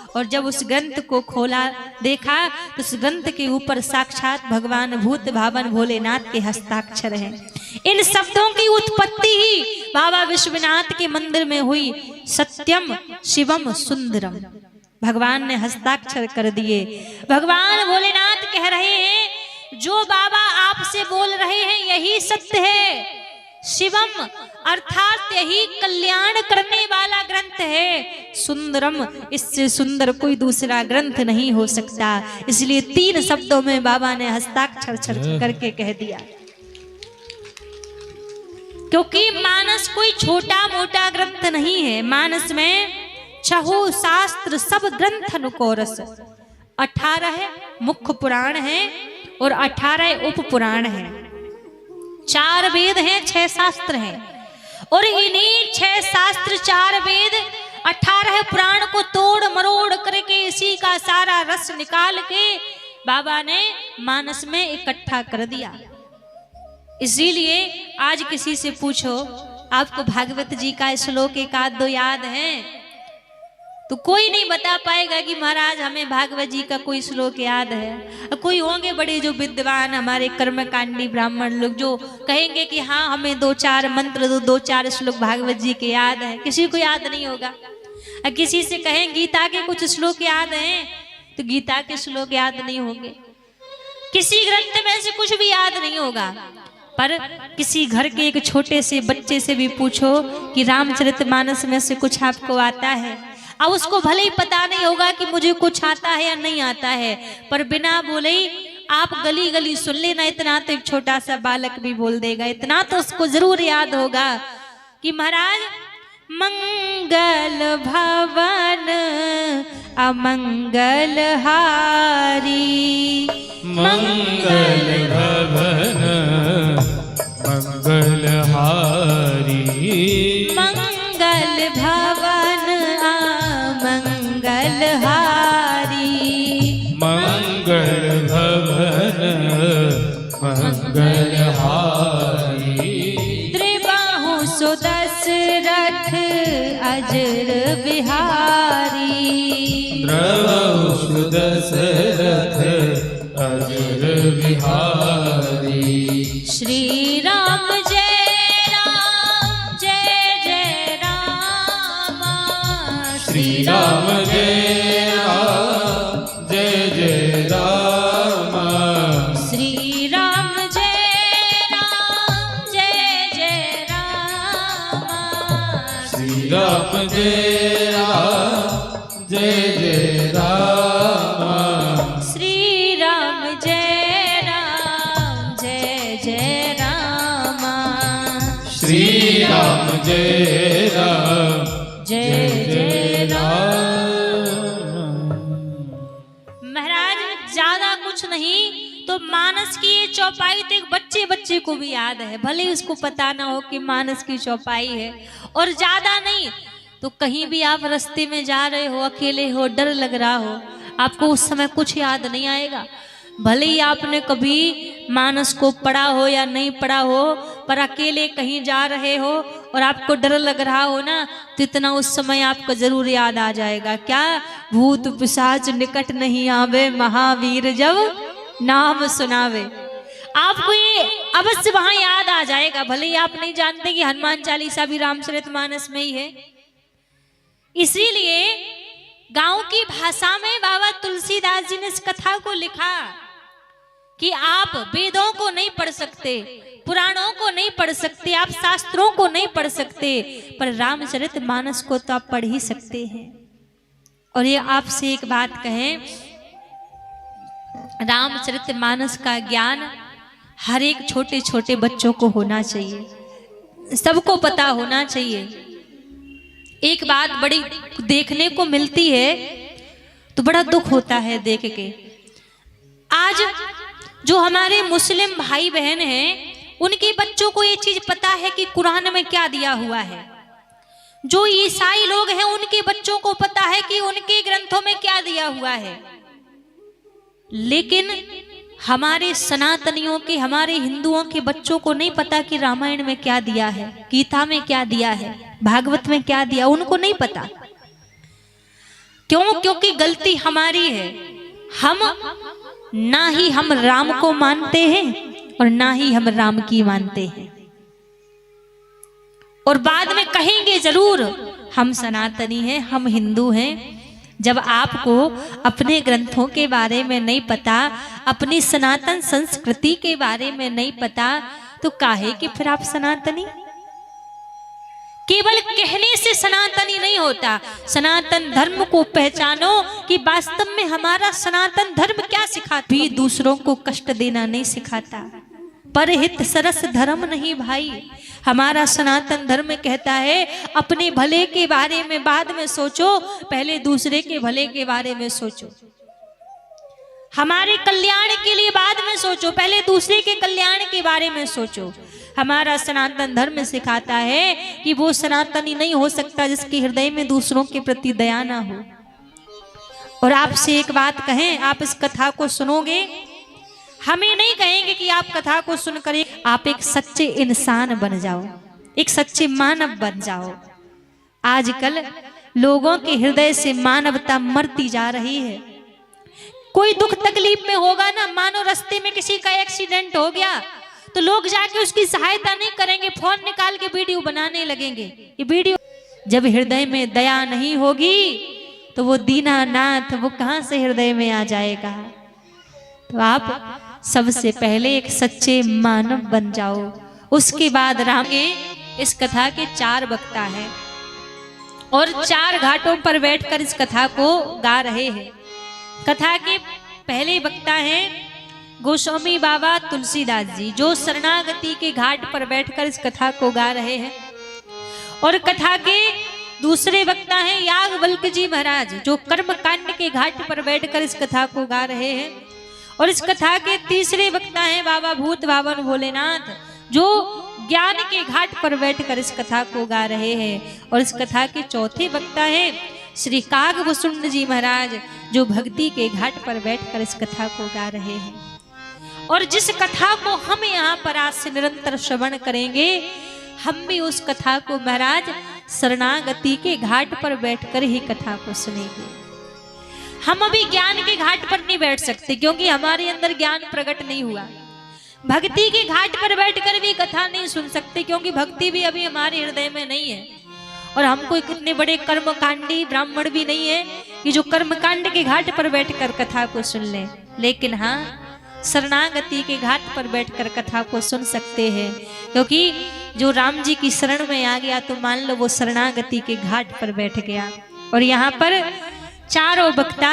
और जब उस ग्रंथ को खोला देखा तो उस ग्रंथ के ऊपर साक्षात भगवान भूत भावन भोलेनाथ के हस्ताक्षर हैं। इन शब्दों की उत्पत्ति ही बाबा विश्वनाथ के मंदिर में हुई। सत्यम शिवम सुंदरम, भगवान ने हस्ताक्षर कर दिए। भगवान भोलेनाथ कह रहे हैं, जो बाबा आपसे बोल रहे हैं यही सत्य है। शिवम अर्थात यही कल्याण करने वाला ग्रंथ है। सुंदरम, इससे सुंदर कोई दूसरा ग्रंथ नहीं हो सकता। इसलिए 3 शब्दों में बाबा ने हस्ताक्षर करके कह दिया। क्योंकि मानस कोई छोटा मोटा ग्रंथ नहीं है। मानस में 6 शास्त्र सब ग्रंथन को रस, 18 मुख्य पुराण हैं और 18 उप पुराण हैं। 4 वेद हैं, 6 शास्त्र हैं और इन्हीं 6 शास्त्र 4 वेद 18 पुराण को तोड़ मरोड़ करके इसी का सारा रस निकाल के बाबा ने मानस में इकट्ठा कर दिया। इसीलिए आज किसी से पूछो आपको भागवत जी का श्लोक 1-2 याद है तो कोई नहीं बता पाएगा कि महाराज हमें भागवत जी का कोई श्लोक याद है। कोई होंगे बड़े जो विद्वान हमारे कर्मकांडी ब्राह्मण लोग जो कहेंगे कि हाँ हमें 2-4 मंत्र 2-4 श्लोक भागवत जी के याद है, किसी को याद नहीं होगा। किसी से कहें गीता के कुछ श्लोक याद हैं तो गीता के श्लोक याद नहीं होंगे। किसी ग्रंथ में से कुछ भी याद नहीं होगा। पर किसी घर के एक छोटे से बच्चे से भी पूछो कि रामचरितमानस में से कुछ आपको आता है, अब उसको भले ही पता नहीं होगा कि मुझे कुछ आता है या नहीं आता है, पर बिना बोले ही आप गली गली सुन लेना, इतना तो एक छोटा सा बालक भी बोल देगा। इतना तो उसको जरूर याद होगा कि महाराज मंगल भवन अमंगल हारी, मंगल भवन मंगल हारी, मंगल भवन अमंगल हारी, मंगल भवन मंगल हारी, त्रिबाहु सुदशरथ अजर बिहारी, द्रवहु दशरथ अजर बिहारी, श्री राम जय राम जय जय राम, श्री राम जय राम जय जय राम, श्री राम जय राम जय जय राम, श्री राम जय राम जय जय राम, श्री राम जय राम जय जय राम, श्री राम जय राम जय जय राम। महाराज ज्यादा कुछ नहीं तो मानस की ये चौपाई तो एक बच्चे बच्चे को भी याद है, भले ही उसको पता ना हो कि मानस की चौपाई है। और ज्यादा नहीं तो कहीं भी आप रास्ते में जा रहे हो, अकेले हो, डर लग रहा हो, आपको उस समय कुछ याद नहीं आएगा। भले ही आपने कभी मानस को पढ़ा हो या नहीं पढ़ा हो, पर अकेले कहीं जा रहे हो और आपको डर लग रहा हो ना, तो इतना उस समय आपको जरूर याद आ जाएगा। क्या? भूत पिशाच निकट नहीं आवे, महावीर जब नाम सुनावे। आपको ये अवश्य वहां याद आ जाएगा। भले ही आप नहीं जानते कि हनुमान चालीसा भी रामचरितमानस में ही है। इसीलिए गांव की भाषा में बाबा तुलसीदास जी ने इस कथा को लिखा कि आप वेदों को नहीं पढ़ सकते, पुराणों को नहीं पढ़ सकते, आप शास्त्रों को नहीं पढ़ सकते, पर रामचरितमानस को तो आप पढ़ ही सकते हैं। और ये आपसे एक बात कहें, रामचरितमानस का ज्ञान हर एक छोटे छोटे बच्चों को होना चाहिए, सबको पता होना चाहिए। एक बात बड़ी देखने को मिलती है तो बड़ा दुख होता है देख के। आज जो हमारे मुस्लिम भाई बहन हैं, उनके बच्चों को ये चीज पता है कि कुरान में क्या दिया हुआ है। जो ईसाई लोग हैं, उनके बच्चों को पता है कि उनके ग्रंथों में क्या दिया हुआ है। लेकिन हमारे सनातनियों के, हमारे हिंदुओं के बच्चों को नहीं पता कि रामायण में क्या दिया है, गीता में क्या दिया है, भागवत में क्या दिया, उनको नहीं पता। क्यों? क्योंकि गलती हमारी है। हम ना ही हम राम को मानते हैं और ना ही हम राम की मानते हैं। और बाद में कहेंगे जरूर हम सनातनी हैं, हम हिंदू हैं। जब आपको अपने ग्रंथों के बारे में नहीं पता, अपनी सनातन संस्कृति के बारे में नहीं पता, तो काहे कि फिर आप सनातनी? केवल कहने से सनातनी नहीं होता। सनातन धर्म को पहचानो कि वास्तव में हमारा सनातन धर्म क्या सिखाता। भी दूसरों को कष्ट देना नहीं सिखाता, परहित सरस धर्म नहीं भाई। हमारा सनातन धर्म कहता है अपने भले के बारे में बाद में सोचो, पहले दूसरे के भले के बारे में सोचो। हमारे कल्याण के लिए बाद में सोचो, पहले दूसरे के कल्याण के बारे में सोचो। हमारा सनातन धर्म सिखाता है कि वो सनातनी नहीं हो सकता जिसके हृदय में दूसरों के प्रति दया ना हो। और आपसे एक बात कहें, आप इस कथा को सुनोगे, हमें नहीं कहेंगे कि आप कथा को सुनकर आप एक सच्चे इंसान बन जाओ, एक सच्चे मानव बन जाओ। आजकल लोगों के हृदय से मानवता मरती जा रही है। कोई दुख तकलीफ में होगा ना, मानो रास्ते में किसी का एक्सीडेंट हो गया तो लोग जाके उसकी सहायता नहीं करेंगे, फोन निकाल के वीडियो बनाने लगेंगे। ये वीडियो, जब हृदय में दया नहीं होगी तो वो दीनानाथ वो कहां से हृदय में आ जाएगा। तो आप सबसे पहले एक सच्चे मानव बन जाओ। उसके बाद राम के इस कथा के 4 वक्ता हैं और 4 घाटों पर बैठकर इस कथा को गा रहे हैं। कथा के पहले वक्ता हैं गोस्वामी बाबा तुलसीदास जी, जो शरणागति के घाट पर बैठकर इस कथा को गा रहे हैं। और कथा के दूसरे वक्ता हैं याज्ञवल्क्य जी महाराज, जो कर्मकांड के घाट पर बैठकर इस कथा को गा रहे हैं। और इस कथा के तीसरे वक्ता हैं बाबा भूत भावन भोलेनाथ, जो ज्ञान के घाट पर बैठकर इस कथा को गा रहे हैं। और इस कथा के चौथे वक्ता हैं श्री कागभूषुंड जी महाराज, जो भक्ति के घाट पर बैठकर इस कथा को गा रहे हैं। और जिस कथा को हम यहाँ पर आज से निरंतर श्रवण करेंगे, हम भी उस कथा को महाराज शरणागति के घाट पर बैठकर ही कथा को सुनेंगे। हम अभी ज्ञान के घाट पर नहीं बैठ सकते क्योंकि हमारे अंदर ज्ञान प्रकट नहीं हुआ। भक्ति के घाट पर बैठकर भी कथा नहीं सुन सकते क्योंकि भक्ति भी अभी हमारे हृदय में नहीं है। और हम कोई कितने बड़े कर्मकांडी ब्राह्मण भी नहीं है कि जो कर्मकांड के घाट पर बैठकर कथा को सुन ले। लेकिन हाँ, शरणागति के घाट पर बैठकर कथा को सुन सकते हैं, क्योंकि जो राम जी की शरण में आ गया तो मान लो वो शरणागति के घाट पर बैठ गया। और यहाँ पर 4 वक्ता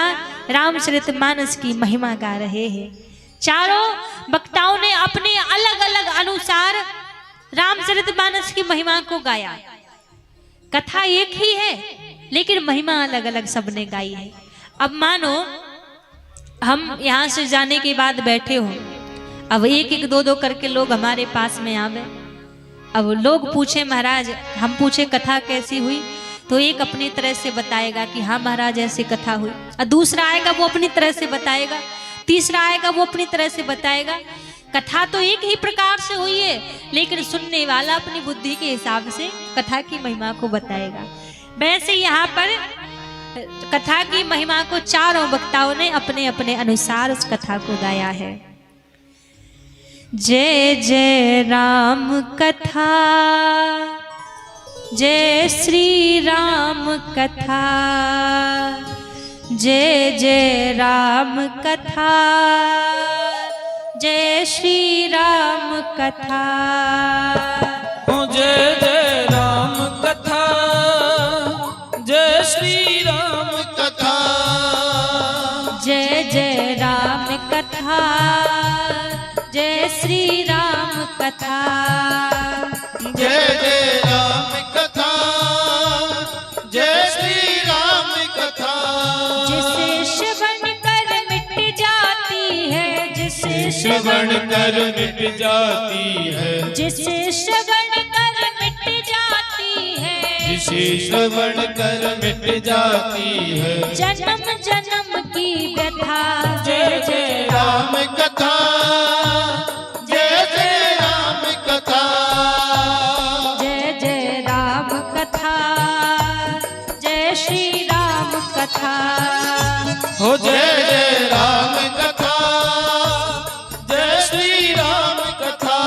रामचरितमानस की महिमा गा रहे हैं। चारों वक्ताओं ने अपने अलग अलग अनुसार रामचरितमानस की महिमा को गाया। कथा एक ही है लेकिन महिमा अलग अलग सबने गाई है। अब मानो हम यहाँ से जाने के बाद बैठे हो, अब 1-1 2-2 करके लोग हमारे पास में आवे। अब लोग पूछे महाराज, हम पूछे कथा कैसी हुई, तो एक अपनी तरह से बताएगा कि हाँ महाराज ऐसी कथा हुई, और दूसरा आएगा वो अपनी तरह से बताएगा, तीसरा आएगा वो अपनी तरह से बताएगा। कथा तो एक ही प्रकार से हुई है लेकिन सुनने वाला अपनी बुद्धि के हिसाब से कथा की महिमा को बताएगा। वैसे यहाँ पर कथा की महिमा को 4 वक्ताओं ने अपने अपने अनुसार उस कथा को गाया है। जय जय राम कथा, जय श्री राम कथा, जय जय राम कथा, जय श्री राम कथा। जय जय राम कथा, जय श्री राम कथा, जय जय राम कथा, जय श्री राम कथा, जय जय राम कथा, जय श्री राम कथा। जिसे श्रवण कर मिट जाती है, जिसे श्रवण कर मिट जाती है, जिसे श्रवण कर मिट जाती है, जिसे श्रवण कर मिट जाती है, जन्म जन्म की व्यथा। जय जय राम कथा, जय जय राम कथा, जय जय राम कथा, जय श्री राम कथा। हो जय जय राम कथा, जय श्री राम कथा।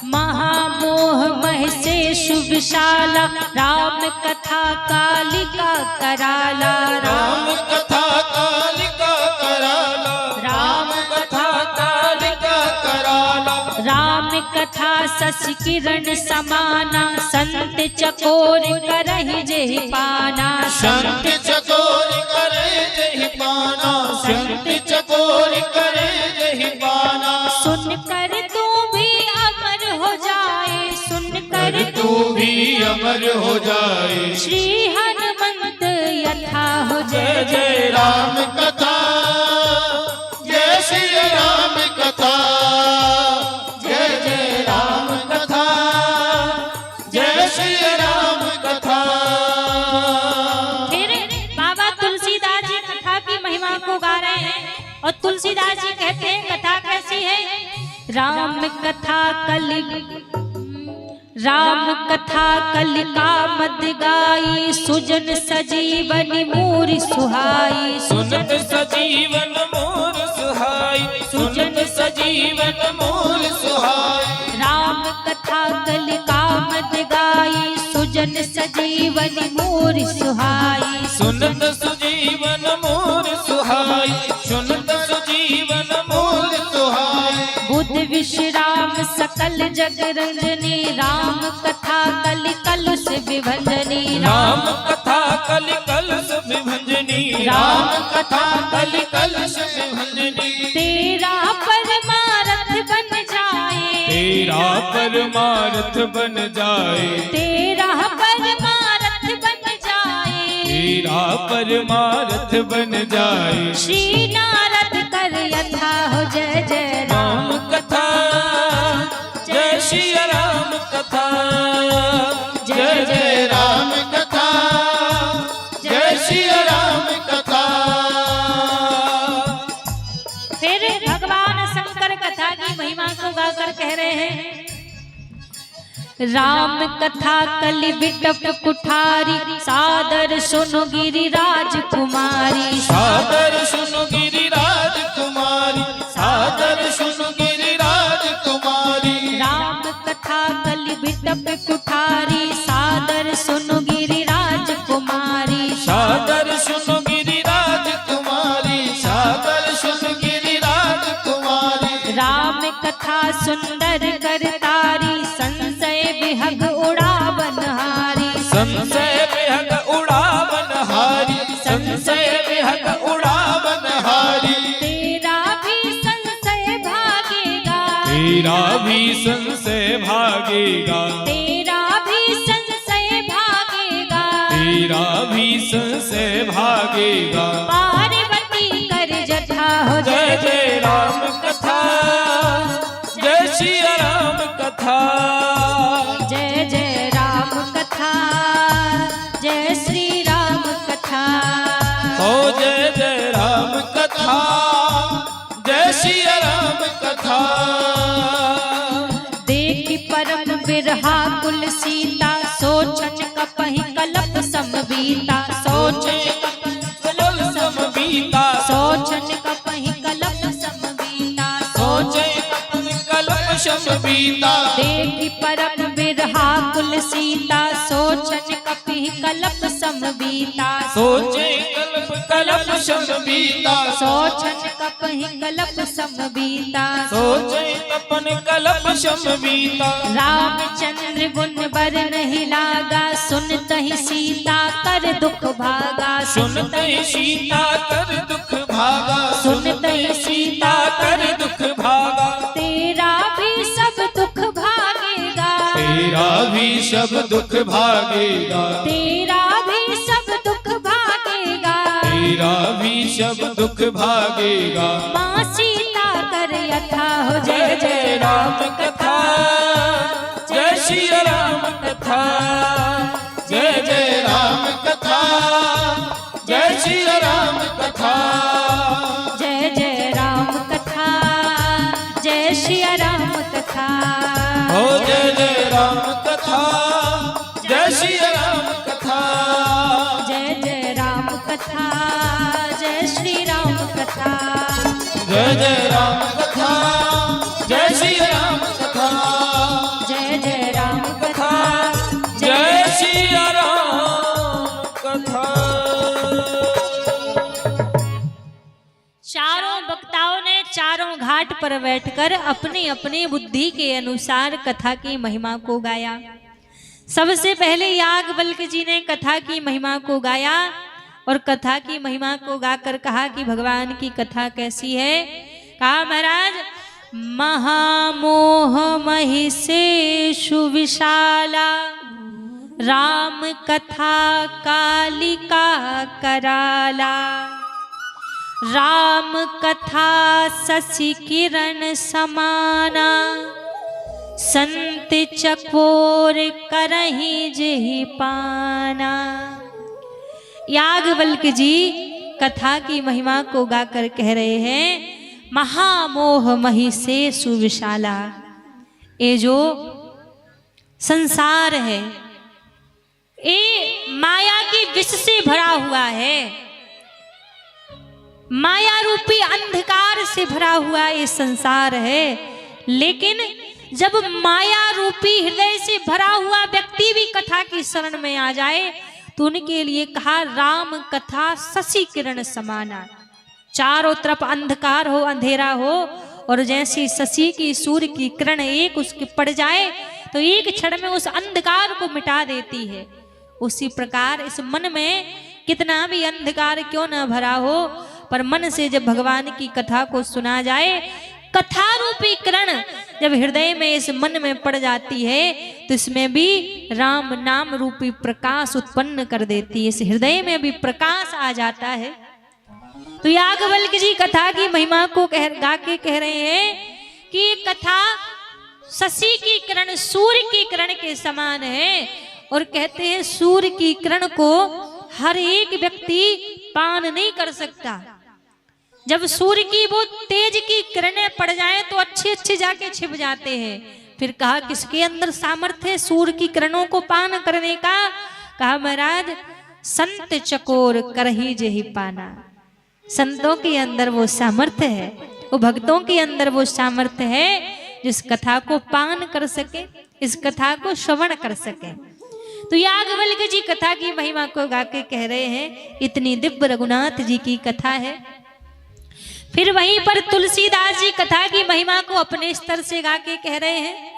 महामोह मह से शुभशाला, राम कथा कालिका कराला, राम कथा कालिका कराला, राम कथा कालिका कराला, राम कथा शशि किरण समाना, संत चकोर करहि जेहि पाना, संत चकोर करे जहि पाना, संत चकोर करे जहि पाना। सुनकर तू भी अमर हो जाए, सुनकर तू भी अमर हो जाए। श्री हनुमंत यथा हो। जय जय राम कथा, तुलसीदास जी कहते हैं कथा कैसी है। राम कथा कलिका मद गाई, सुजन सजीवन मोर सुहाई। सुनत सजीवन मोर सुहाई, सुजन सजीवन मोर सुहाई। राम कथा कलिका मद गाई, सुजन सजीवन मोर सुहाई। सुनत सुजीवन मोर सुहाई, सुनत सुजीवन मोर सुहाई। बुद्ध विश्राम सकल जग रंजनी, राम कथा कलि कलुष विभंजनी। राम कथा कलि कलुष विभंजनी, राम कथा कलि कलुष विभंजनी। तेरा परमारथ बन जाए, तेरा परमारथ बन जाए, तेरा परमारथ बन जाए। तेरा परमारथ बन जाए। श्री नारद कर यथा हो जय जय राम। राम कथा जय श्री राम कथा, जय जय राम कथा, जय श्री राम कथा। फिर भगवान शंकर कथा की महिमा को गाकर कह रहे हैं। राम कथा कलि बिटप कुठारी, सादर सुनो गिरिराज कुमारी। सादर सुनो गिरिराज कुमारी, सादर सुनो गिरिराज कुमारी। राम कथा कलि बिटप कुठारी, सादर सुनो गिरिराज कुमारी। सादर सुनो गिरिराज कुमारी, सादर सुनो गिरिराज कुमारी। राम कथा सुंदर करतारी, संशय विहग उड़ावनहारी। संशय विहग उड़ावनहारी, संशय विहग उड़ावनहारी। तेरा भी संशय भागेगा, तेरा भी संशय भागेगा, तेरा भी संशय भागेगा। तेरा भी संशय भागेगा। पार्वती कर जथा हो जय जय राम कथा, जय श्री राम कथा, जय जय राम कथा, जय श्री राम कथा। ओ जय जय राम कथा, जय श्री राम कथा। देखी परम बिरहा कुल सीता, सोचन कपहि कलप समबीता। सोचन कलप समबीता, सोचन कपहि कलप समबीता। सोचे कलप समबीता। देखी परम बिरहा कुल सीता, सोचन कपहि कलप समबीता। सोचे कलप समबीता, सोचन कपहि कलप समबीता। सोचे कपन कलप समबीता। रामचंद्र गुण बर नहीं लागा, सुनत ही सीता कर दुख भागा। सुनत ही सीता कर दुख भागा, सुनत ही सीता कर दुख भागा। तेरा भी सब दुख भागेगा, तेरा भी सब दुख भागेगा, तेरा भी सब दुख भागेगा। तेरा भी सब दुख भागेगा। माँ सीता कर यथा हो जय जय राम कथा, जय श्री राम कथा, जय जय राम कथा, जय श्री राम कथा। जय जय राम कथा, जय श्री राम कथा। ओ जय जय राम कथा, जय श्री राम कथा, जय जय राम कथा, जय श्री राम कथा। जय जय राम कथा, जय श्री राम कथा, जय जय राम कथा, जय श्री राम कथा। चारों वक्ताओं ने चारों घाट पर बैठकर अपनी अपनी बुद्धि के अनुसार कथा की महिमा को गाया। सबसे पहले याज्ञवल्क्य जी ने कथा की महिमा को गाया और कथा की महिमा को गाकर कहा कि भगवान की कथा कैसी है। कहा महाराज, महामोह महिषेषु विशाला, राम कथा कालिका कराला। राम कथा शशि किरण समाना, संत चकोर करहि जेहि पाना। याज्ञवल्क्य जी कथा की महिमा को गाकर कह रहे हैं, महामोह मही से सुविशाला। ये जो संसार है ये माया की विष से भरा हुआ है, माया रूपी अंधकार से भरा हुआ ये संसार है। लेकिन जब माया रूपी हृदय से भरा हुआ व्यक्ति भी कथा की शरण में आ जाए तो उनके लिए कहा राम कथा शशि किरण समाना। चारों तरफ अंधकार हो, अंधेरा हो, और जैसी शशि की सूर्य की किरण एक उसके पड़ जाए तो एक क्षण में उस अंधकार को मिटा देती है। उसी प्रकार इस मन में कितना भी अंधकार क्यों न भरा हो, पर मन से जब भगवान की कथा को सुना जाए, कथा रूपी किरण जब हृदय में इस मन में पड़ जाती है तो इसमें भी राम नाम रूपी प्रकाश उत्पन्न कर देती है। इस हृदय में भी प्रकाश आ जाता है। तो याज्ञवल्क्य जी कथा की महिमा को गा के कह रहे हैं कि ये कथा शशि की किरण, सूर्य की किरण के समान है। और कहते हैं सूर्य की किरण को हर एक व्यक्ति पान नहीं कर सकता। जब सूर्य की वो तेज की किरणें पड़ जाएं तो अच्छे अच्छे जाके छिप जाते हैं। फिर कहा किसके अंदर सामर्थ्य है सूर्य की किरणों को पान करने का? कहा महाराज संत चकोर करही जेहि पाना। संतों के अंदर वो सामर्थ्य है, वो भक्तों के अंदर वो सामर्थ्य है जिस कथा को पान कर सके, इस कथा को श्रवण कर सके। तो याज्ञवल्क्य जी कथा की महिमा को गा के कह रहे हैं इतनी दिव्य रघुनाथ जी की कथा है। फिर वहीं पर तुलसीदास जी कथा की महिमा को अपने स्तर से गा के कह रहे हैं,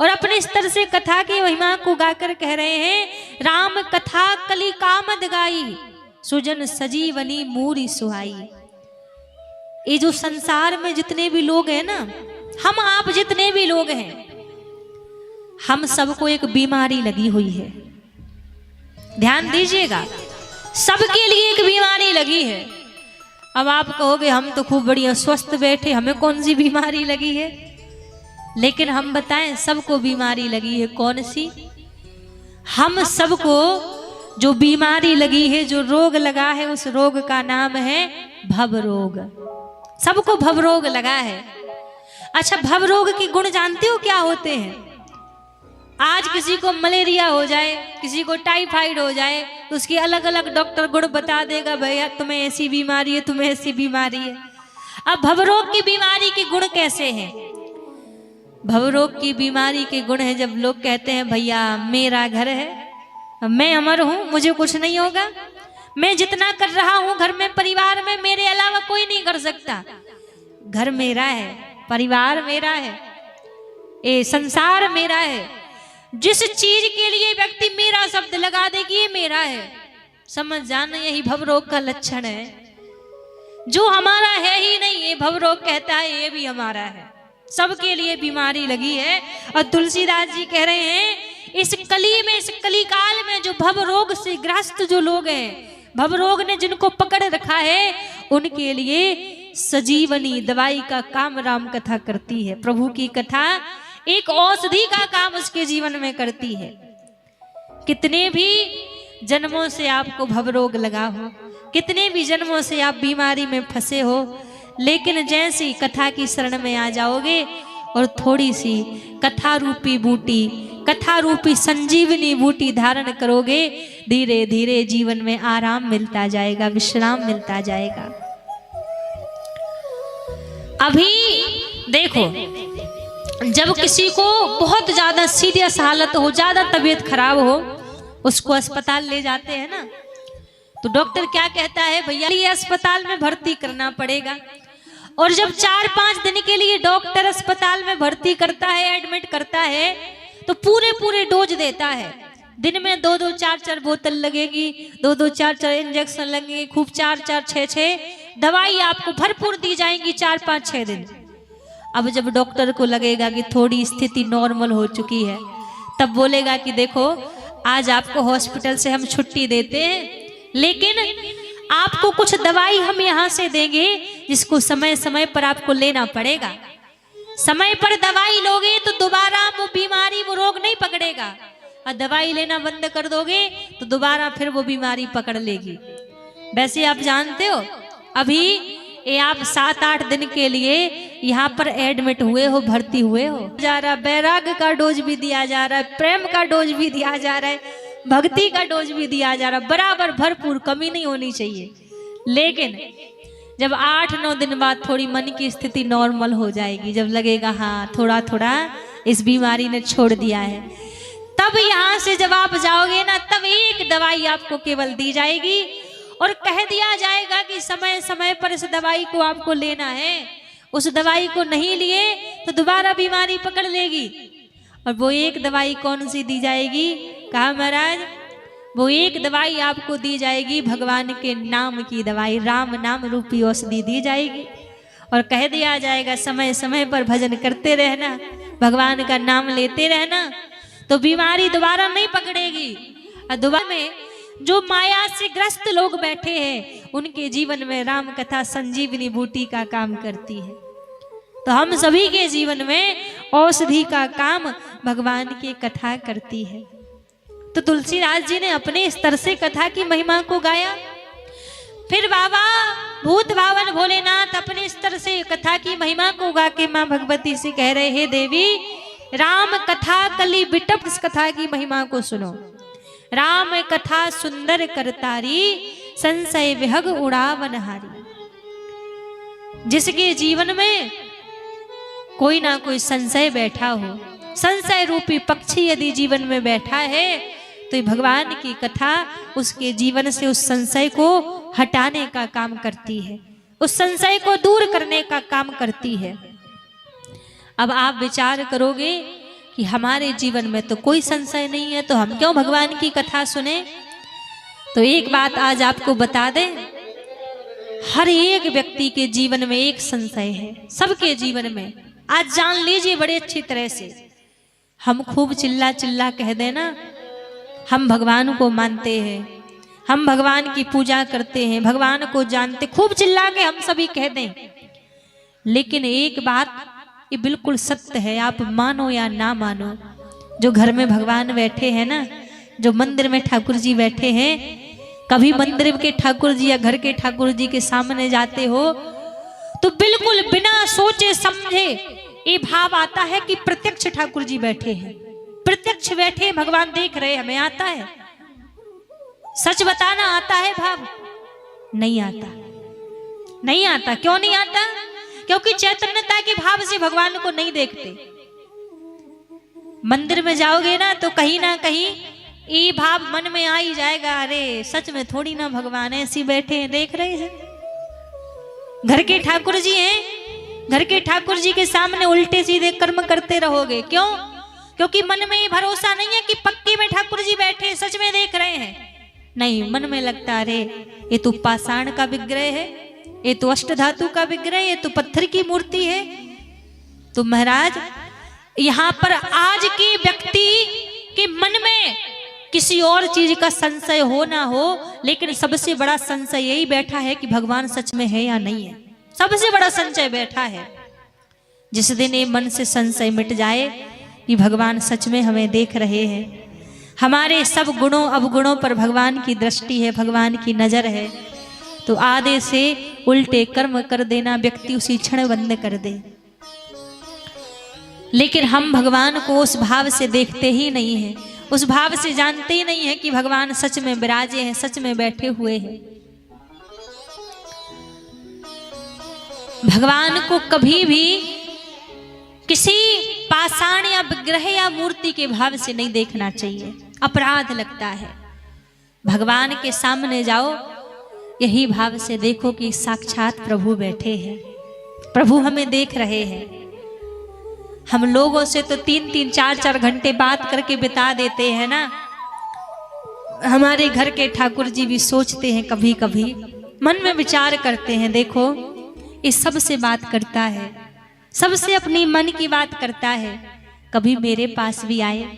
और अपने स्तर से कथा की महिमा को गाकर कह रहे हैं राम कथा कली कामद गाई, सुजन सजीवनी मूरी सुहाई। ये जो संसार में जितने भी लोग हैं ना, हम आप जितने भी लोग हैं, हम सबको एक बीमारी लगी हुई है। ध्यान दीजिएगा, सबके लिए एक बीमारी लगी है। अब आप कहोगे हम तो खूब बढ़िया स्वस्थ बैठे, हमें कौन सी बीमारी लगी है? लेकिन हम बताएं सबको बीमारी लगी है। कौन सी? हम सबको जो बीमारी लगी है, जो रोग लगा है, उस रोग का नाम है भव रोग। सबको भव रोग लगा है। अच्छा, भव रोग के गुण जानते हो क्या होते हैं? आज किसी को मलेरिया हो जाए, किसी को टाइफाइड हो जाए, तो उसकी अलग अलग डॉक्टर गुण बता देगा, भैया तुम्हें ऐसी बीमारी है, तुम्हें ऐसी बीमारी है। अब भवरोग की बीमारी के गुण कैसे हैं? भवरोग की बीमारी के गुण है जब लोग कहते हैं भैया मेरा घर है, मैं अमर हूं, मुझे कुछ नहीं होगा, मैं जितना कर रहा हूं घर में परिवार में मेरे अलावा कोई नहीं कर सकता। घर मेरा है, परिवार मेरा है, ये संसार मेरा है। जिस चीज के लिए व्यक्ति मेरा शब्द लगा दे कि ये मेरा है, समझ जाना यही भवरोग का लक्षण है। जो हमारा है ही नहीं, ये भवरोग कहता है ये भी हमारा है। सबके लिए बीमारी लगी है। और तुलसीदास जी कह रहे हैं इस कली में, इस कली काल में जो भवरोग से ग्रस्त जो लोग हैं, भवरोग ने जिनको पकड़ रखा है, उनके लिए सजीवनी दवाई का काम राम कथा करती है। प्रभु की कथा एक औषधि का काम उसके जीवन में करती है। कितने भी जन्मों से आपको भवरोग लगा हो, कितने भी जन्मों से आप बीमारी में फंसे हो, लेकिन जैसी कथा की शरण में आ जाओगे और थोड़ी सी कथा रूपी बूटी, कथा रूपी संजीवनी बूटी धारण करोगे, धीरे धीरे जीवन में आराम मिलता जाएगा, विश्राम मिलता जाएगा। अभी देखो, जब किसी को बहुत ज्यादा सीरियस हालत हो, ज्यादा तबीयत खराब हो, उसको अस्पताल ले जाते हैं ना, तो डॉक्टर क्या कहता है, भैया ये अस्पताल में भर्ती करना पड़ेगा। और जब 4-5 दिन के लिए डॉक्टर अस्पताल में भर्ती करता है, एडमिट करता है, तो पूरे डोज देता है। दिन में 2-2, 4-4 बोतल लगेगी, 2-2, 4-4 इंजेक्शन लगेंगे, खूब 4-4, 6-6 दवाई आपको भरपूर दी जाएंगी 4-5-6 दिन। अब जब डॉक्टर को लगेगा कि थोड़ी स्थिति नॉर्मल हो चुकी है, तब बोलेगा कि देखो आज आपको हॉस्पिटल से हम छुट्टी देते हैं, लेकिन आपको कुछ दवाई हम यहाँ से देंगे जिसको समय समय पर आपको लेना पड़ेगा। समय पर दवाई लोगे तो दोबारा वो बीमारी, वो रोग नहीं पकड़ेगा, और दवाई लेना बंद कर दोगे तो दोबारा फिर वो बीमारी पकड़ लेगी। वैसे आप जानते हो अभी ये आप 7-8 दिन के लिए यहाँ पर एडमिट हुए हो, भर्ती हुए हो जा रहा, वैराग्य का डोज भी दिया जा रहा है, प्रेम का डोज भी दिया जा रहा है, भक्ति का डोज भी दिया जा रहा है, बराबर भरपूर, कमी नहीं होनी चाहिए। लेकिन जब 8-9 दिन बाद थोड़ी मन की स्थिति नॉर्मल हो जाएगी, जब लगेगा हाँ थोड़ा थोड़ा इस बीमारी ने छोड़ दिया है, तब यहाँ से जब आप जाओगे ना, तब एक दवाई आपको केवल दी जाएगी और कह दिया जाएगा कि समय समय पर इस दवाई को आपको लेना है। उस दवाई को नहीं लिए तो दोबारा बीमारी पकड़ लेगी। और वो एक दवाई कौन सी दी जाएगी? कहा महाराज वो एक दवाई आपको दी जाएगी, भगवान के नाम की दवाई, राम नाम रूपी औषधि दी जाएगी और कह दिया जाएगा समय समय पर भजन करते रहना, भगवान का नाम लेते रहना, तो बीमारी दोबारा नहीं पकड़ेगी। और दोबारा में जो माया से ग्रस्त लोग बैठे हैं उनके जीवन में राम कथा संजीवनी बूटी का काम करती है। तो हम सभी के जीवन में औषधि का काम भगवान की कथा करती है। तो तुलसीदास जी ने अपने स्तर से कथा की महिमा को गाया। फिर बाबा भूत भावन भोलेनाथ अपने स्तर से कथा की महिमा को गा के माँ भगवती से कह रहे हैं, देवी राम कथा कली बिटप, इस कथा की महिमा को सुनो। राम कथा सुंदर करतारी, संशय विहग उड़ावनहारी। जिसके जीवन में कोई ना कोई संशय बैठा हो, संशय रूपी पक्षी यदि जीवन में बैठा है, तो भगवान की कथा उसके जीवन से उस संशय को हटाने का काम करती है, उस संशय को दूर करने का काम करती है। अब आप विचार करोगे कि हमारे जीवन में तो कोई संशय नहीं है, तो हम क्यों भगवान की कथा सुने? तो एक बात आज आपको बता दें, हर एक व्यक्ति के जीवन में एक संशय है, सबके जीवन में। आज जान लीजिए बड़े अच्छी तरह से, हम खूब चिल्ला चिल्ला कह देना हम भगवान को मानते हैं, हम भगवान की पूजा करते हैं, भगवान को जानते, खूब चिल्ला के हम सभी कह दें। लेकिन एक बात ये बिल्कुल सत्य है, आप मानो या ना मानो, जो घर में भगवान बैठे हैं ना, जो मंदिर में ठाकुर जी बैठे हैं, कभी मंदिर के ठाकुर जी या घर के ठाकुर जी के सामने जाते हो तो बिल्कुल बिना सोचे समझे ये भाव आता है कि प्रत्यक्ष ठाकुर जी बैठे हैं, प्रत्यक्ष बैठे भगवान देख रहे हमें। आता है सच बताना, आता है भाव? नहीं आता, नहीं आता। क्यों नहीं आता? क्योंकि चैतन्यता के भाव से भगवान को नहीं देखते। मंदिर में जाओगे ना तो कहीं ना कहीं ये भाव मन में आ ही जाएगा, अरे सच में थोड़ी ना भगवान ऐसे बैठे हैं, देख रहे हैं। घर के ठाकुर जी हैं, घर के ठाकुर जी के सामने उल्टे सीधे कर्म करते रहोगे। क्यों? क्योंकि मन में ये भरोसा नहीं है कि पक्के में ठाकुर जी बैठे सच में देख रहे हैं। नहीं, मन में लगता अरे ये तो पाषाण का विग्रह है, ये तो अष्ट धातु का विग्रह, ये तो पत्थर की मूर्ति है। तो महाराज यहाँ पर आज के व्यक्ति के मन में किसी और चीज का संशय हो ना हो, लेकिन सबसे बड़ा संशय यही बैठा है कि भगवान सच में है या नहीं है। सबसे बड़ा संशय बैठा है। जिस दिन ये मन से संशय मिट जाए कि भगवान सच में हमें देख रहे हैं, हमारे सब गुणों अवगुणों पर भगवान की दृष्टि है, भगवान की नजर है, तो आधे से उल्टे कर्म कर देना व्यक्ति उसी क्षण बंद कर दे। लेकिन हम भगवान को उस भाव से देखते ही नहीं हैं, उस भाव से जानते ही नहीं है कि भगवान सच में विराजे हैं, सच में बैठे हुए हैं। भगवान को कभी भी किसी पाषाण या विग्रह या मूर्ति के भाव से नहीं देखना चाहिए, अपराध लगता है। भगवान के सामने जाओ, यही भाव से देखो कि साक्षात प्रभु बैठे हैं, प्रभु हमें देख रहे हैं। हम लोगों से तो 3-3, 4-4 घंटे बात करके बिता देते हैं ना, हमारे घर के ठाकुर जी भी सोचते हैं, कभी कभी मन में विचार करते हैं, देखो ये सबसे बात करता है, सबसे अपनी मन की बात करता है, कभी मेरे पास भी आए,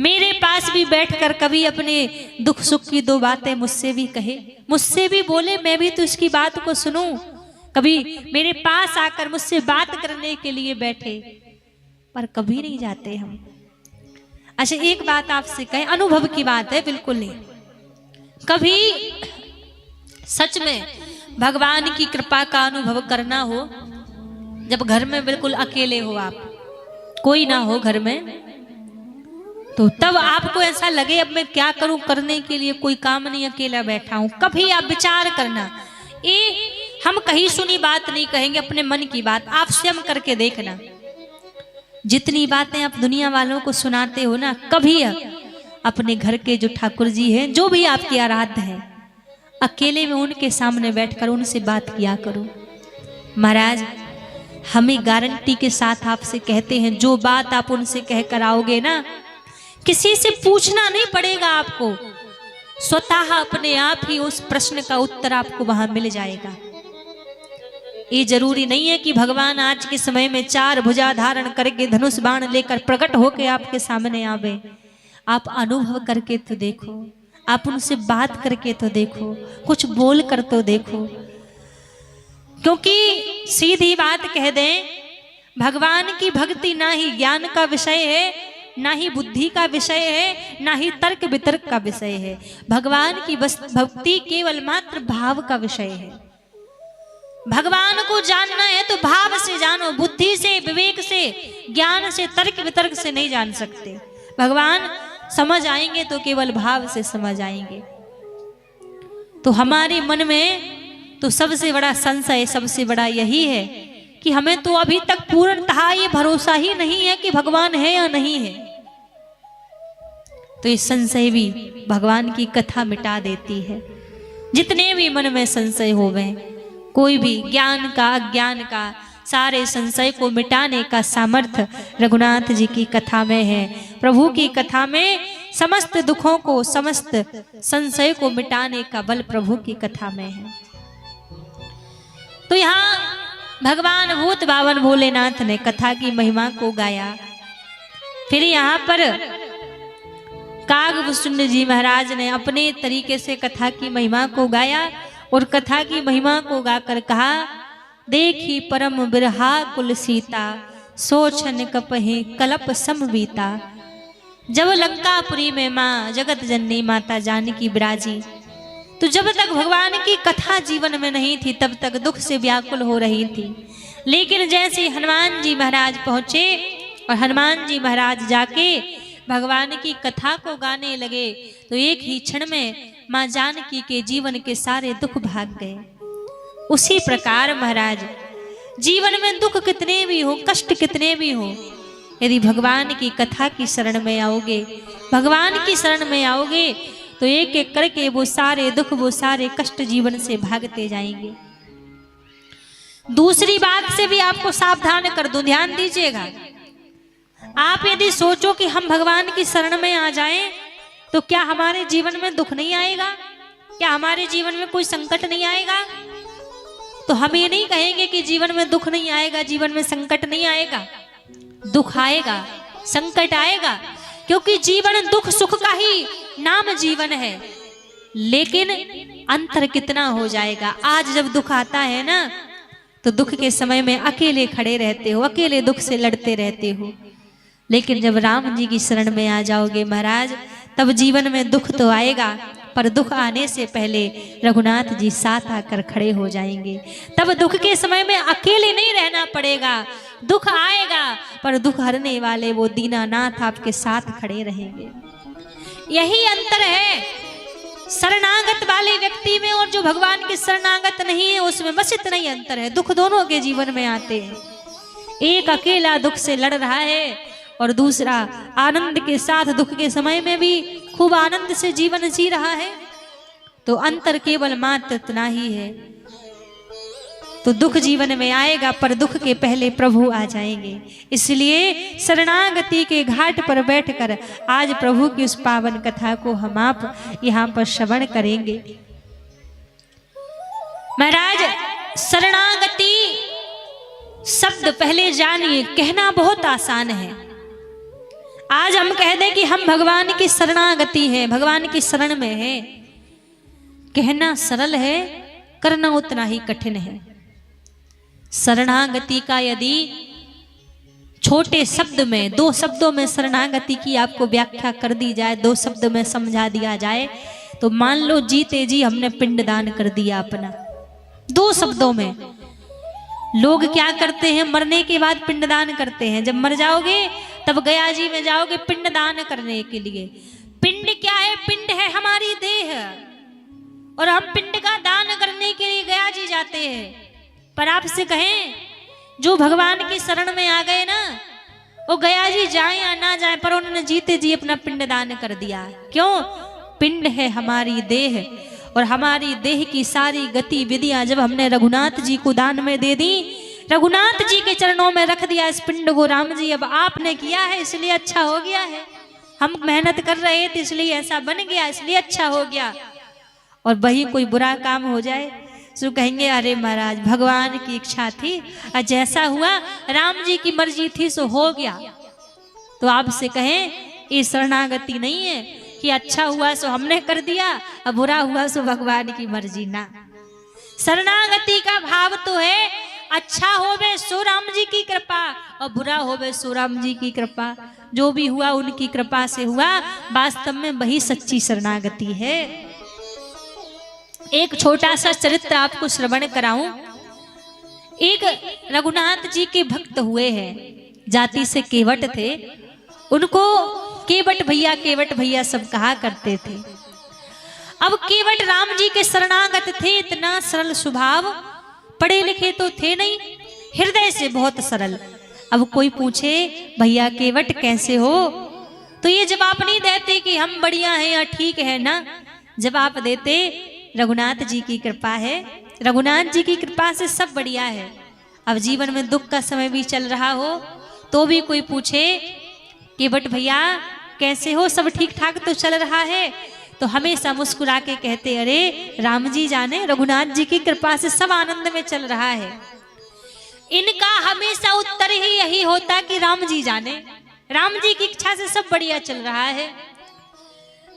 मेरे पास भी बैठकर कभी अपने दुख सुख की 2 बातें मुझसे भी कहे, मुझसे भी बोले, मैं भी तो इसकी बात को सुनूं। कभी मेरे पास आकर मुझसे बात करने के लिए बैठे, पर कभी नहीं जाते हम। अच्छा एक बात आपसे कहें, अनुभव की बात है, बिल्कुल नहीं। कभी सच में भगवान की कृपा का अनुभव करना हो, जब घर में बिल्कुल अकेले हो आप, कोई ना हो घर में, तो तब आपको ऐसा लगे अब मैं क्या करूं, करने के लिए कोई काम नहीं, अकेला बैठा हूं, कभी आप विचार करना। ये हम कहीं सुनी बात नहीं कहेंगे, अपने मन की बात आप स्वयं करके देखना। जितनी बातें आप दुनिया वालों को सुनाते हो ना, कभी अपने घर के जो ठाकुर जी हैं, जो भी आपके आराध्य हैं, अकेले में उनके सामने बैठकर उनसे बात किया करो। महाराज हमें गारंटी के साथ आपसे कहते हैं, जो बात आप उनसे कहकर आओगे ना, किसी से पूछना नहीं पड़ेगा आपको, स्वतः अपने आप ही उस प्रश्न का उत्तर आपको वहां मिल जाएगा। ये जरूरी नहीं है कि भगवान आज के समय में 4 भुजा धारण करके धनुष बाण लेकर प्रकट होकर आपके सामने आवे। आप अनुभव करके तो देखो, आप उनसे बात करके तो देखो, कुछ बोल कर तो देखो। क्योंकि सीधी बात कह दें, भगवान की भक्ति ना ही ज्ञान का विषय है, ना ही बुद्धि का विषय है, ना ही तर्क वितर्क का विषय है। भगवान की भक्ति केवल मात्र भाव का विषय है। भगवान को जानना है तो भाव से जानो, बुद्धि से, विवेक से, ज्ञान से, तर्क वितर्क से नहीं जान सकते। भगवान समझ आएंगे तो केवल भाव से समझ आएंगे। तो हमारे मन में तो सबसे बड़ा संशय, सबसे बड़ा यही है कि हमें तो अभी तक पूर्णतः ये भरोसा ही नहीं है कि भगवान है या नहीं है। तो ये संशय भी भगवान की कथा मिटा देती है। जितने भी मन में संशय हो गए, कोई भी ज्ञान का, अज्ञान का, सारे संशय को मिटाने का सामर्थ्य रघुनाथ जी की कथा में है। प्रभु की कथा में समस्त दुखों को, समस्त संशय को मिटाने का बल प्रभु की कथा में है। तो यहाँ भगवान भूत बावन भोलेनाथ ने कथा की महिमा को गाया। फिर यहाँ पर कागभूषुंड जी महाराज ने अपने तरीके से कथा की महिमा को गाया और कथा की महिमा को गाकर कहा, देखी परम बिरहा कुल सीता, सोचन कपहि कलप समवीता। जब लंकापुरी में माँ जगत जननी माता जानकी विराजी, तो जब तक भगवान की कथा जीवन में नहीं थी तब तक दुख से व्याकुल हो रही थी। लेकिन जैसे हनुमान जी महाराज पहुंचे और हनुमान जी महाराज जाके भगवान की कथा को गाने लगे, तो एक ही क्षण में माँ जानकी के जीवन के सारे दुख भाग गए। उसी प्रकार महाराज जीवन में दुख कितने भी हो, कष्ट कितने भी हो, यदि भगवान की कथा की शरण में आओगे, भगवान की शरण में आओगे, तो एक एक करके वो सारे दुख, वो सारे कष्ट जीवन से भागते जाएंगे। दूसरी बात से भी आपको सावधान कर दूं, ध्यान दीजिएगा। आप यदि सोचो कि हम भगवान की शरण में आ जाएं तो क्या हमारे जीवन में दुख नहीं आएगा, क्या हमारे जीवन में कोई संकट नहीं आएगा? तो हम ये नहीं कहेंगे कि जीवन में दुख नहीं आएगा, जीवन में संकट नहीं आएगा। दुख आएगा, संकट आएगा, क्योंकि जीवन दुख सुख का ही नाम जीवन है। लेकिन अंतर कितना हो जाएगा। आज जब दुख आता है ना, तो दुख के समय में अकेले खड़े रहते हो, अकेले दुख से लड़ते रहते हो। लेकिन जब राम जी की शरण में आ जाओगे महाराज, तब जीवन में दुख तो आएगा, पर दुख आने से पहले रघुनाथ जी साथ आकर खड़े हो जाएंगे। तब दुख के समय में अकेले नहीं रहना पड़ेगा। दुख आएगा पर दुख हरने वाले वो दीनानाथ आपके साथ खड़े रहेंगे। यही अंतर है शरणागत वाले व्यक्ति में और जो भगवान के शरणागत नहीं है उसमें, बस इतना ही अंतर है। दुख दोनों के जीवन में आते हैं। एक अकेला दुख से लड़ रहा है और दूसरा आनंद के साथ दुख के समय में भी खूब आनंद से जीवन जी रहा है। तो अंतर केवल मात्र इतना ही है। तो दुख जीवन में आएगा पर दुख के पहले प्रभु आ जाएंगे। इसलिए शरणागति के घाट पर बैठकर आज प्रभु की उस पावन कथा को हम आप यहाँ पर श्रवण करेंगे। महाराज शरणागति शब्द पहले जानिए, कहना बहुत आसान है। आज हम कह दें कि हम भगवान की शरणागति है, भगवान की शरण में है, कहना सरल है, करना उतना ही कठिन है। शरणागति का यदि छोटे शब्द में, 2 शब्दों में शरणागति की आपको व्याख्या कर दी जाए, 2 शब्द में समझा दिया जाए, तो मान लो जीते जी हमने पिंडदान कर दिया अपना। दो शब्दों में। लोग क्या करते हैं, मरने के बाद पिंडदान करते हैं। जब मर जाओगे तब गया जी में जाओगे पिंडदान करने के लिए। पिंड क्या है? पिंड है हमारी देह, और हम पिंड का दान करने के लिए गया जी जाते हैं। पर आपसे कहें, जो भगवान की शरण में आ गए ना, वो गया जी जाए या ना जाए, पर उन्होंने जीते जी अपना पिंड दान कर दिया। क्यों? पिंड है हमारी देह, और हमारी देह की सारी गतिविधियां जब हमने रघुनाथ जी को दान में दे दी, रघुनाथ जी के चरणों में रख दिया इस पिंड को, राम जी अब आपने किया है इसलिए अच्छा हो गया है, हम मेहनत कर रहे थे इसलिए ऐसा बन गया, इसलिए अच्छा हो गया। और वही कोई बुरा काम हो जाए तो कहेंगे अरे महाराज भगवान की इच्छा थी, जैसा हुआ राम जी की मर्जी थी सो हो गया। तो आपसे कहें, ये शरणागति नहीं है कि अच्छा हुआ सो हमने कर दिया, अब बुरा हुआ सो भगवान की मर्जी ना। शरणागति का भाव तो है अच्छा होवे सो राम जी की कृपा, और बुरा होवे सो राम जी की कृपा। जो भी हुआ उनकी कृपा से हुआ, वास्तव में वही सच्ची शरणागति है। एक छोटा सा चरित्र आपको श्रवण कराऊं। एक रघुनाथ जी के भक्त हुए हैं, जाति से केवट थे, उनको केवट भैया सब कहा करते थे। अब केवट राम जी के शरणागत थे, इतना सरल स्वभाव, पढ़े लिखे तो थे नहीं, हृदय से बहुत सरल। अब कोई पूछे भैया केवट कैसे हो, तो ये जवाब नहीं देते कि हम बढ़िया हैं या ठीक है ना, जवाब देते रघुनाथ जी की कृपा है, रघुनाथ जी की कृपा से सब बढ़िया है। अब जीवन में दुख का समय भी चल रहा हो तो भी कोई पूछे केवट भैया कैसे हो, सब ठीक ठाक तो चल रहा है, तो हमेशा मुस्कुरा के कहते अरे राम जी जाने, रघुनाथ जी की कृपा से सब आनंद में चल रहा है। इनका हमेशा उत्तर ही यही होता कि राम जी जाने, राम जी की इच्छा से सब बढ़िया चल रहा है।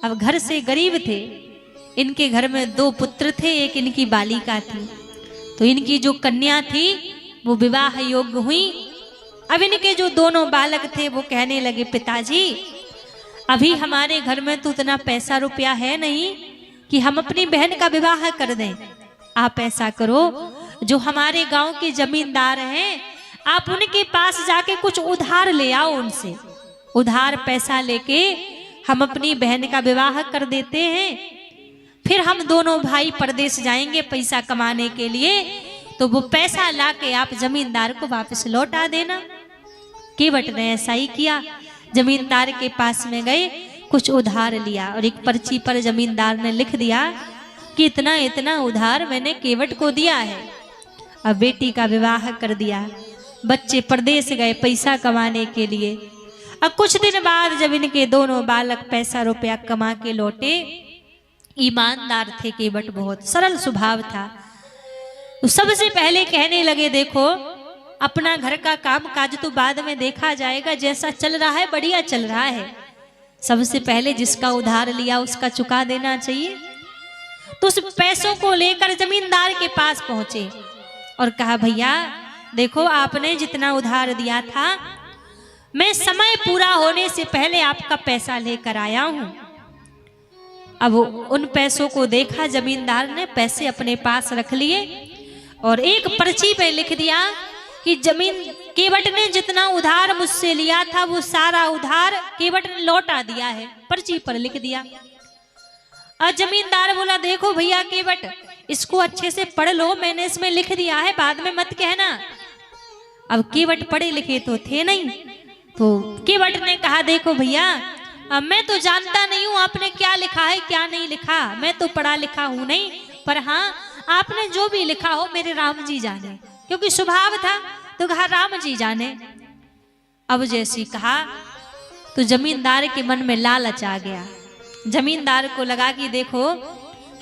अब घर से गरीब थे, इनके घर में 2 पुत्र थे, एक इनकी बालिका थी, तो इनकी जो कन्या थी वो विवाह योग्य हुई। अब इनके जो दोनों बालक थे वो कहने लगे पिताजी अभी हमारे घर में तो उतना पैसा रुपया है नहीं कि हम अपनी बहन का विवाह कर दें, आप ऐसा करो जो हमारे गांव के जमींदार हैं आप उनके पास जाके कुछ उधार ले आओ, उनसे उधार पैसा लेके हम अपनी बहन का विवाह कर देते हैं, फिर हम दोनों भाई परदेश जाएंगे पैसा कमाने के लिए, तो वो पैसा लाके आप जमींदार को वापस लौटा देना। केवट ने ऐसा ही किया, जमींदार के पास में गए, कुछ उधार लिया और एक पर्ची पर जमींदार ने लिख दिया कि इतना इतना उधार मैंने केवट को दिया है। अब बेटी का विवाह कर दिया, बच्चे परदेश गए पैसा कमाने के लिए। अब कुछ दिन बाद जब इनके दोनों बालक पैसा रुपया कमा के लौटे, ईमानदार थे केवट, बहुत सरल स्वभाव था, तो सबसे पहले कहने लगे देखो अपना घर का काम काज तो बाद में देखा जाएगा, जैसा चल रहा है बढ़िया चल रहा है, सबसे पहले जिसका उधार लिया उसका चुका देना चाहिए। तो उस पैसों को लेकर जमींदार के पास पहुंचे और कहा भैया देखो आपने जितना उधार दिया था मैं समय पूरा होने से पहले आपका पैसा लेकर आया हूं। अब उन पैसों को देखा जमींदार ने, पैसे अपने पास रख लिए और एक पर्ची पे लिख दिया कि केवट ने जितना उधार मुझसे लिया था वो सारा उधार केवट ने लौटा दिया है, पर्ची पर लिख दिया। और जमींदार बोला देखो भैया केवट इसको अच्छे से पढ़ लो, मैंने इसमें लिख दिया है, बाद में मत कहना। अब केवट पढ़े लिखे तो थे नहीं, तो केवट ने कहा देखो भैया मैं तो जानता नहीं हूँ आपने क्या लिखा है क्या नहीं लिखा, मैं तो पढ़ा लिखा हूँ नहीं, पर हाँ आपने जो भी लिखा हो मेरे राम जी जाने, क्योंकि स्वभाव था तो कहा राम जी जाने। अब जैसी कहा तो जमींदार के मन में लालच आ गया, जमींदार को लगा कि देखो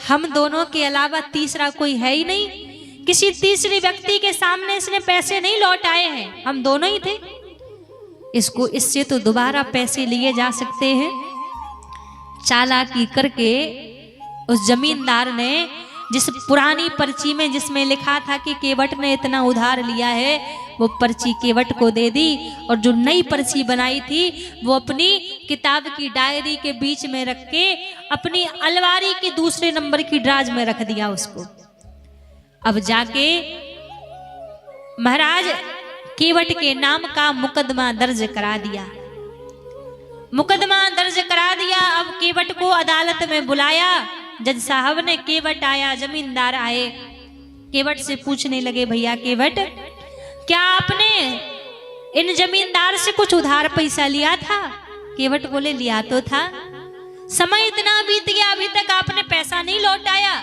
हम दोनों के अलावा तीसरा कोई है ही नहीं, किसी तीसरे व्यक्ति के सामने इसने पैसे नहीं लौटाए हैं, हम दोनों ही थे, इसको इससे तो दोबारा पैसे लिए जा सकते हैं। चालाकी करके उस जमींदार ने जिस पुरानी पर्ची में जिसमें लिखा था कि केवट ने इतना उधार लिया है वो पर्ची केवट को दे दी, और जो नई पर्ची बनाई थी वो अपनी किताब की डायरी के बीच में रख के अपनी अलमारी की दूसरे नंबर की ड्राज में रख दिया उसको। अब जाके महाराज केवट के नाम का मुकदमा दर्ज करा दिया। मुकदमा दर्ज करा दिया। अब केवट को अदालत में बुलाया। जज साहब ने, केवट आया, जमींदार आए, केवट से पूछने लगे, भैया केवट, क्या आपने इन जमींदार से कुछ उधार पैसा लिया था? केवट बोले, लिया तो था, समय इतना बीत गया, अभी तक आपने पैसा नहीं लौटाया।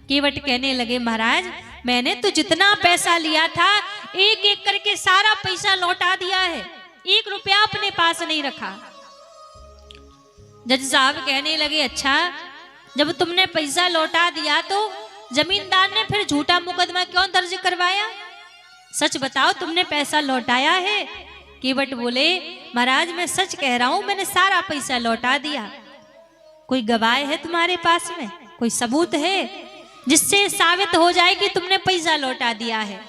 केवट कहने लगे, महाराज मैंने तो जितना पैसा लिया था एक एक करके सारा पैसा लौटा दिया है, 1 रुपया अपने पास नहीं रखा। जज साहब कहने लगे, अच्छा, जब तुमने पैसा लौटा दिया तो जमींदार ने फिर झूठा मुकदमा क्यों दर्ज करवाया? सच बताओ, तुमने पैसा लौटाया है? केवट बोले, महाराज मैं सच कह रहा हूं, मैंने सारा पैसा लौटा दिया। कोई गवाह है तुम्हारे पास में? कोई सबूत है जिससे साबित हो जाए कि तुमने पैसा लौटा दिया है?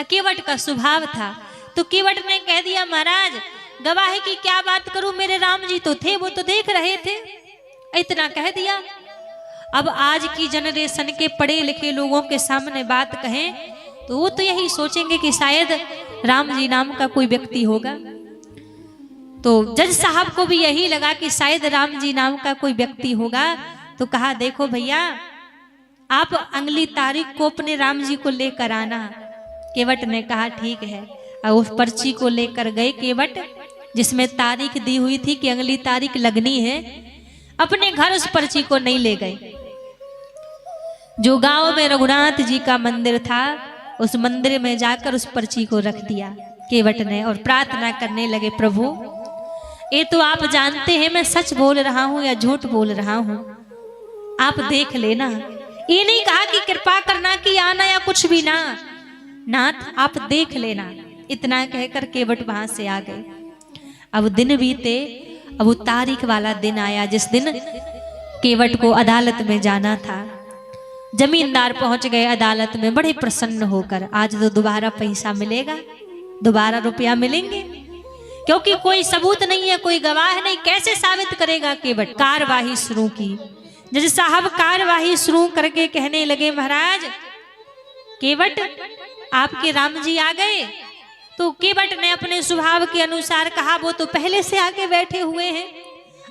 केवट का स्वभाव था, तो केवट ने कह दिया, महाराज गवाही की क्या बात करूं, मेरे राम जी तो थे, वो तो देख रहे थे। इतना कह दिया। अब आज की जनरेशन के पढ़े लिखे लोगों के सामने बात कहें तो वो तो यही सोचेंगे कि शायद राम जी नाम का कोई व्यक्ति होगा। तो जज साहब को भी यही लगा कि शायद राम जी नाम का कोई व्यक्ति होगा। तो कहा, देखो भैया, आप अगली तारीख को अपने राम जी को लेकर आना। केवट ने कहा, ठीक है। और उस पर्ची को लेकर गए केवट, जिसमें तारीख दी हुई थी कि अगली तारीख लगनी है। अपने घर उस पर्ची को नहीं ले गए। जो गांव में रघुनाथ जी का मंदिर था, उस मंदिर में जाकर उस पर्ची को रख दिया केवट ने, और प्रार्थना करने लगे, प्रभु ये तो आप जानते हैं मैं सच बोल रहा हूं या झूठ बोल रहा हूं, आप देख लेना। ये नहीं कहा कि कृपा करना कि आना या कुछ भी ना, नाथ आप देख लेना। इतना कहकर केवट वहां से आ गए। अब दिन बीते। अब वो तारीख वाला दिन आया जिस दिन केवट को अदालत में जाना था। जमींदार पहुंच गए अदालत में बड़े प्रसन्न होकर। आज तो दोबारा पैसा मिलेगा, दोबारा रुपया मिलेंगे, क्योंकि कोई सबूत नहीं है, कोई गवाह नहीं, कैसे साबित करेगा केवट? कार्यवाही शुरू की। जज साहब कार्यवाही शुरू करके कहने लगे, महाराज केवट आपके राम जी आ गए। तो केवट ने अपने स्वभाव के अनुसार कहा, वो तो पहले से आके बैठे हुए हैं,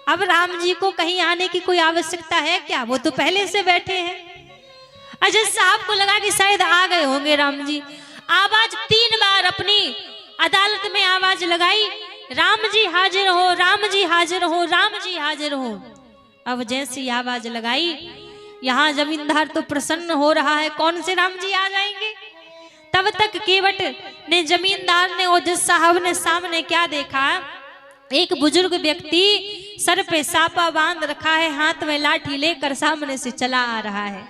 अब राम जी को कहीं आने की कोई आवश्यकता है क्या? वो तो पहले से बैठे हैं। जज साहब को लगा कि शायद आ गए होंगे राम जी। आवाज 3 बार अपनी अदालत में आवाज लगाई, राम जी हाजिर हो, राम जी हाजिर हो, राम जी हाजिर हो। अब जैसी आवाज लगाई, यहाँ जमींदार तो प्रसन्न हो रहा है, कौन से राम जी आ जाएंगे। तब तक केवट ने, जमींदार ने और जज साहब ने सामने क्या देखा? एक बुजुर्ग व्यक्ति सर पे सापा बांध रखा है, हाथ में लाठी लेकर सामने से चला आ रहा है।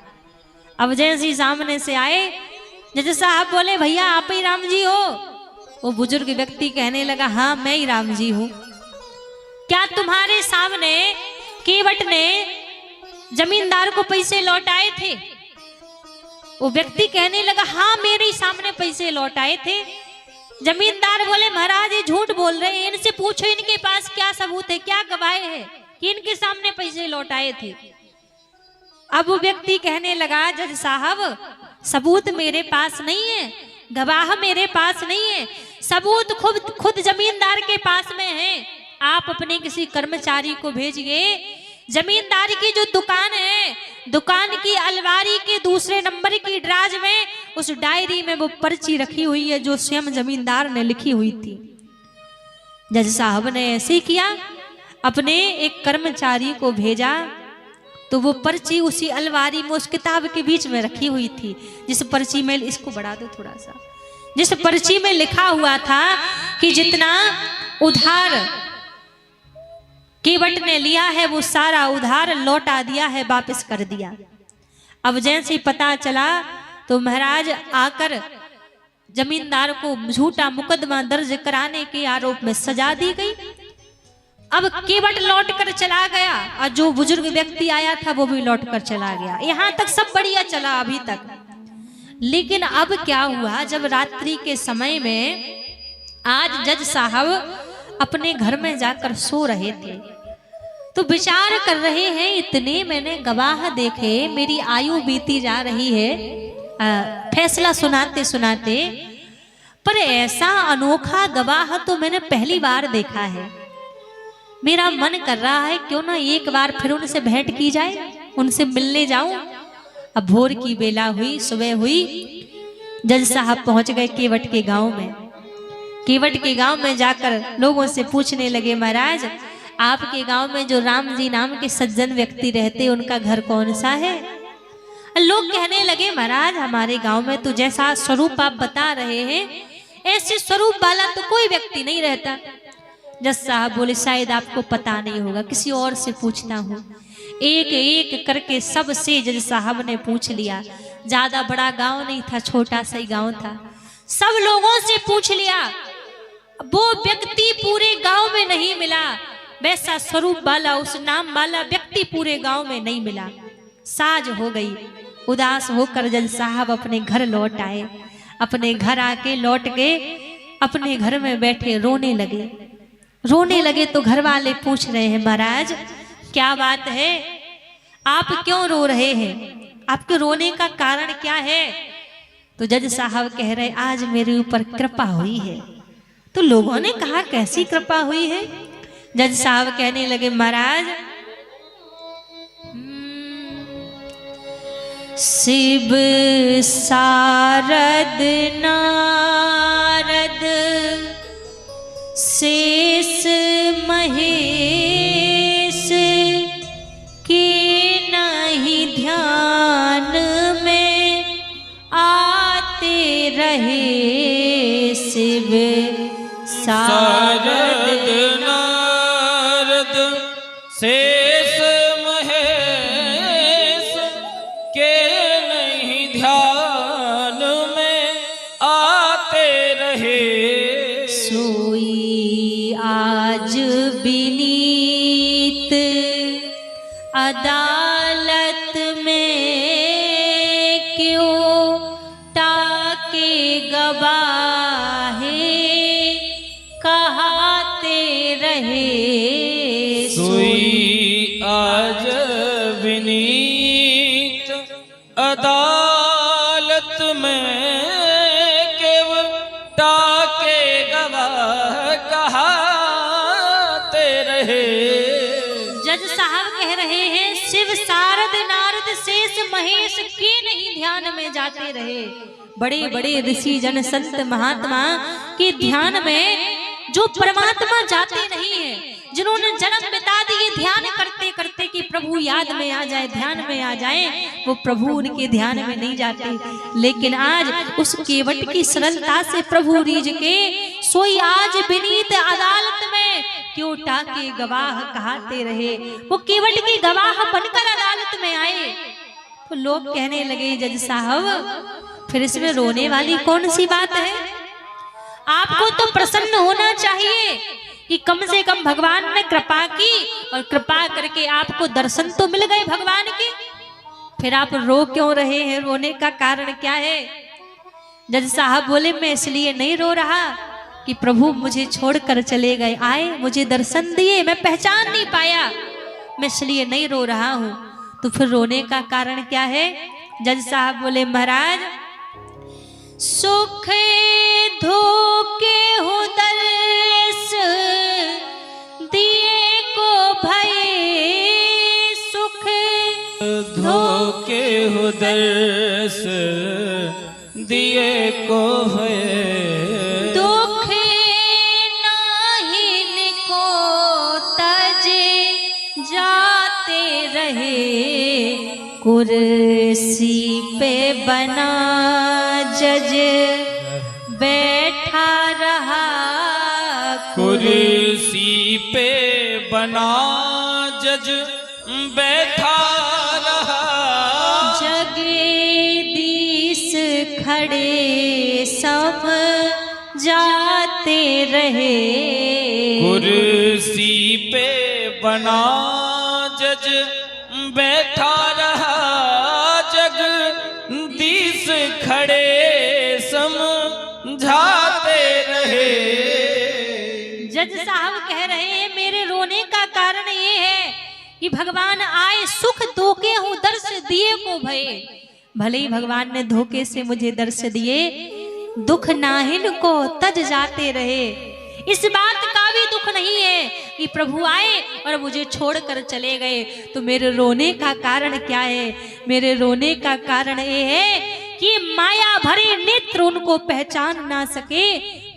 अब जैसे ही सामने से आए, जज साहब बोले, भैया आप ही राम जी हो? वो बुजुर्ग व्यक्ति कहने लगा, हाँ मैं ही राम जी हूं। क्या तुम्हारे सामने केवट ने जमींदार को पैसे लौटाए थे? वो व्यक्ति कहने लगा, हाँ मेरे ही सामने पैसे लौटाए थे। जमींदार बोले, महाराज ये झूठ बोल रहे हैं, इनसे पूछो इनके पास क्या सबूत है, क्या गवाह है कि इनके सामने पैसे लौटाए थे। अब वो व्यक्ति कहने लगा, जज साहब सबूत मेरे पास नहीं है, गवाह मेरे पास नहीं है, सबूत खुद जमींदार के पास में है। आप अपने किसी कर्मचारी को भेजिए, जमींदार की जो दुकान है, दुकान की अलमारी के दूसरे नंबर की ड्राज में, उस डायरी में वो पर्ची रखी हुई है जो स्वयं जमींदार ने लिखी हुई थी। जज साहब ने ऐसे किया, अपने एक कर्मचारी को भेजा, तो वो पर्ची उसी अलमारी में उस किताब के बीच में रखी हुई थी, जिस पर्ची में, इसको बढ़ा दो थोड़ा सा, जिस पर्ची में लिखा हुआ था कि जितना उधार केवट ने लिया है वो सारा उधार लौटा दिया है, वापस कर दिया। अब जैसे ही पता चला तो महाराज आकर जमींदार को झूठा मुकदमा दर्ज कराने के आरोप में सजा दी गई। अब केवट लौट कर चला गया और जो बुजुर्ग व्यक्ति आया था वो भी लौट कर चला गया। यहाँ तक सब बढ़िया चला अभी तक। लेकिन अब क्या हुआ, जब रात्रि के समय में आज जज साहब अपने घर में जाकर सो रहे थे, तो विचार कर रहे हैं, इतने मैंने गवाह देखे, मेरी आयु बीती जा रही है, फैसला सुनाते सुनाते, पर ऐसा अनोखा गवाह तो मैंने पहली बार देखा है। मेरा मन कर रहा है क्यों ना एक बार फिर उनसे भेंट की जाए, उनसे मिलने जाऊं। अब भोर की बेला हुई, सुबह हुई, जज साहब पहुंच गए केवट के गांव में। केवट के गांव में जाकर लोगों से पूछने लगे, महाराज आपके गांव में जो राम जी नाम के सज्जन व्यक्ति रहते उनका घर कौन सा है? लोग कहने लगे, महाराज हमारे गांव में तो जैसा स्वरूप आप बता रहे हैं ऐसे स्वरूप वाला तो कोई व्यक्ति नहीं रहता। जज साहब बोले, शायद आपको पता नहीं होगा, किसी और से पूछता हूँ। एक एक करके सबसे जज साहब ने पूछ लिया। ज्यादा बड़ा गांव नहीं था, छोटा सा ही गांव था। सब लोगों से पूछ लिया, वो व्यक्ति पूरे गांव में नहीं मिला, वैसा स्वरूप वाला उस नाम वाला व्यक्ति पूरे गांव में नहीं मिला। साज हो गई। उदास होकर जज साहब अपने घर लौट आए। अपने घर आके लौट के अपने घर में बैठे रोने लगे। रोने लगे तो घर वाले पूछ रहे हैं, महाराज क्या बात है, आप क्यों रो रहे हैं, आपके रोने का कारण क्या है? तो जज साहब कह रहे, आज मेरे ऊपर कृपा हुई है। तो लोगों ने कहा, कैसी कृपा हुई है? जज साहब कहने लगे, महाराज शिव सारद नारद शेष महेश के नहीं ध्यान में आते रहे। शिव सारद नारद शेष महेश के नहीं ध्यान में आते रहे। सोई आज विनीत अदालत में क्यों ताके गवाहे कहाते रहे। सोई आज विनीत अदालत में केवल टाके गवाह कहाते रहे। जज साहब कह रहे हैं, शिव सारद नारद शेष महेश के नहीं ध्यान में जाते रहे। बड़े बड़े ऋषि जन संत महात्मा के ध्यान में जो परमात्मा जाते नहीं है, जिन्होंने जन्म बिता दिए ध्यान करते करते कि प्रभु याद में आ जाए, ध्यान में आ जाए, वो प्रभु उनके ध्यान में नहीं जाते। लेकिन आज उस केवट की सरलता से प्रभु रीझ के सोई आज विनीत अदालत में क्यों टाके गवाह कहाते रहे। वो केवट की गवाह बनकर अदालत में आए तो लोग कहने लगे, जज साहब फिर इसमें रोने वाली कौन सी बात है? आपको तो प्रसन्न होना चाहिए कि कम से कम भगवान ने कृपा की और कृपा करके आपको दर्शन तो मिल गए भगवान के। फिर आप रो क्यों रहे हैं, रोने का कारण क्या है? जज साहब बोले, मैं इसलिए नहीं रो रहा कि प्रभु मुझे छोड़कर चले गए, आए मुझे दर्शन दिए, मैं पहचान नहीं पाया, मैं इसलिए नहीं रो रहा हूं। तो फिर रोने का कारण क्या है? जज साहब बोले, महाराज सुख धोके हो दर्श दिए को भय, सुख धोके हो दर्श दिए को है। दुख नहीं को तजे जाते रहे। कुर्सी पे बना जज बैठा रहा, कुर्सी पे बना जज बैठा रहा। जगदीश खड़े सब जाते रहे। कुर्सी पे बना जज बैठा रहा। जगदीश खड़े समझाते रहे। जज साहब कह रहे हैं, मेरे रोने का कारण ये है कि भगवान आए सुख दोके हूँ दर्श दिए को भय। भले ही भगवान ने धोखे से मुझे दर्श दिए, दुख नाहिन को तज जाते रहे। इस बात का भी दुख नहीं है कि प्रभु आए और मुझे छोड़कर चले गए। तो मेरे रोने का कारण क्या है? मेरे रोने का कारण ये है कि माया भरे नेत्र उनको पहचान ना सके।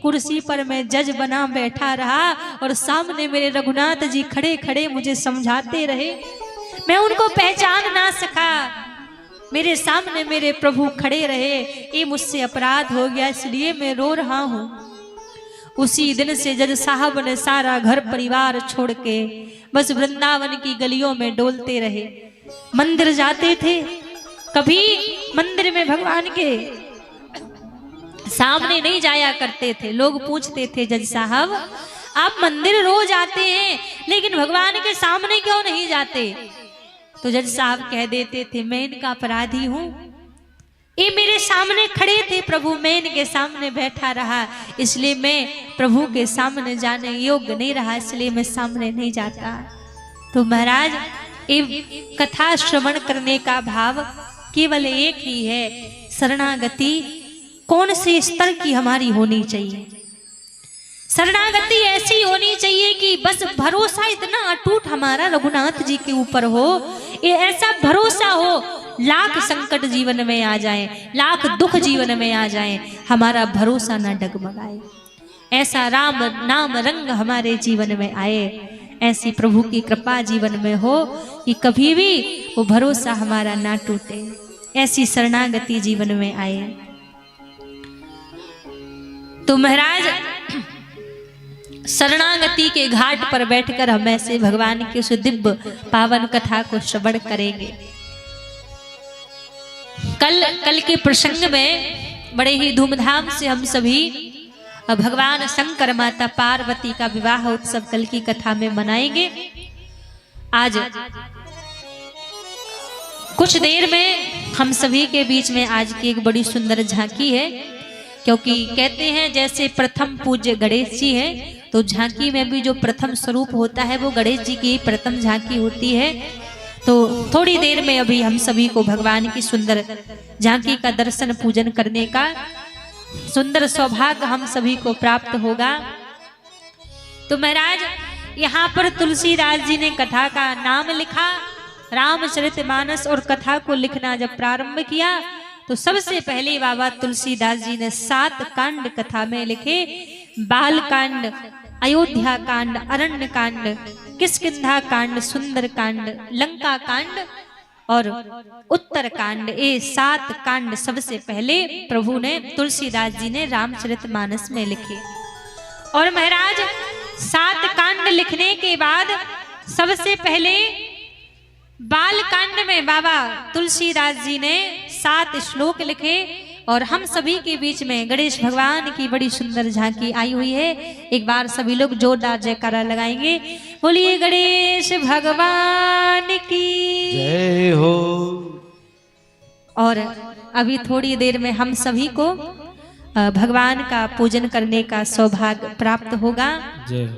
कुर्सी पर मैं जज बना बैठा रहा और सामने मेरे रघुनाथ जी खड़े खड़े मुझे समझाते रहे, मैं उनको पहचान ना सका। मेरे सामने मेरे प्रभु खड़े रहे, ये मुझसे अपराध हो गया, इसलिए मैं रो रहा हूँ। उसी दिन से जज साहब ने सारा घर परिवार छोड़ के बस वृंदावन की गलियों में डोलते रहे। मंदिर जाते थे, कभी मंदिर में भगवान के सामने नहीं जाया करते थे। लोग पूछते थे, जज साहब आप मंदिर रोज आते हैं लेकिन भगवान के सामने क्यों नहीं जाते? तो जज साहब कह देते थे, मैं इनका अपराधी हूँ। ये मेरे सामने खड़े थे प्रभु, मैं इनके सामने बैठा रहा, इसलिए मैं प्रभु के सामने जाने योग्य नहीं रहा, इसलिए मैं सामने नहीं जाता। तो महाराज, ये कथा श्रवण करने का भाव केवल एक ही है, शरणागति कौन से स्तर की हमारी होनी चाहिए। शरणागति ऐसी होनी चाहिए कि बस भरोसा इतना अटूट हमारा रघुनाथ जी के ऊपर हो, ये ऐसा भरोसा हो, लाख संकट जीवन में आ जाए, लाख दुख जीवन में आ जाए, हमारा भरोसा ना डगमगाए। ऐसा राम नाम रंग हमारे जीवन में आए, ऐसी प्रभु की कृपा जीवन में हो कि कभी भी वो भरोसा हमारा ना टूटे, ऐसी शरणागति जीवन में आए। तो महाराज, शरणागति के घाट पर बैठकर हम ऐसे भगवान की उस दिव्य पावन कथा को श्रवण करेंगे। कल के प्रसंग में बड़े ही धूमधाम से हम सभी भगवान शंकर माता पार्वती का विवाह उत्सव कल की कथा में मनाएंगे। आज कुछ देर में हम सभी के बीच में आज की एक बड़ी सुंदर झांकी है, क्योंकि कहते हैं जैसे प्रथम पूज्य गणेश जी है, तो झांकी में भी जो प्रथम स्वरूप होता है वो गणेश जी की प्रथम झांकी होती है। तो थोड़ी देर में अभी हम सभी को भगवान की सुंदर झांकी का दर्शन पूजन करने का सुंदर सौभाग्य हम सभी को प्राप्त होगा। तो महाराज, यहाँ पर तुलसीदास जी ने कथा का नाम लिखा, रामचरितमानस, और कथा को लिखना जब प्रारंभ किया तो सबसे पहले बाबा तुलसीदास जी ने 7 कांड कथा में लिखे। बाल कांड, अयोध्या कांड, अरण्य कांड, किष्किंधा कांड, सुंदर कांड, लंका कांड और उत्तर कांड, ये 7 कांड सबसे पहले प्रभु ने तुलसीदास जी ने रामचरितमानस में लिखे। और महाराज, 7 कांड लिखने के बाद सबसे पहले बाल कांड में बाबा तुलसीदास जी ने 7 श्लोक लिखे और हम सभी के बीच में गणेश भगवान की बड़ी सुंदर झांकी आई हुई है। एक बार सभी लोग जोरदार जयकारा लगाएंगे, बोलिए गणेश भगवान की जय हो। और अभी थोड़ी देर में हम सभी को भगवान का पूजन करने का सौभाग्य प्राप्त होगा। जय।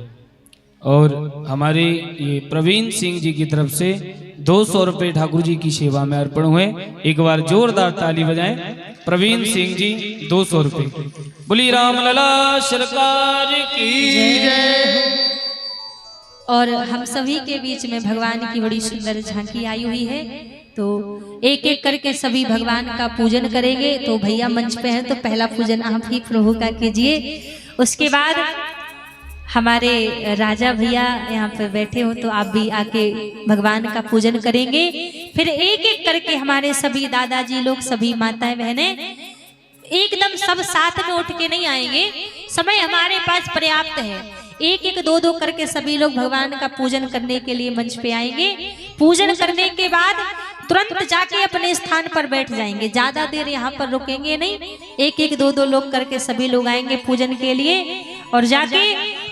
और हमारे ये प्रवीण सिंह जी की तरफ से 200 रुपए ठाकुर जी की सेवा में अर्पण हुए। एक बार जोरदार ताली बजाएं। प्रवीण सिंह जी 200 रुपए। बोली रामलला सरकार की जय। और हम सभी के बीच में भगवान की बड़ी सुंदर झांकी आई हुई है, तो एक एक करके सभी भगवान का पूजन करेंगे। तो भैया मंच पे हैं, तो पहला पूजन आप ही प्रभु का कीजिए। उसके बाद हमारे राजा भैया यहाँ पे बैठे हो, तो आप भी आके भगवान का पूजन करेंगे। फिर एक एक करके हमारे सभी दादाजी लोग, सभी माताएं बहनें, एकदम सब साथ में उठ के नहीं आएंगे, समय हमारे पास पर्याप्त है। एक एक दो दो करके सभी लोग भगवान का पूजन करने के लिए मंच पे आएंगे। पूजन करने के बाद तुरंत जाके अपने स्थान पर बैठ जाएंगे, ज्यादा देर यहाँ पर रुकेंगे नहीं। एक एक दो दो लोग करके सभी लोग आएंगे पूजन के लिए और जाके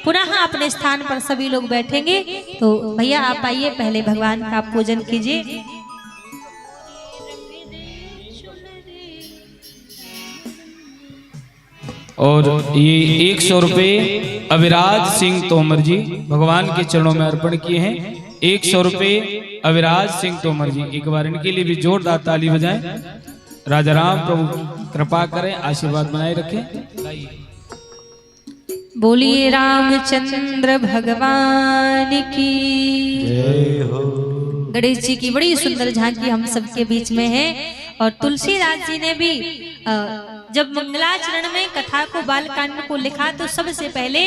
पुनः अपने स्थान पर सभी लोग बैठेंगे। तो भैया आप आइए, पहले भगवान का पूजन कीजिए। और ये 100 रुपए अविराज सिंह तोमर जी भगवान के चरणों में अर्पण किए हैं। 100 रुपए अविराज सिंह तोमर जी, एक बार इनके लिए भी जोरदार ताली बजाएं। राजा राम प्रभु कृपा करें, आशीर्वाद बनाए रखें। बोलिए रामचंद्र भगवान की जय हो। गणेश जी की बड़ी सुंदर झांकी हम सबके बीच में है। और तुलसीदास जी ने भी जब मंगलाचरण में कथा को बालकांड को लिखा तो सबसे पहले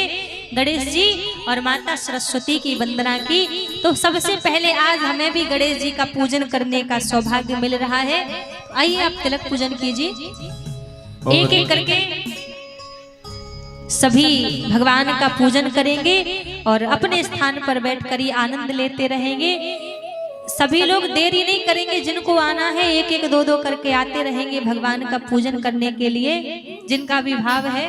गणेश जी और माता सरस्वती की वंदना की। तो सबसे पहले आज हमें भी गणेश जी का पूजन करने का सौभाग्य मिल रहा है। आइए आप तिलक पूजन कीजिए। एक एक करके सभी भगवान का पूजन करेंगे और अपने स्थान पर बैठकर ही आनंद लेते रहेंगे। सभी लोग देरी नहीं करेंगे, जिनको आना है एक एक दो दो करके आते रहेंगे भगवान का पूजन करने के लिए, जिनका भी भाव है।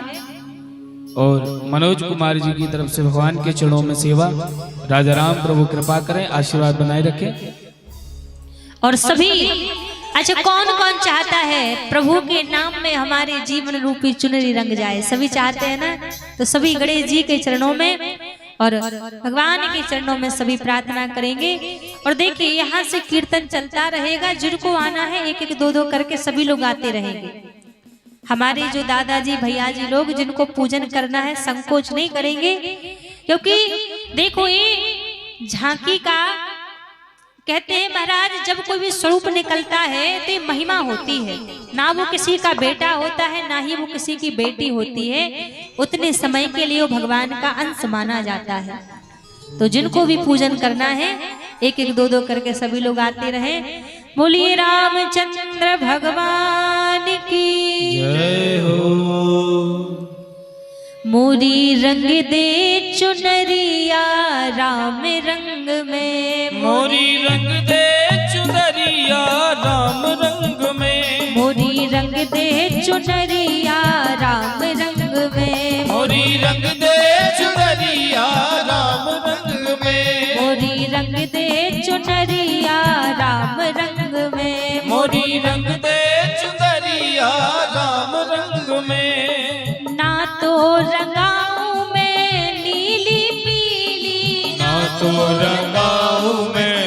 और मनोज कुमार जी की तरफ से भगवान के चरणों में सेवा। राजा राम प्रभु कृपा करें, आशीर्वाद बनाए रखें। और सभी अच्छा, कौन कौन चाहता है प्रभु के नाम में हमारे जीवन रूपी चुनरी रंग जाए? सभी चाहते हैं ना? तो सभी गणेश जी के चरणों में और भगवान के चरणों में सभी प्रार्थना करेंगे। और देखिए यहाँ से कीर्तन चलता रहेगा, जिनको आना है एक एक दो दो करके सभी लोग आते रहेंगे। हमारे जो दादाजी भैया जी लोग जिनको पूजन करना है संकोच नहीं करेंगे, क्योंकि देखो ये झांकी का कहते हैं महाराज, जब कोई भी स्वरूप निकलता है तो महिमा होती है। ना वो किसी का बेटा होता है, ना ही वो किसी की बेटी होती है। उतने समय के लिए वो भगवान का अंश माना जाता है। तो जिनको भी पूजन करना है एक एक दो दो करके सभी लोग आते रहे। बोलिए रामचंद्र भगवान की जय हो। मोरी रंग दे चुनरिया राम रंग में, मोरी रंग दे चुनरिया राम रंग में, मोरी रंग दे चुनरिया राम रंग में, मोरी रंग दे चुनरिया राम रंग में, मोरी रंग दे चुनरिया राम रंग में, मोरी रंग दे चुनरिया राम रंग में। ना तो रंगाऊं मैं नीली पीली, ना तो रंगाऊं मैं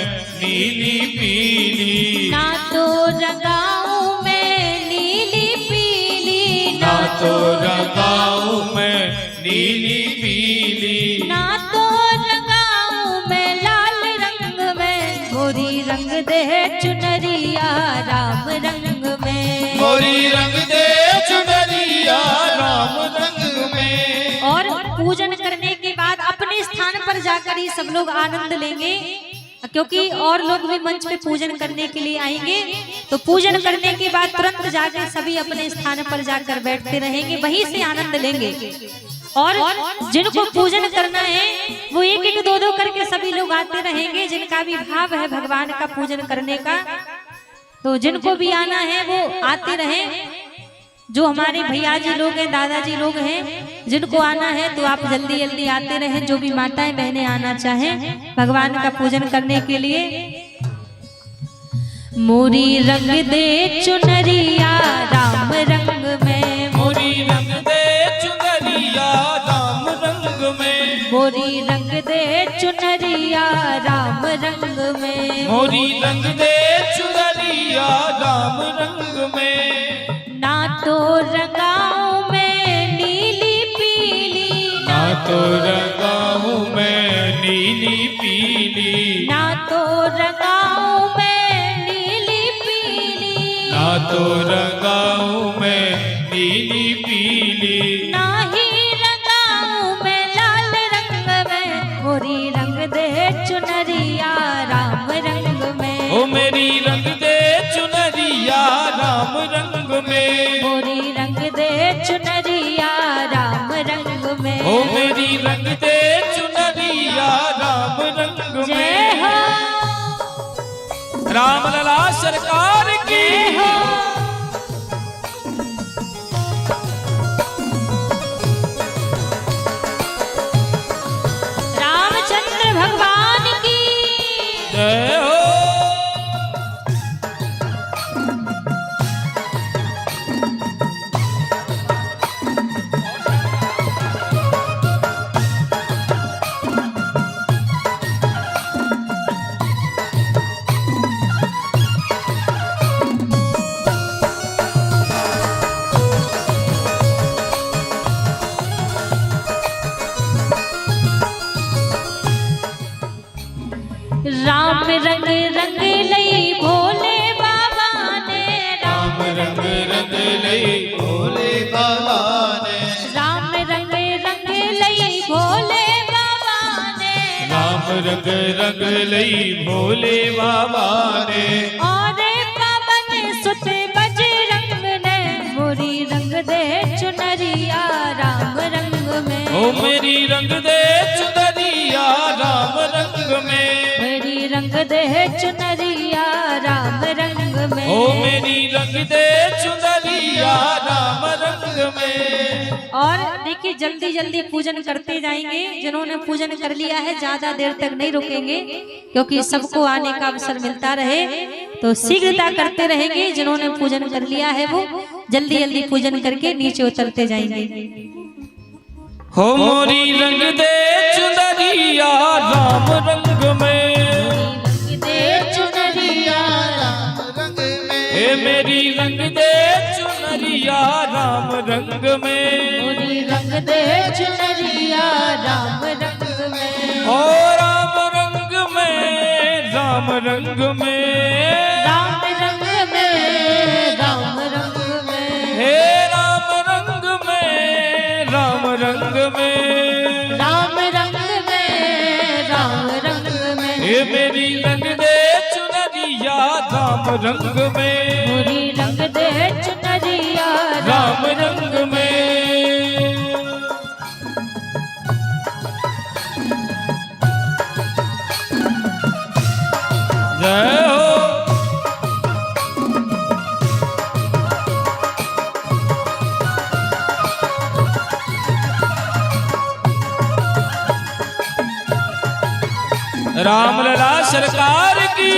नीली पीली, ना तो रंगाऊं मैं नीली पीली, ना तो रंगाऊं मैं नीली पीली, ना तो रंगाऊं मैं लाल रंग में, मोरी रंग दे चुनरिया राम रंग में, मोरी रंग दे चुनरिया राम रंग में। और पूजन करने के बाद अपने स्थान पर जाकर ही सब लोग आनंद लेंगे, क्योंकि और लोग भी मंच पे पूजन करने के लिए आएंगे। तो पूजन करने के बाद तुरंत जाकर सभी अपने स्थान पर जाकर बैठते रहेंगे, वहीं से आनंद लेंगे। और जिनको पूजन करना है वो एक एक दो दो करके सभी लोग आते रहेंगे, जिनका भी भाव है भगवान का पूजन करने का। तो जिनको भी आना है वो आते रहें। जो हमारे भैया जी लोग हैं, दादाजी लोग हैं, जिनको आना है तो आप जल्दी जल्दी आते रहें। जो भी माताएं बहनें आना चाहें भगवान का पूजन करने के लिए। मोरी रंग दे चुनरिया राम रंग में, मोरी रंग दे चुनरिया राम रंग में, मोरी रंग दे चुनरिया राम रंग में, मोरी रंग दे चुनरिया राम रंग में। ना तो रंगाऊं मैं नीली पीली, ना तो रंगाऊं मैं नीली पीली, ना तो रंगाऊं मैं नीली पीली, ना तो रंगाऊं मैं नीली पीली, ना ही रंगाऊं मैं लाल रंग में, मोरी रंग दे चुनरिया राम रंग में, ओ मेरी रंग दे चुनरिया राम रंग में, मोरी रंग दे चुनरिया राम रंग में। ओ मेरी रंग दे चुनरिया राम रंग में। जय हो रामलला सरकार की हो। रामचंद्र भगवान की जय हो। रंग रंग लई भोले बाबा ने। और पावन सुत बजरंग ने मोरी रंग दे चुनरिया राम रंग में। ओ मेरी रंग दे चुनरिया राम रंग में। मेरी रंग दे चुनरिया राम रंग में। ओ मेरी रंग दे चुनरिया राम रंग में। और देखिए जल्दी जल्दी पूजन करते जाएंगे। जिन्होंने पूजन कर लिया है ज्यादा देर तक नहीं रुकेंगे, क्योंकि सबको आने का अवसर मिलता रहे, तो शीघ्रता करते रहेंगे। जिन्होंने पूजन कर लिया है वो जल्दी जल्दी पूजन करके नीचे उतरते जाएंगे। हो मोरी रंग दे चुनरिया राम रंग में। रंग दे चुनरिया राम रंग में। हे मेरी रंग दे चुनरिया राम रंग में। मोरी रंग दे चुनरिया राम रंग में। ओ राम रंग में राम रंग में। राम रंग में राम रंग में। हे राम रंग में राम रंग में। राम रंग में राम रंग में। हे मेरी रंग दे चुनरिया राम रंग में। मोरी रंग दे चुनरिया राम रंग में। जय हो। रामलला सरकार की।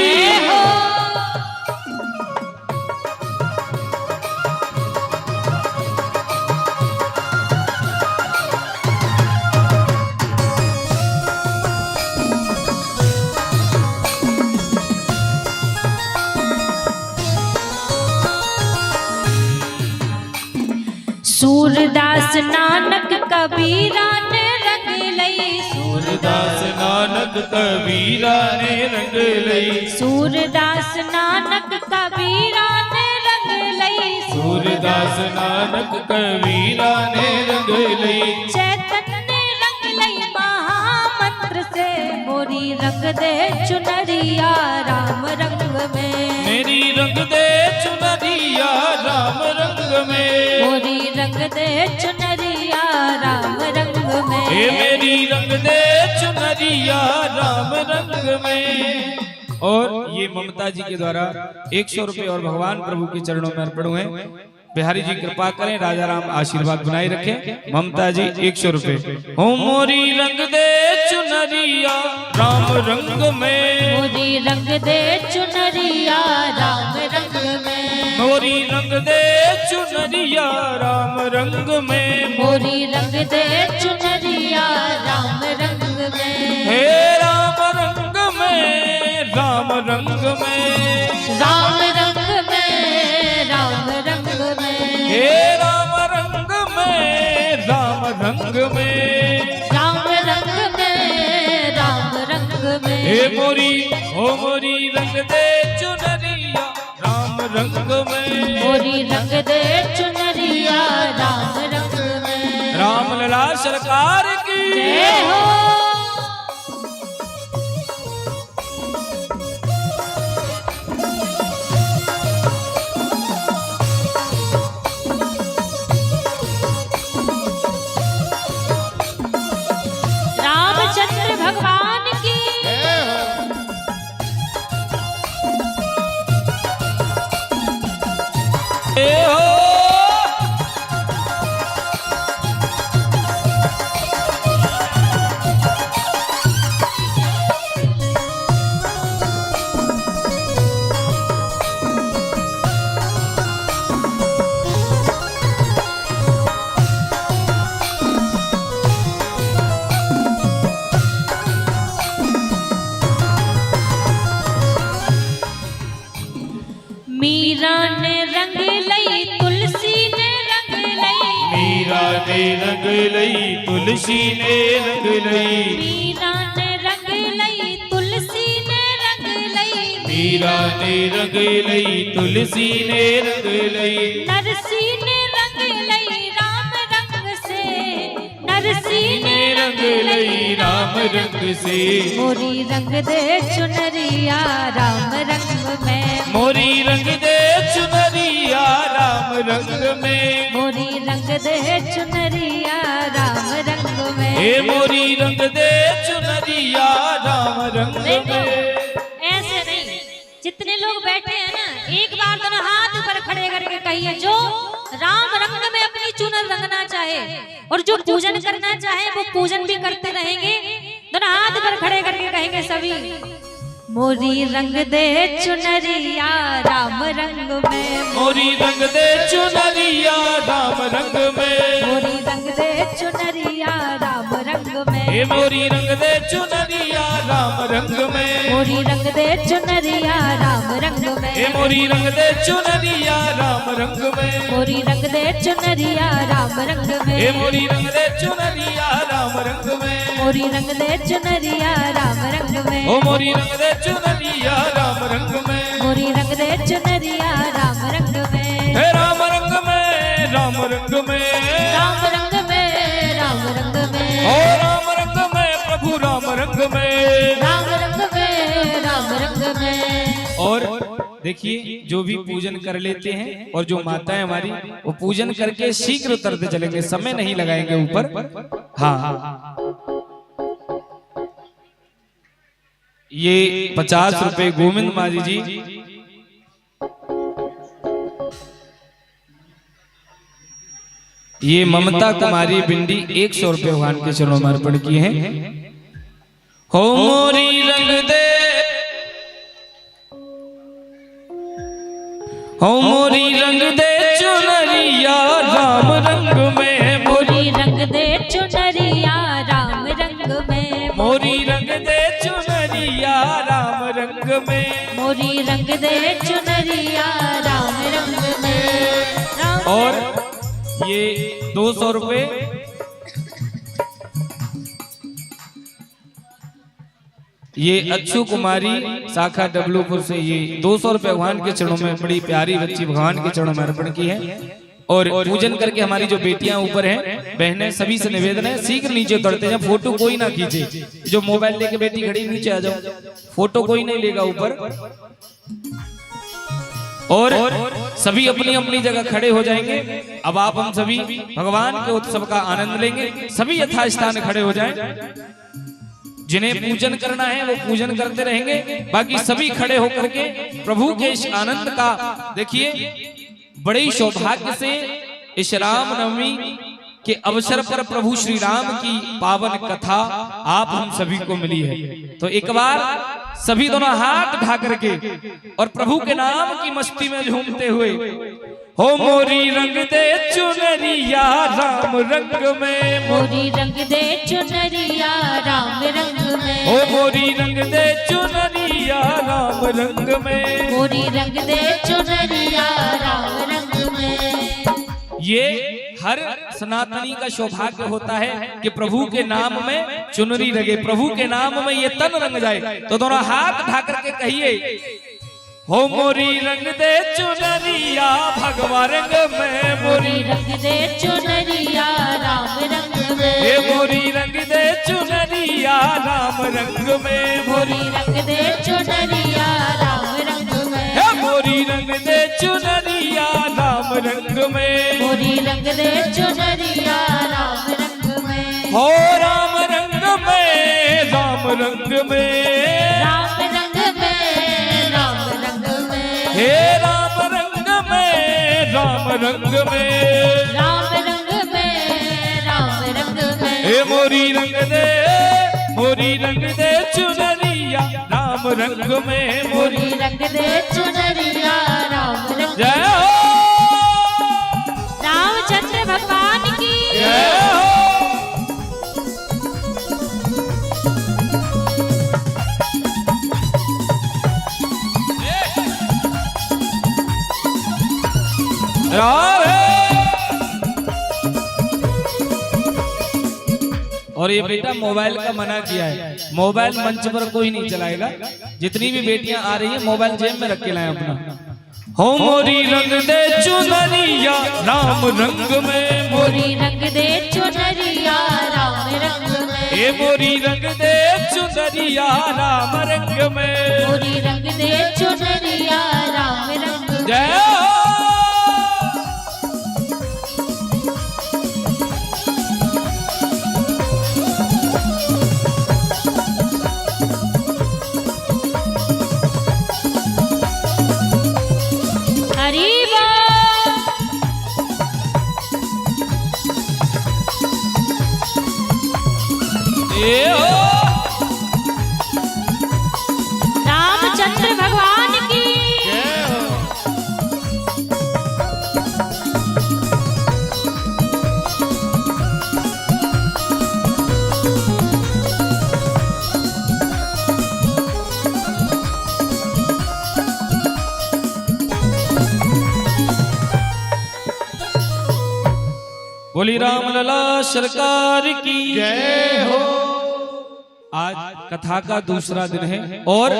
सूरदास नानक कबीरा ने रंग लई। सूरदास नानक कबीरा ने रंग लई। सूरदास नानक कबीरा ने रंग लई। सूरदास नानक कबीरा ने रंग लई। चैतन्य रंग लई महामंत्र से मोरी रंग दे चुनरिया राम रंग में। मेरी रंग दे चुनरिया राम रंग में। मोरी रंग दे चुनरिया राम रंग में। हे मेरी रंग दे चुनरिया राम रंग में। और ये ममता जी के द्वारा 100 रुपए और भगवान प्रभु के चरणों में अर्पण हुए। बिहारी जी कृपा करें, राजा राम आशीर्वाद बनाए रखें। ममता जी 100 रुपए। हो मोरी रंग दे चुनरिया राम रंग में। मोरी रंग दे चुनरिया राम रंग में। मोरी रंग दे चुनरिया राम रंग में। मोरी रंग दे चुनरिया राम रंग में। हे राम रंग में राम रंग में। राम रंग में राम रंग में। हे राम रंग में राम रंग में। राम रंग में राम रंग में। हे मोरी हो मोरी रंग दे चुनरिया राम रंग में। मोरी रंग दे चुनरिया राम रंग में। रामलला सरकार की। जय हो। रामचंद्र भगवान की। जय हो। मीरा ने रंग लई तुलसी ने रंग लई। मीरा ने रंग लई तुलसी ने रंग लई। मीरा ने रंग लई तुलसी ने रंग लई। मीरा ने रंग लई तुलसी ने रंग लई। नरसी ने रंग लई राम रंग से। नर हर सीने रंग लई राम रंग से, मोरी रंग दे चुनरिया राम रंग में, मोरी रंग दे चुनरिया राम रंग में, मोरी रंग दे चुनरिया राम रंग में। हे मोरी रंग दे चुनरिया राम रंग देखो में। ऐसे नहीं, जितने लोग बैठे हैं ना, एक बार दोनों हाथ ऊपर खड़े करके कहिए, जो राम रंग में अपनी चुनर रंगना चाहे और जो पूजन करना चाहे वो पूजन भी करते रहेंगे। दोनों हाथ ऊपर खड़े करके कहेंगे सभी, मोरी रंग दे चुनरिया राम रंग में, मोरी रंग दे चुनरिया राम रंग में, मोरी रंग दे चुनरिया राम रंग में, हे मोरी रंग दे चुनरिया राम रंग में, मोरी रंग दे चुनरिया राम रंग में, हे मोरी रंग दे चुनरिया राम रंग में, मोरी रंग दे चुनरिया राम रंग में, हे मोरी रंग दे चुनरिया राम रंग में, मोरी रंग दे चुनरिया राम रंग में, ओ मोरी रंग दे चुनरिया राम रंग में, मोरी रंग दे चुनरिया राम रंग में, हे राम रंग में राम रंग में, राम रंग में राम रंग में, ओ राम रंग में प्रभु राम रंग में, राम रंग में राम रंग में। और देखिए जो भी पूजन कर लेते हैं और जो माताएं हमारी वो पूजन करके शीघ्र उतरते चलेंगे, समय नहीं लगाएंगे ऊपर। हाँ, ये 50 रुपए गोविंद माझी जी, ये ममता कुमारी बिंडी 100 रुपए भगवान के चरणों में अर्पण किए हैं। हो मोरी रंग दे, हो मोरी रंग दे चुनरिया राम रंग में, मोरी रंग दे चुनरिया राम रंग में, मोरी रंग दे चुनरिया राम रंग में, मोरी रंग दे चुनरिया राम रंग में। और ये 200 रुपए ये अच्छू कुमारी शाखा डब्लूपुर से, ये 200 रुपए भगवान के चरणों में, बड़ी प्यारी बच्ची भगवान के चरणों में अर्पण की है। और पूजन करके हमारी जो बेटियां ऊपर हैं, बहनें, सभी से निवेदन है शीघ्र नीचे उतरते हैं, फोटो कोई ना खींचे। जो मोबाइल लेके बेटी खड़ी नीचे आ जाओ, फोटो कोई नहीं लेगा ऊपर। और सभी अपनी अपनी जगह खड़े हो जाएंगे। अब आप हम सभी भगवान के उत्सव का आनंद लेंगे, सभी यथास्थान खड़े हो जाएं। जिन्हें पूजन करना है वो पूजन करते रहेंगे, बाकी सभी खड़े होकर के प्रभु के इस आनंद का देखिए। बड़े ही सौभाग्य से इस रामनवमी के अवसर पर प्रभु श्री राम की पावन कथा आप हम सभी को मिली है। तो एक बार सभी दोनों हाथ उठा करके और प्रभु के नाम की मस्ती में झूमते हुए, हो मोरी रंग दे चुनरिया राम रंग में, मोरी रंग दे चुनरिया राम रंग में, हो मोरी रंग दे चुनरिया राम रंग में, मोरी रंग दे चुनरिया राम रंग में। ये हर सनातनी का सौभाग्य होता है कि प्रभु के नाम में चुनरी लगे, प्रभु के नाम में ये तन रंग जाए। तो दोनों हाथ उठा करके कहिए, हो मोरी रंग दे चुनरिया भगवा रंग में, मोरी रंग दे चुनरिया राम रंग में, हे मोरी रंग दे चुनरिया राम रंग में, मोरी रंग दे चुनरिया राम रंग में, हे मोरी रंग दे चुनरिया राम रंग में, मोरी रंग दे चुनरिया राम रंग में, हो राम रंग में राम रंग में, राम रंग में राम रंग में, हे राम रंग में राम रंग में, राम रंग में राम रंग में, हे मोरी रंग दे चुनरिया राम रंग में, मोरी रंग दे चुनरिया राम रंग में। जय हो रामचंद्र भगवान की जय हो। और ये बेटा मोबाइल का मना किया है, मोबाइल मंच पर कोई नहीं चलाएगा। जितनी भी बेटियां आ रही है मोबाइल जेब में रख के लाएं अपना। हो मोरी रंग दे चुनरिया राम रंग में, मोरी रंग दे चुनरिया राम हे मोरी रंग दे चुनरिया राम रंग में, मोरी रंग दे चुनरिया राम रंग में। जय हरि बोल। रामचंद्र भगवान की बोली राम लला सरकार की जय हो। आज कथा का दूसरा दिन है और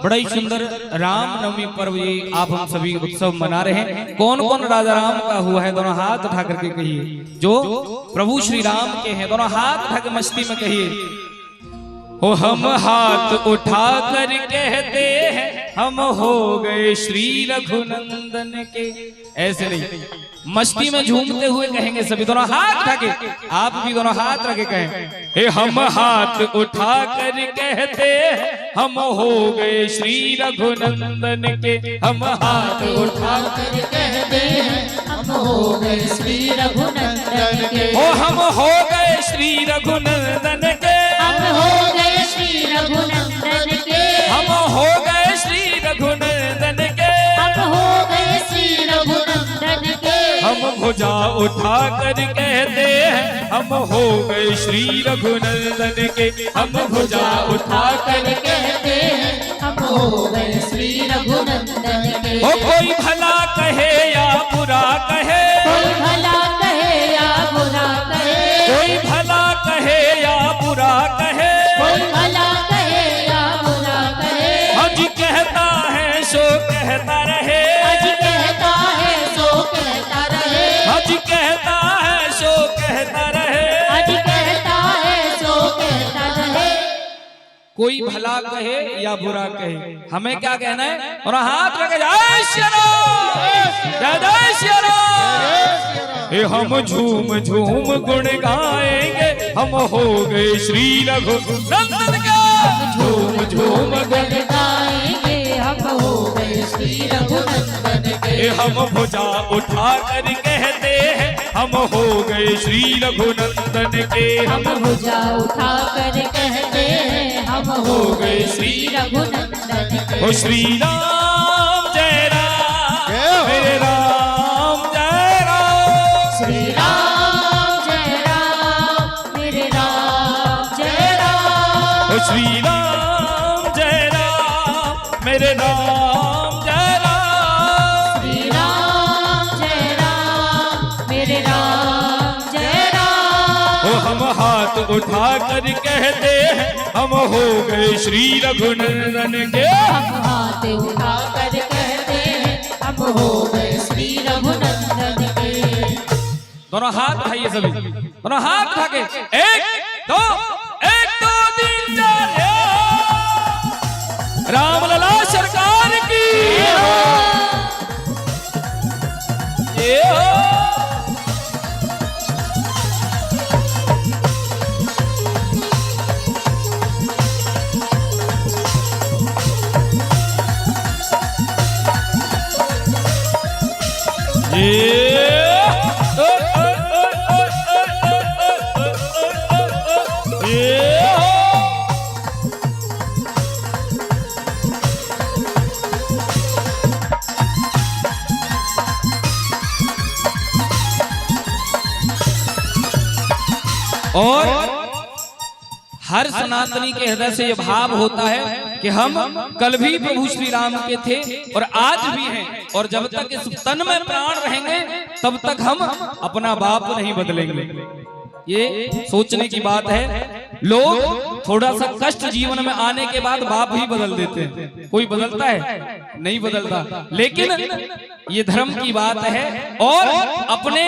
बड़ा ही सुंदर रामनवमी पर्व ये आप हम सभी उत्सव मना रहे हैं। कौन कौन राजा राम का हुआ है दोनों हाथ उठा करके कहिए। जो प्रभु श्री राम के हैं दोनों हाथ उठा के मस्ती में कहिए। हो हम हाथ उठा कर कहते हैं हम हो गए श्री रघुनंदन के। ऐसे नहीं, मस्ती में झूमते हुए कहेंगे सभी दोनों हाथ उठा के। आप भी दोनों हाथ रखे कहें। हे हम हाथ उठा कर कहते हैं हम हो गए श्री रघुनंदन के। हम हाथ उठा कर कहते हैं हम हो गए श्री रघुनंदन के। हो हम हो गए श्री रघुनंदन के। हम हो गए श्री रघुनंदन के। हम हो गए श्री रघुनंदन के। हम हो गए श्री रघुनंदन के। हम भुजा उठा कर कहते हैं हम हो गए श्री रघुनंदन के। हम भुजा उठा कर कहते हैं हम हो गए श्री रघुनंदन के। हो कोई भला कहे या बुरा कहे, कोई भला कहे या बुरा कहे, कोई भला कहे या बुरा कहे, कोई भला कहे या बुरा कहे। हज कहता है सो कहता रहे, हज कहता है सो कहता रहे, हज कहता है सो कहता रहे, हज कहता है सो कहता रहे। कोई भला कहे या बुरा कहे, हमें क्या कहना है? और हाथ रखे जय श्री राम, जय जय श्री राम। हे हम झूम झूम गुण गाएंगे हम हो गए श्री रघुनंदन के। झूम झूम गुण गाएंगे हम हो गए श्री रघुनंदन के। हम भुजा उठा कर कहते हैं हम हो गए श्री रघुनंदन के। हम भुजा उठा कर कहते हैं हम हो गए श्री रघुनंदन के। हो श्री राम जय राम, मेरे राम जय राम। श्री राम जय राम, मेरे राम जय राम। हो श्री राम जय राम, मेरे राम जय राम। श्री राम जय राम, मेरे राम जय राम। हो हम हाथ उठा कर कहते हैं हम हो गए श्री रघुनंदन के। हम हाथ उठा कर कहते हैं हम हो गए श्री रघुनंदन के। दोनों हाथ उठाइए सभी, दोनों हाथ उठा के एक दो 3 4 राम लला सरकार की ये हो। और हर सनातनी के हृदय से यह भाव होता है कि हम कल भी प्रभु श्री राम के थे और आज भी हैं, और जब तक इस तन में प्राण रहेंगे तब तक हम अपना बाप नहीं बदलेंगे। ये सोचने की बात है। लोग थोड़ा सा कष्ट जीवन में आने के बाद बाप ही बदल देते हैं। कोई बदलता है? नहीं बदलता। लेकिन ये धर्म की बात है और अपने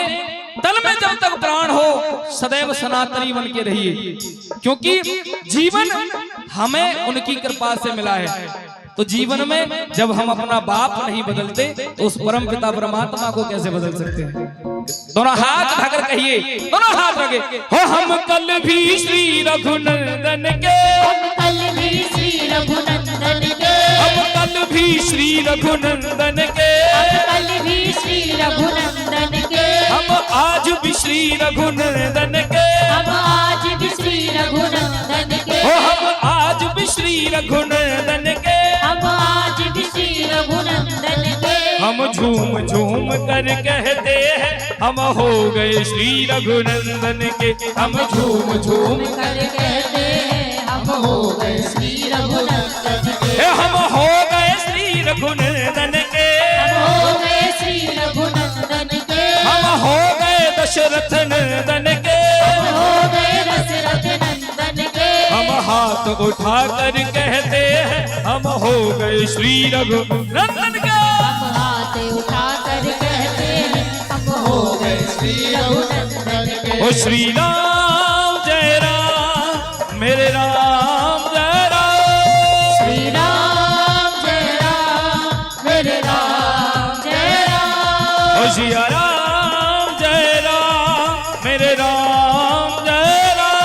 तन में जब तक प्राण हो सदैव सनातनी बन के रहिए, क्योंकि जीवन हमें उनकी कृपा से मिला है। तो जीवन में जब हम अपना बाप नहीं बदलते तो उस परम पिता परमात्मा को कैसे बदल सकते हैं? दोनों हाथ उठाकर कहिए, दोनों हाथ रखे हो, हम कल भी श्री रघुनंदन के, हम कल भी श्री रघुनंदन के, हम कल भी श्री रघुनंदन के, हम कल भी श्री रघुनंदन के, हम आज भी श्री रघुनंदन के, हम आज भी श्री रघुनंदन के, हो हम आज भी श्री रघुनंदन के, हम आज भी श्री रघुनंदन के, हम झूम झूम कर कहते हैं हम हो गए श्री रघुनंदन के, हम झूम झूम कर कहते हैं हम हो गए श्री रघुनंदन के, हम हो गए श्री रघुनंदन के, हम हो गए श्री रघुनंदन के, हम हो गए दशरथ नंदन के, हम हो गए दशरथ नंदन के, हम हाथ उठा कर कहते हैं हम हो गए श्री रघुनंदन के, हम हाथ उठा कर कहते हैं हम हो गए श्री रघुनंदन के। ओ श्री राम जय राम मेरे राम जय राम, श्री राम जय राम मेरे राम जय राम, ओ सिया राम जय राम मेरे राम जय राम,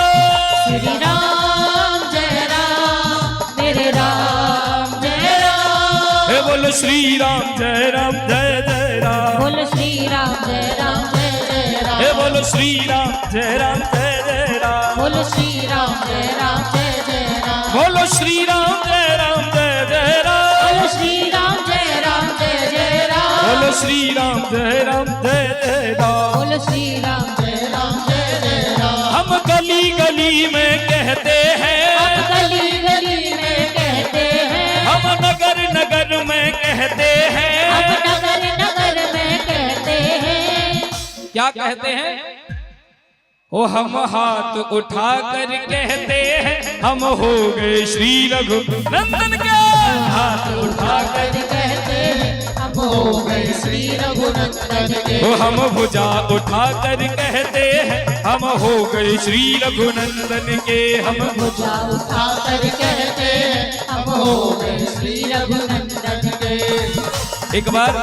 श्री राम जय राम मेरे राम जय राम, हे बोलो श्री राम जय राम जय जय राम, बोलो श्री राम जय राम जय जय राम, हे बोलो श्री राम जय राम जय जय राम, बोलो श्री राम जय राम जय जय राम, बोलो श्री राम जय राम जय जय राम, बोलो श्री राम जय राम जय जय राम, बोलो श्री राम जय राम जय जय राम, बोलो श्री राम जय राम जय जय राम, हम गली गली में कहते हैं, हम गली गली में कहते हैं, हम नगर नगर में कहते हैं, हम नगर नगर में कहते हैं, क्या कहते हैं? ओ हम हाथ उठा कर कहते हैं हम हो गए श्री रघुनंदन के, हाथ उठा कर, कहते हैं हम हो गए श्री रघुनंदन के, ओ हम भुजा उठा कर कहते हैं हम हो गए श्री रघुनंदन के, हम भुजा उठा कर कहते हैं हम हो गए श्री रघुनंदन के। एक बार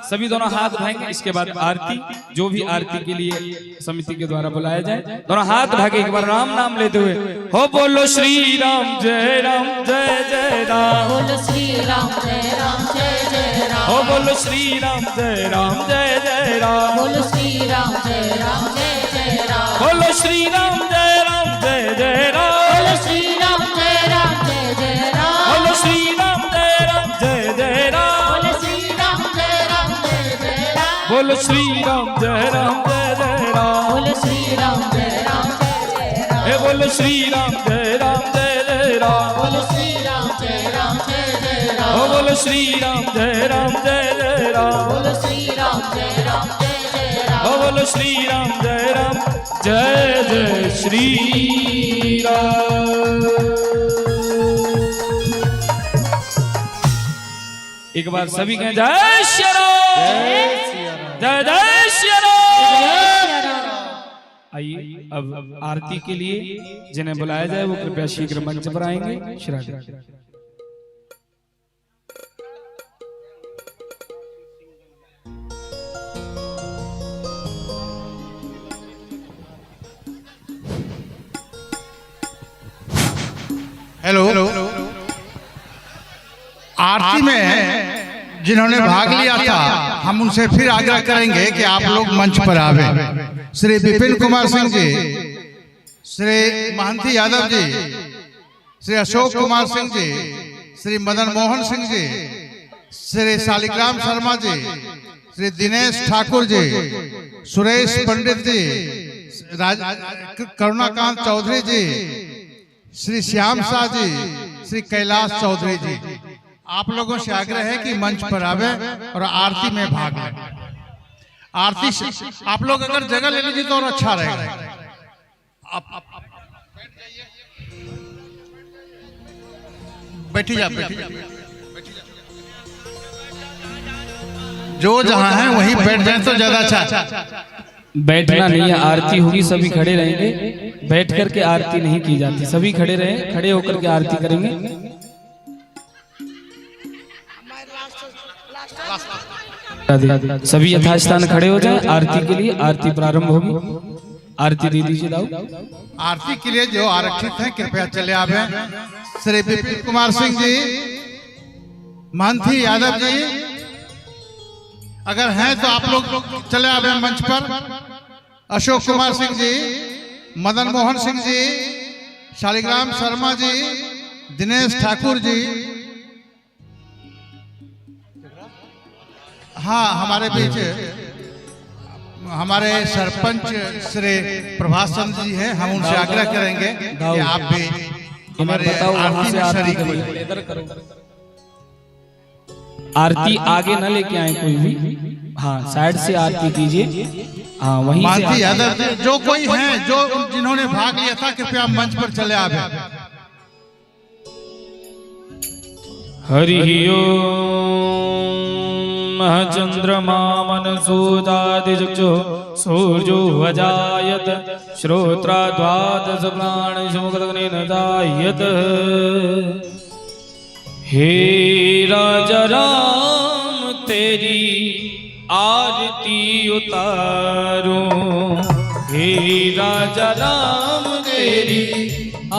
सभी दोनों हाथ उठाएंगे, इसके बाद आरती, जो भी आरती के लिए समिति के द्वारा बुलाया जाए, दोनों हाथ उठाके एक बार राम नाम लेते हुए हो बोलो श्री राम जय राम जय जय राम, बोलो श्री राम जय राम जय जय राम, हो बोलो श्री राम जय राम जय जय राम, बोलो श्री राम जय राम जय जय राम, बोलो श्री राम जय राम जय जय राम, बोलो श्री राम जय राम जय जय राम, बोलो श्री राम जय राम जय जय राम, बोलो श्री राम जय राम जय जय राम, बोलो श्री राम जय राम जय जय राम, बोलो श्री राम जय राम जय जय राम, हे बोलो श्री राम जय राम जय जय राम, बोलो श्री राम जय राम जय जय राम, हो बोलो श्री राम जय राम जय जय राम, बोलो श्री राम जय राम जय जय राम, हो बोलो श्री राम जय राम जय जय श्री राम। एक बार सभी कहें जय श्री राम, जय जय श्री राम। आइए अब आरती के लिए जिन्हें बुलाया जाए वो कृपया शीघ्र मंच पर आएंगे। श्री राम। हेलो, आरती में जिन्होंने भाग लिया था हम उनसे फिर आग्रह करेंगे कि आप लोग मंच पर आवे। श्री विपिन कुमार सिंह जी, श्री महंती यादव जी, श्री अशोक कुमार सिंह जी, श्री मदन मोहन सिंह जी, श्री शालिग्राम शर्मा जी, श्री दिनेश ठाकुर जी, सुरेश पंडित जी, करुणाकांत चौधरी जी, श्री श्याम शाह जी, श्री कैलाश चौधरी जी, आप लोगों से आग्रह है कि मंच पर आवे और आरती में भाग लें। आरती से आप लोग अगर जगह ले लीजिए तो और अच्छा रहेगा। बैठी जा, बैठी जा, जो जहां है वहीं बैठ जाए तो ज्यादा अच्छा। बैठना नहीं है, आरती होगी, सभी खड़े रहेंगे। बैठ करके आरती नहीं की जाती, सभी खड़े रहें, खड़े होकर के आरती करेंगे। सभी यथास्थान खड़े हो जाएं आरती के लिए। आरती प्रारंभ होगी, आरती दे दीजिए दाऊ। आरती के लिए जो आरक्षित हैं कृपया चले आवे। श्री विपिन कुमार सिंह जी, महंती यादव जी, अगर हैं तो आप लोग चले आवे मंच पर। अशोक कुमार सिंह जी, मदन मोहन सिंह जी, शालिग्राम शर्मा जी, दिनेश ठाकुर जी, हाँ हमारे बीच हमारे सरपंच श्री प्रभास चंद्र जी हैं। हम उनसे आग्रह करेंगे कि आप भी हमारे आरती में शरीक होइए। आरती आगे न लेके आए कोई भी, हाँ साइड से आरती कीजिए। हाँ वहीं महंती यादव जो कोई हैं जो जिन्होंने भाग लिया था कृपया मंच पर चले आवे। हरि ओम चंद्रमा मनसूदादिचक्षु सूर्यो अजायत श्रोत्रा द्वादश प्राणशोकग्नेन जायत। हे राजा राम तेरी आरती उतारो, हे राजा राम तेरी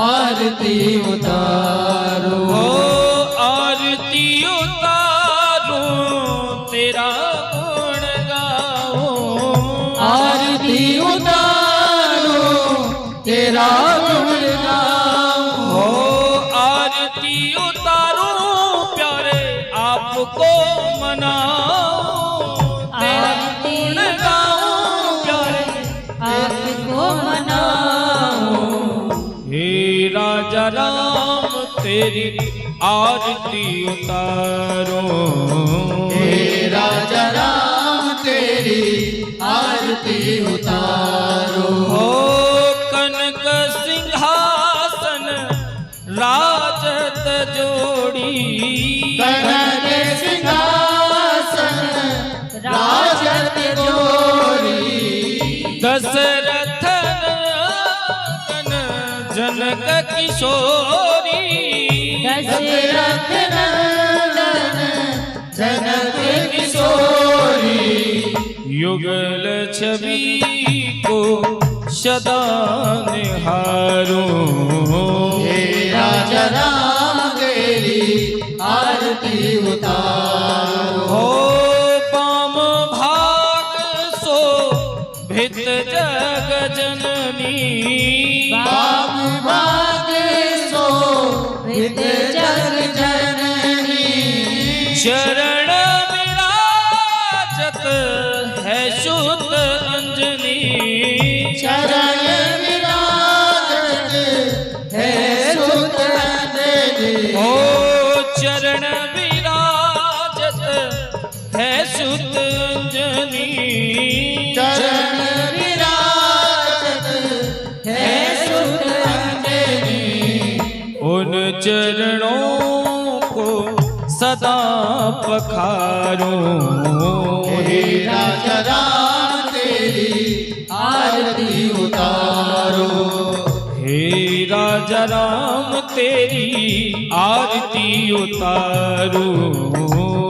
आरती उतारो, आरती उतारो तेरा गुण गाओ, आरती उतारो तेरा गुण गाओ, आरती उतारो प्यारे आपको मनाओ, तेरा गुण गाओ प्यारे आपको मनाओ। हे राजा राम तेरी आरती उतारो, हे राजा राम तेरी आरती उतारो, हो कनक सिंहासन राजत जोड़ी, कनक सिंहासन राजत जोड़ी, दशरथ जनक किशोरी, दशरथ नंदन जनक किशोरी, युगल छवि को सदा निहारो, हे राजा राम तेरी आरती उतारो, हो पाम भाग सो भित जग जननी, बाम भाग सो विद जग जननी, शरण विराजत है शुद्ध अंजनी, चरण विराजत है सुत अंजनी, ओ चरण विराजत है शुद्ध अंजनी, चरण विराजत है सुत अंजनी, उन चरणों को सदा पखारो, हे राजा राम तेरी आरती उतारो, हे राजा राम तेरी आरती उतारो,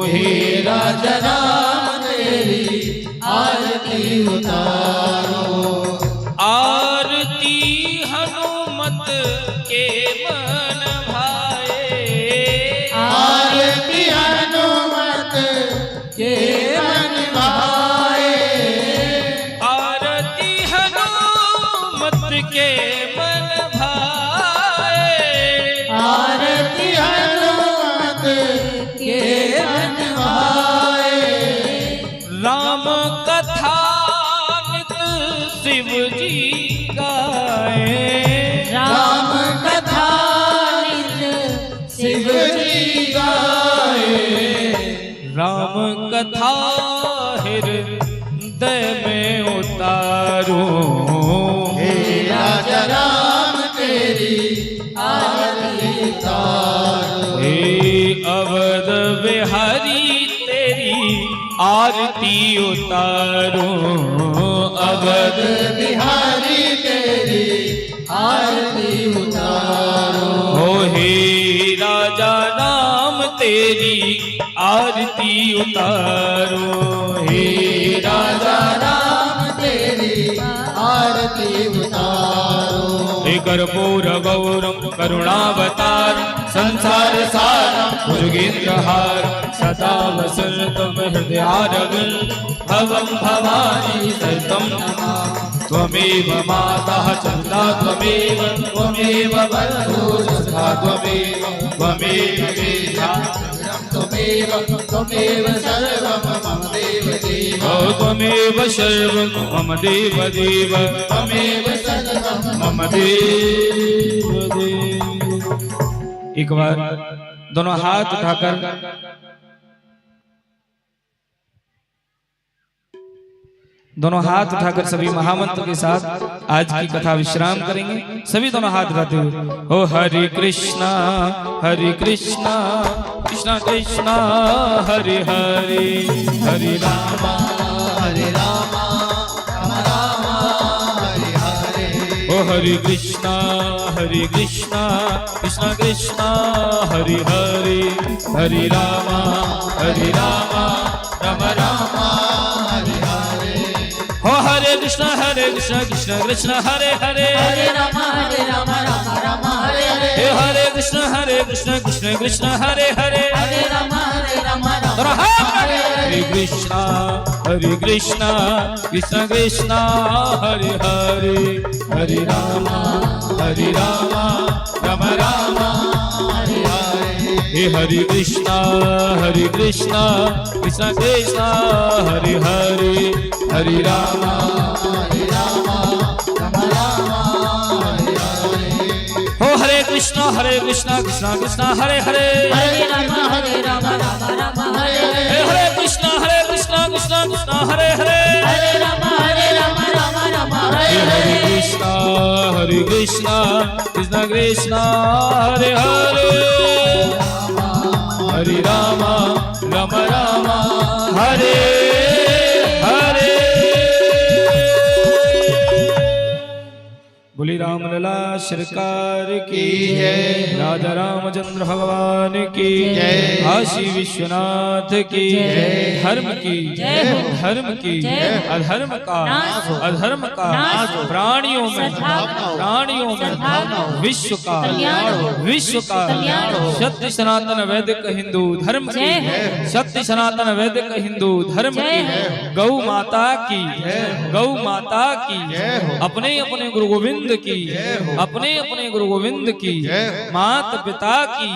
हे राजा राम तेरी आरती उतारो, आरती हनुमत के मन भाए, आरती हनुमत के मन भाए, आरती हनुमत के मन भाए, आरती हनुमत के मन भाए, राम कथा नित शिव जी गाए, राम कथा नित शिव जी गाए, राम कथा हृदय में उतारो, हे राजा राम तेरी आरती उतारो, हे अवध बिहारी तेरी आरती उतारो अवध बिहारी तेरी आरती उतारो। हो हे राजा राम तेरी आरती उतारो। हे राजा राम तेरी आरती उतारो। हे कर्पूर गौरम करुणावतार संसार सारम भुजगेन्द्रहार सदा वसन्तम हृदयारविंद भवं भवानी सहितं नमामि। त्वमेव माता चन्दा त्वमेव बन्धुः सखा त्वमेव वेदा त्वमेव सर्वं मम देव देव। त्वमेव सर्वं मम देव देव त्वमेव सर्वं मम देव देव। एक बार दोनों हाथ उठाकर सभी महामंत्र के साथ आज की कथा विश्राम करेंगे। सभी दोनों हाथ उठाते हुए ओ हरे कृष्णा कृष्णा कृष्णा हरे हरे हरे राम राम राम हरे हरे। ओ हरे कृष्णा कृष्णा कृष्णा हरे हरे हरे राम राम राम हरे हरे। हो हरे कृष्णा कृष्णा कृष्णा हरे हरे हरे राम राम राम हरे हरे। हे हरे कृष्णा कृष्णा हरे हरे हरे राम राम हरे कृष्णा कृष्णा कृष्णा हरे हरे हरे राम राम राम हरे हरे। हे हरे कृष्णा कृष्णा कृष्णा हरे हरे हरे राम राम राम हरे हरे। हो हरे कृष्णा कृष्णा कृष्णा हरे हरे हरे राम राम हरे हरे। हे हरे कृष्णा कृष्णा हरे हरे हरे राम राम हरे हे हरे। हरे कृष्णा कृष्णा हरे हरे हरे राम राम हरे हरे। बोली राम लला सरकार की जय। राजा रामचंद्र भगवान की जय। काशी विश्वनाथ की जय। धर्म की धर्म की अधर्म का प्राणियों में विश्व का सत्य सनातन वैदिक हिंदू धर्म की सत्य सनातन वैदिक हिंदू धर्म की गौ माता की अपने अपने गुरु गोविंद की अपने अपने गुरु गोविंद की मात पिता की